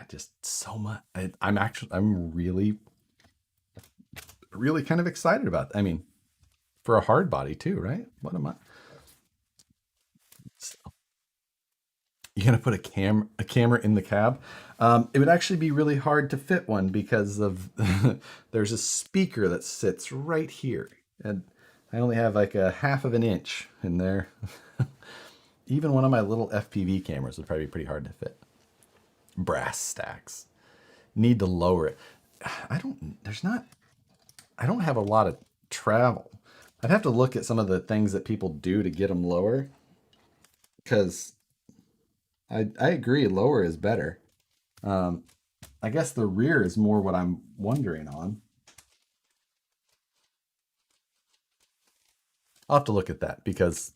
just so much. I'm really kind of excited about. I mean, for a hard body too, right? What am I? You're gonna put a camera in the cab. It would actually be really hard to fit one because of there's a speaker that sits right here, and I only have like a half of an inch in there. Even one of my little FPV cameras would probably be pretty hard to fit. Brass stacks. Need to lower it. I don't have a lot of travel. I'd have to look at some of the things that people do to get them lower. Because I agree, lower is better. I guess the rear is more what I'm wondering on. I'll have to look at that because,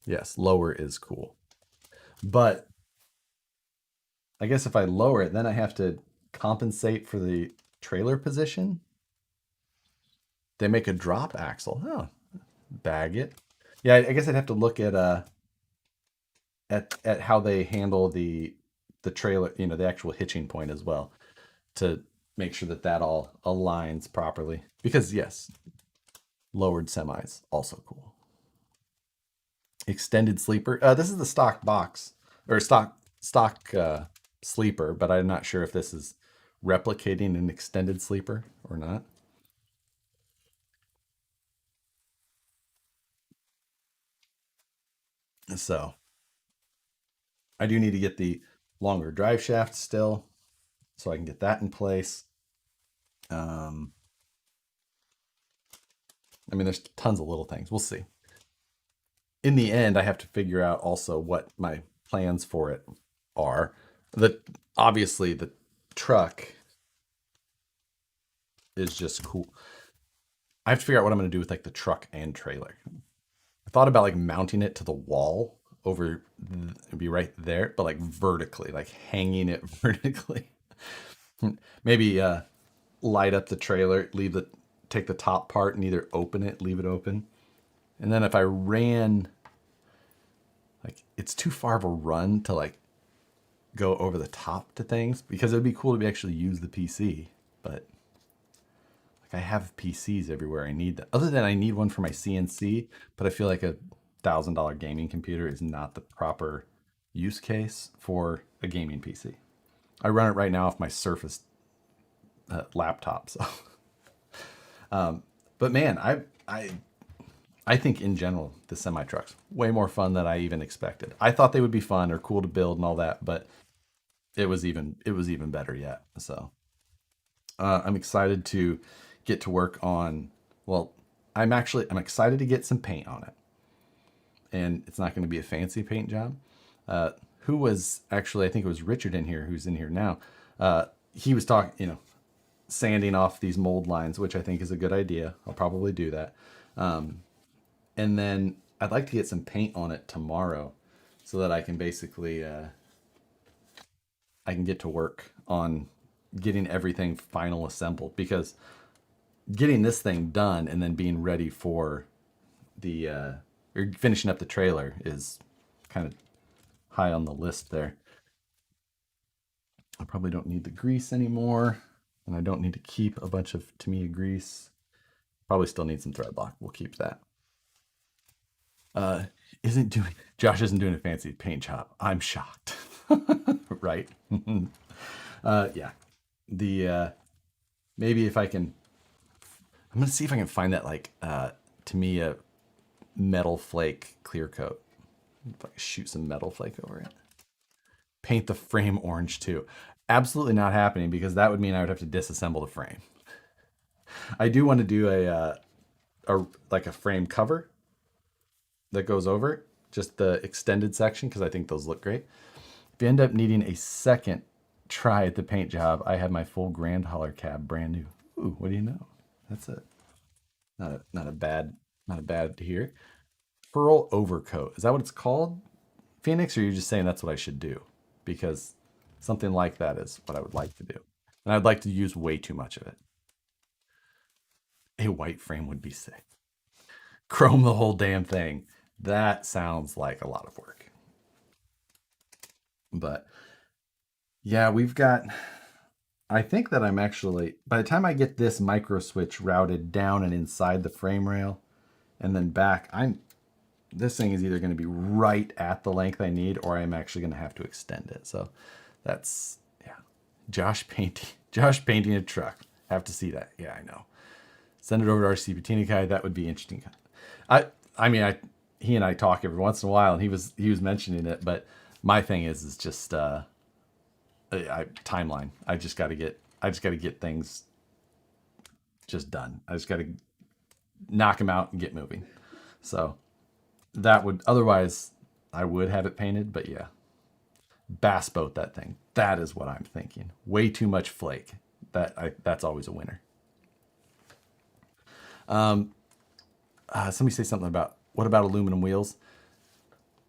yes, lower is cool. But I guess if I lower it, then I have to compensate for the trailer position. They make a drop axle. Oh, bag it. Yeah, I guess I'd have to look at how they handle the trailer, you know, the actual hitching point as well, to make sure that that all aligns properly. Because yes, lowered semis also cool. Extended sleeper. This is the stock box or stock sleeper, but I'm not sure if this is replicating an extended sleeper or not. So I do need to get the longer drive shaft still, so I can get that in place. Um, I mean, there's tons of little things. We'll see. In the end, I have to figure out also what my plans for it are. The obviously the truck is just cool. I have to figure out what I'm going to do with like the truck and trailer. I thought about like mounting it to the wall over, it'd be right there, but like vertically, like hanging it vertically. Maybe light up the trailer, take the top part and either open it, leave it open. And then if I ran, like it's too far of a run to like go over the top to things because it'd be cool to actually use the PC, but like I have PCs everywhere I need them. Other than I need one for my CNC, but I feel like $1,000 gaming computer is not the proper use case for a gaming PC. I run it right now off my Surface laptop, so. But man, I think in general the semi trucks way more fun than I even expected. I thought they would be fun or cool to build and all that, but it was even better yet. So I'm excited to get to work on. Well, I'm excited to get some paint on it, and it's not going to be a fancy paint job. Who was actually, I think it was Richard in here, who's in here now. He was talking, you know, sanding off these mold lines, which I think is a good idea. I'll probably do that. And then I'd like to get some paint on it tomorrow so that I can basically, I can get to work on getting everything final assembled, because getting this thing done and then being ready for the, or finishing up the trailer is kind of high on the list there. I probably don't need the grease anymore, and I don't need to keep a bunch of Tamiya grease. Probably still need some threadlock. We'll keep that. Josh isn't doing a fancy paint job. I'm shocked. Right? Yeah. The maybe if I can, I'm gonna see if I can find that like Tamiya metal flake clear coat. If I can shoot some metal flake over it. Paint the frame orange too. Absolutely not happening, because that would mean I would have to disassemble the frame. I do want to do a frame cover that goes over it, just the extended section, because I think those look great. If you end up needing a second try at the paint job, I have my full Grand Hauler cab brand new. Ooh, what do you know? That's not a bad to hear. Pearl overcoat. Is that what it's called, Phoenix, or are you just saying that's what I should do? Because something like that is what I would like to do. And I'd like to use way too much of it. A white frame would be sick. Chrome the whole damn thing. That sounds like a lot of work. But yeah, I think that I'm actually, by the time I get this micro switch routed down and inside the frame rail and then back, this thing is either going to be right at the length I need, or I'm actually going to have to extend it. So that's, yeah. Josh painting a truck. Have to see that. Yeah, I know. Send it over to RC Patinikai. That would be interesting. He and I talk every once in a while, and he was mentioning it, but my thing is just timeline. I just got to get things just done. I just got to knock them out and get moving. So that would, otherwise I would have it painted, but yeah, bass boat that thing. That is what I'm thinking. Way too much flake. That's always a winner. Somebody say something about what about aluminum wheels?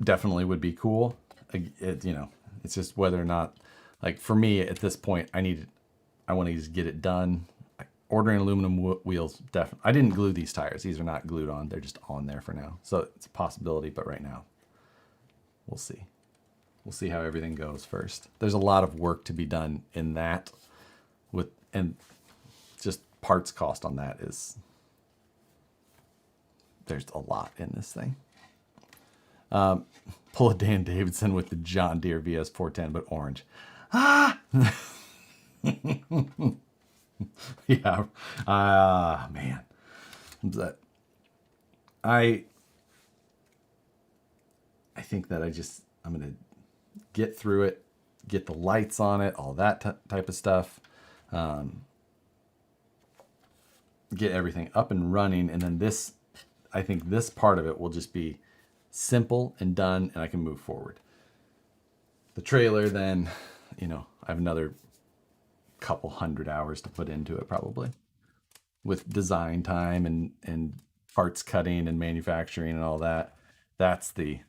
Definitely would be cool. It's just whether or not, like for me at this point, I want to just get it done. Ordering aluminum wheels, definitely. I didn't glue these tires. These are not glued on. They're just on there for now. So it's a possibility, but right now, we'll see. We'll see how everything goes first. There's a lot of work to be done in that, and just parts cost on that is, there's a lot in this thing. Pull a Dan Davidson with the John Deere VS 410, but orange. Ah! Yeah. Man. But I think that I'm going to get through it, get the lights on it, all that type of stuff. Get everything up and running. And then I think this part of it will just be simple and done, and I can move forward. The trailer, then, I have another couple 100 hours to put into it probably, with design time and parts cutting and manufacturing and all that. That's the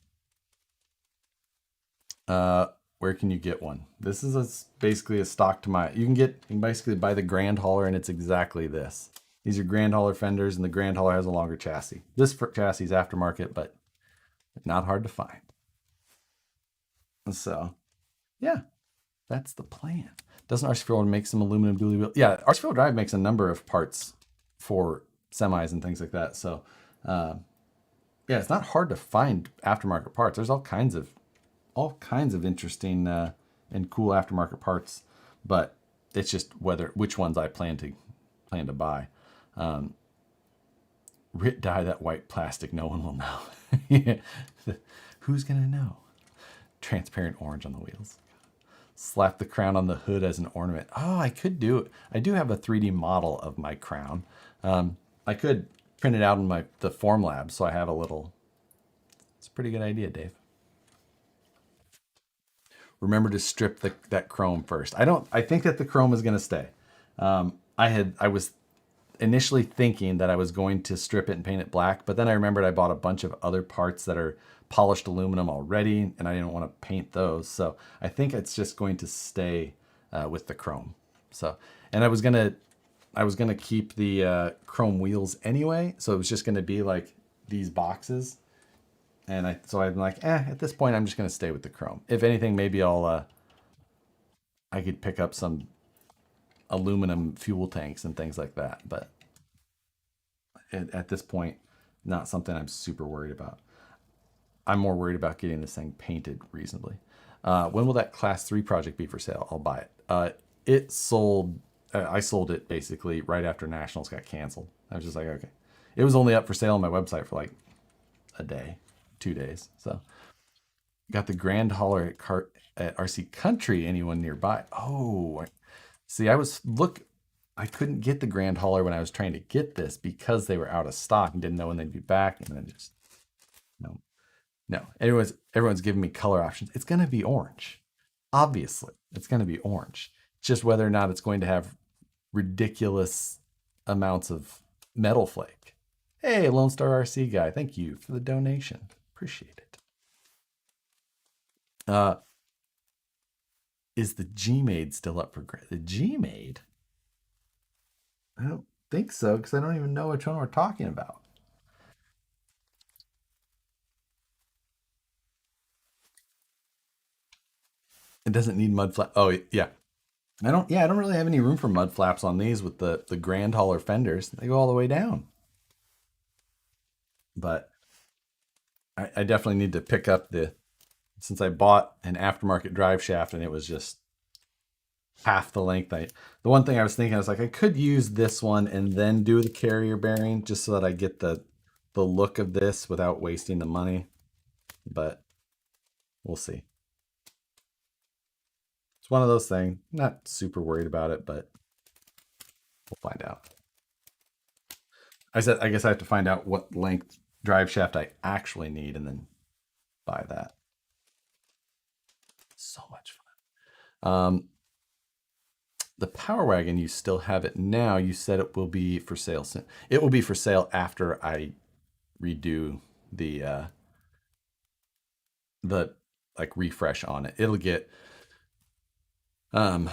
where can you get one? This is basically a stock Tamiya. You can basically buy the Grand Hauler, and it's exactly this. These are Grand Hauler fenders, and the Grand Hauler has a longer chassis. This chassis is aftermarket, but not hard to find. So, yeah, that's the plan. Doesn't RC4 make some aluminum dually wheel? Yeah, RC4 Drive makes a number of parts for semis and things like that. So, yeah, it's not hard to find aftermarket parts. There's all kinds of interesting and cool aftermarket parts, but it's just which ones I plan to buy. Dye that white plastic. No one will know. Who's gonna know? Transparent orange on the wheels. Slap the crown on the hood as an ornament. Oh, I could do it. I do have a 3D model of my crown. I could print it out in the Formlab, so I have a little. It's a pretty good idea, Dave. Remember to strip that chrome first. I think that the chrome is going to stay. I was initially thinking that I was going to strip it and paint it black, but then I remembered I bought a bunch of other parts that are polished aluminum already, and I didn't want to paint those. So I think it's just going to stay with the chrome. So, and I was gonna keep the chrome wheels anyway, so it was just gonna be like these boxes. And so I'm like, at this point, I'm just going to stay with the chrome. If anything, maybe I could pick up some aluminum fuel tanks and things like that. But at this point, not something I'm super worried about. I'm more worried about getting this thing painted reasonably. When will that Class 3 project be for sale? I'll buy it. It sold. I sold it basically right after Nationals got canceled. I was just like, okay. It was only up for sale on my website for like a day. 2 days. So got the Grand Hauler at RC Country. Anyone nearby? Oh, see, I couldn't get the Grand Hauler when I was trying to get this because they were out of stock and didn't know when they'd be back. And then just no. Everyone's giving me color options. It's going to be orange. Obviously, it's going to be orange. Just whether or not it's going to have ridiculous amounts of metal flake. Hey, Lone Star RC guy, thank you for the donation. Appreciate it. Is the G-Made still up for grabs? The G-Made? I don't think so, because I don't even know which one we're talking about. It doesn't need mud flap. Oh, yeah. I don't really have any room for mud flaps on these with the Grand Hauler fenders. They go all the way down. But I definitely need to pick up since I bought an aftermarket drive shaft and it was just half the length. The one thing I was thinking, I was like, I could use this one and then do the carrier bearing just so that I get the look of this without wasting the money. But we'll see. It's one of those things. Not super worried about it, but we'll find out. I guess I have to find out what length drive shaft I actually need and then buy that. So much fun. The Power Wagon, you still have it now. You said it will be for sale soon. It will be for sale after I redo the like refresh on it. It'll get um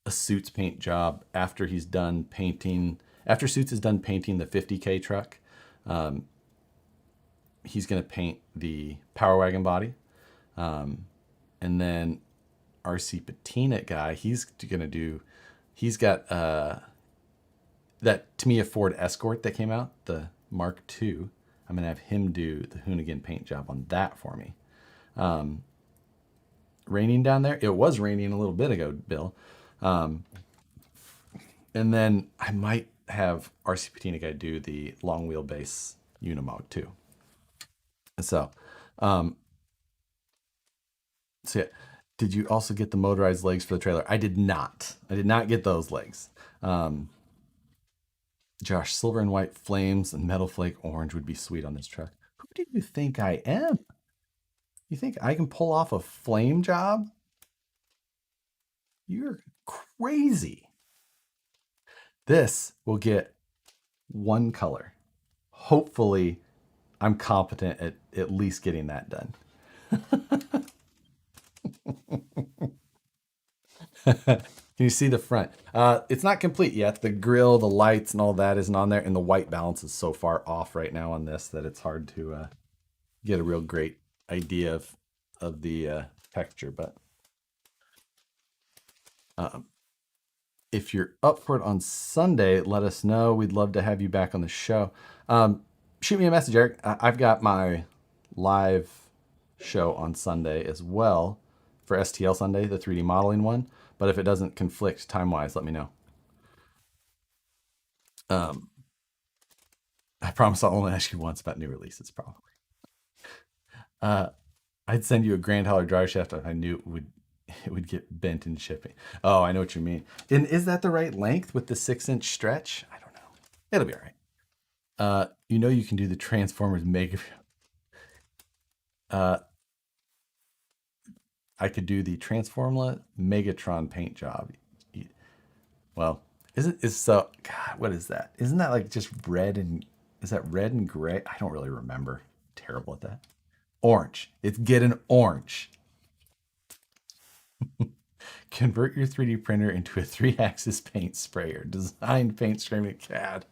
a Suits paint job after he's done painting. After Suits is done painting the 50K truck, he's gonna paint the Power Wagon body, and then RC Patina guy, he's gonna do. He's got that Tamiya Ford Escort that came out, the Mark II. I'm gonna have him do the Hoonigan paint job on that for me. Raining down there? It was raining a little bit ago, Bill. And then I might have RC Patina guy do the long wheelbase Unimog too. So, yeah. Did you also get the motorized legs for the trailer? I did not. I did not get those legs. Josh, silver and white flames and metal flake orange would be sweet on this truck. Who do you think I am? You think I can pull off a flame job? You're crazy. This will get one color. Hopefully, I'm competent at least getting that done. Can you see the front? It's not complete yet. The grill, the lights, and all that isn't on there, and the white balance is so far off right now on this that it's hard to get a real great idea of the texture. But if you're up for it on Sunday, let us know. We'd love to have you back on the show. Shoot me a message, Eric. I've got my live show on Sunday as well for STL Sunday, the 3D modeling one. But if it doesn't conflict time-wise, let me know. I promise I'll only ask you once about new releases, probably. I'd send you a Grand Holler dryer shaft if I knew it would get bent in shipping. Oh, I know what you mean. And is that the right length with the 6-inch stretch? I don't know. It'll be all right. You know you can do the Transformers Mega. I could do the Transformers Megatron paint job. Well, is so God, what is that? Isn't that like just red and is that red and gray? I don't really remember. Terrible at that. Orange. It's getting orange. Convert your 3D printer into a 3-axis paint sprayer. Design paint screaming CAD.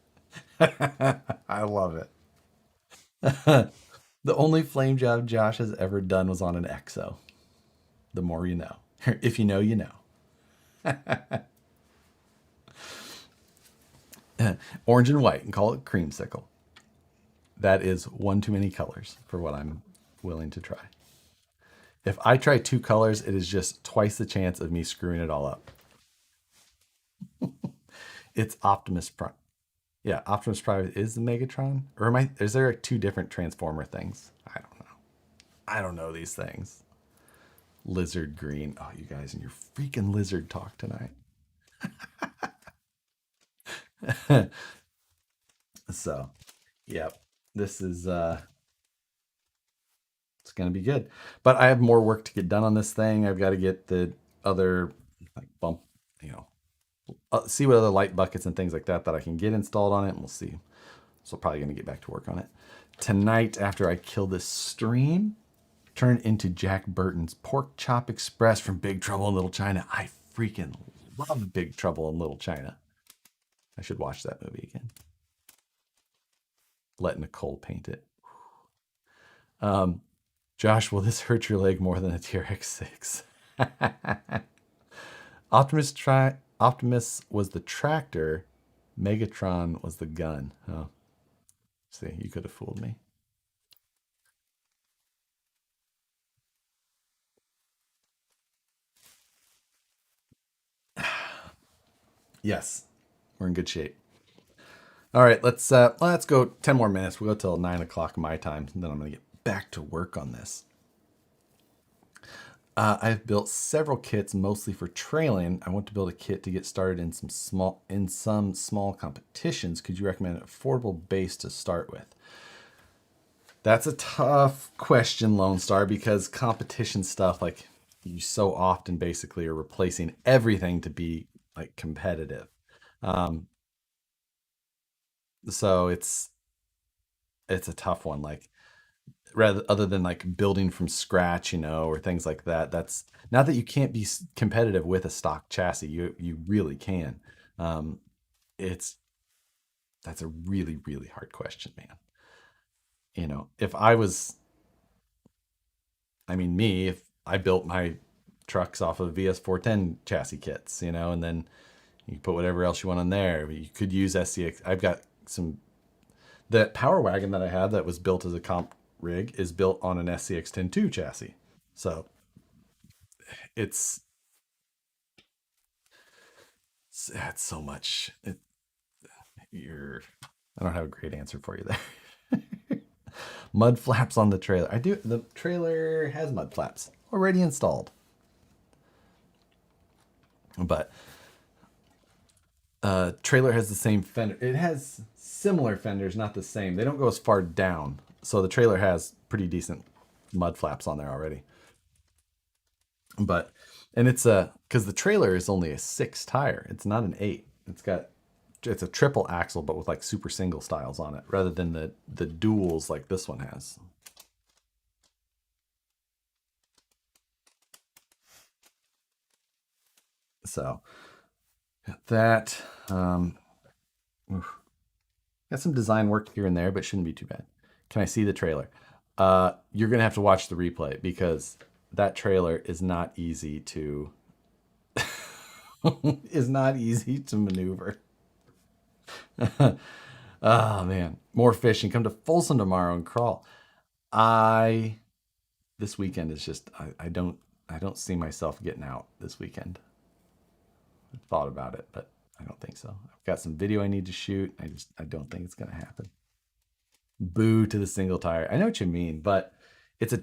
I love it. The only flame job Josh has ever done was on an EXO. The more you know. If you know, you know. Orange and white, and call it creamsicle. That is one too many colors for what I'm willing to try. If I try 2 colors, it is just twice the chance of me screwing it all up. It's Optimus Prime. Yeah, Optimus Prime is the Megatron? Or is there 2 different Transformer things? I don't know. I don't know these things. Lizard green. Oh, you guys and your freaking lizard talk tonight. So, yep. This is it's gonna be good. But I have more work to get done on this thing. I've got to get the other like bump, see what other light buckets and things like that I can get installed on it, and we'll see. So probably gonna get back to work on it tonight after I kill this stream. Turn into Jack Burton's Pork Chop Express from Big Trouble in Little China. I freaking love Big Trouble in Little China. I should watch that movie again. Let Nicole paint it. Josh, will this hurt your leg more than a TRX-6? Optimus was the tractor. Megatron was the gun. Oh, see, you could have fooled me. Yes, we're in good shape. All right, let's go 10 more minutes. We'll go till 9 o'clock my time, and then I'm gonna get back to work on this. I've built several kits, mostly for trailing. I want to build a kit to get started in some small competitions. Could you recommend an affordable base to start with? That's a tough question, Lone Star, because competition stuff, like you so often basically are replacing everything to be like competitive. Um, so it's a tough one. Like rather other than like building from scratch, or things like that. That's not that you can't be competitive with a stock chassis. You really can. Um, it's that's a really really hard question, man. If I was, I mean, me, if I built my trucks off of VS410 chassis kits, and then you put whatever else you want on there. You could use SCX. I've got some. That Power Wagon that I had that was built as a comp rig is built on an SCX 10.2 chassis. So it's it's so much. You're. I don't have a great answer for you there. Mud flaps on the trailer. I do. The trailer has mud flaps already installed, but trailer has the same fender. It has similar fenders, not the same. They don't go as far down, so the trailer has pretty decent mud flaps on there already. But and it's because the trailer is only a 6 tire. It's not an 8. It's a triple axle, but with like super single styles on it, rather than the duals like this one has. So that got some design work here and there, but shouldn't be too bad. Can I see the trailer? You're gonna have to watch the replay because that trailer is not easy to is not easy to maneuver. Oh man, more fishing. Come to Folsom tomorrow and crawl. This weekend is just I don't see myself getting out this weekend. I thought about it, but I don't think so. I've got some video I need to shoot. I don't think it's gonna happen. Boo to the single tire. I know what you mean, but it's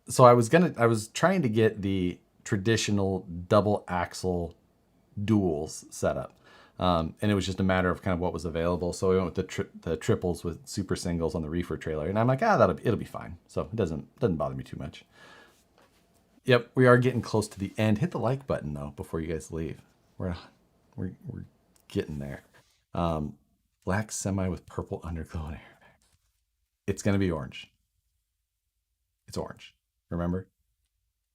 so I was trying to get the traditional double axle duals set up. And it was just a matter of kind of what was available. So we went with the triples with super singles on the reefer trailer, and I'm like, it'll be fine. So it doesn't bother me too much. Yep, we are getting close to the end. Hit the like button though before you guys leave. We're getting there. Black semi with purple underglow and airbag. It's gonna be orange. It's orange. Remember,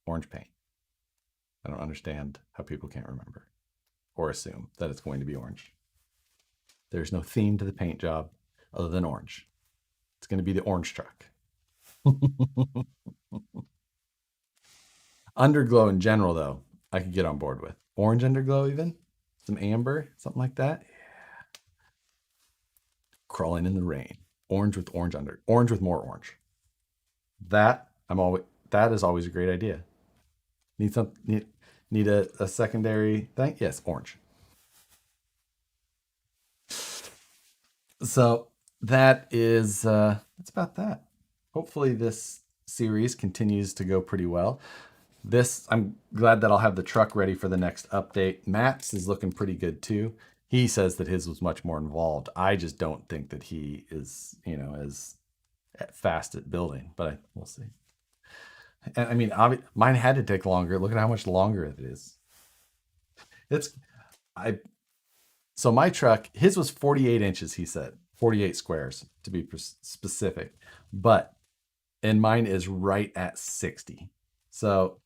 orange paint. I don't understand how people can't remember or assume that it's going to be orange. There's no theme to the paint job other than orange. It's going to be the orange truck. Underglow in general, though, I could get on board with. Orange underglow, even some amber, something like that. Yeah. Crawling in the rain. Orange with orange with more orange. That is always a great idea. Need a secondary thing? Yes, orange. So that's about that. Hopefully this series continues to go pretty well. I'm glad that I'll have the truck ready for the next update. Matt's is looking pretty good too. He says that his was much more involved. I just don't think that he is, as fast at building, but we'll see. And I mean, mine had to take longer. Look at how much longer it is. I so my truck, his was 48 inches. He said 48 squares to be specific, but and mine is right at 60. So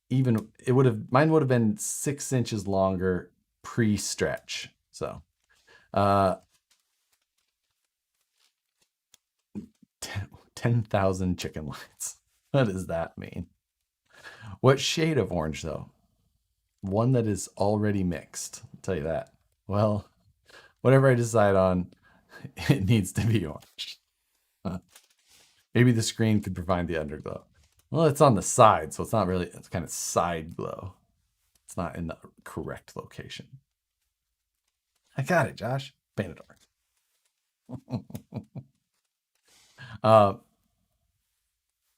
mine would have been 6 inches longer pre-stretch. So, 10,000 chicken lights. What does that mean? What shade of orange though? One that is already mixed. I'll tell you that. Well, whatever I decide on, it needs to be orange. Maybe the screen could provide the underglow. Well, it's on the side, so it's not really, it's kind of side glow. It's not in the correct location. I got it, Josh. Paint it orange.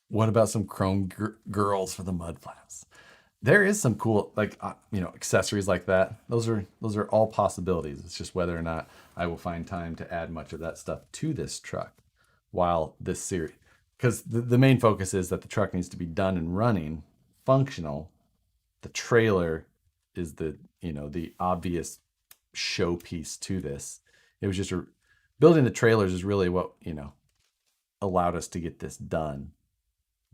What about some chrome girls for the mud flaps? There is some cool, like, accessories like that. Those are all possibilities. It's just whether or not I will find time to add much of that stuff to this truck while this series, because the main focus is that the truck needs to be done and running, functional, the trailer is the, you know, the obvious showpiece to this. It was just building the trailers is really what, you know, allowed us to get this done.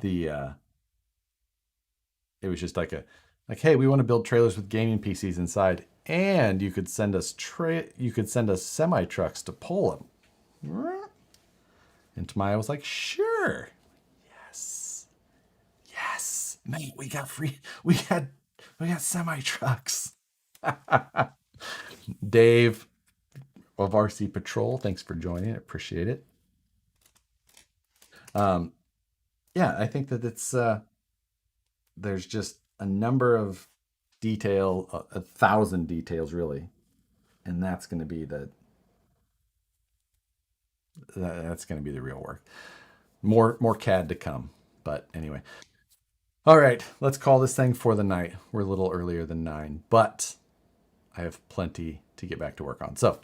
It was just like hey, we want to build trailers with gaming PCs inside, and you could send us semi trucks to pull them. And Tamiya was like, sure, yes, mate, we got semi trucks. Dave of RC Patrol, thanks for joining. I appreciate it. Yeah, I think that it's there's just a number of detail, 1,000 details really, and that's going to be the real work. More CAD to come, but anyway. All right, let's call this thing for the night. We're a little earlier than 9, but I have plenty to get back to work on. So,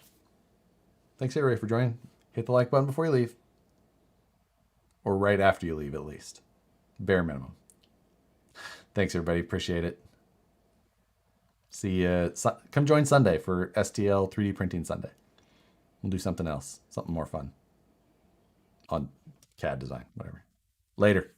thanks everybody for joining. Hit the like button before you leave, or right after you leave at least, bare minimum. Thanks everybody, appreciate it. See you. Come join Sunday for STL 3D Printing Sunday. We'll do something else, something more fun on CAD design, whatever. Later.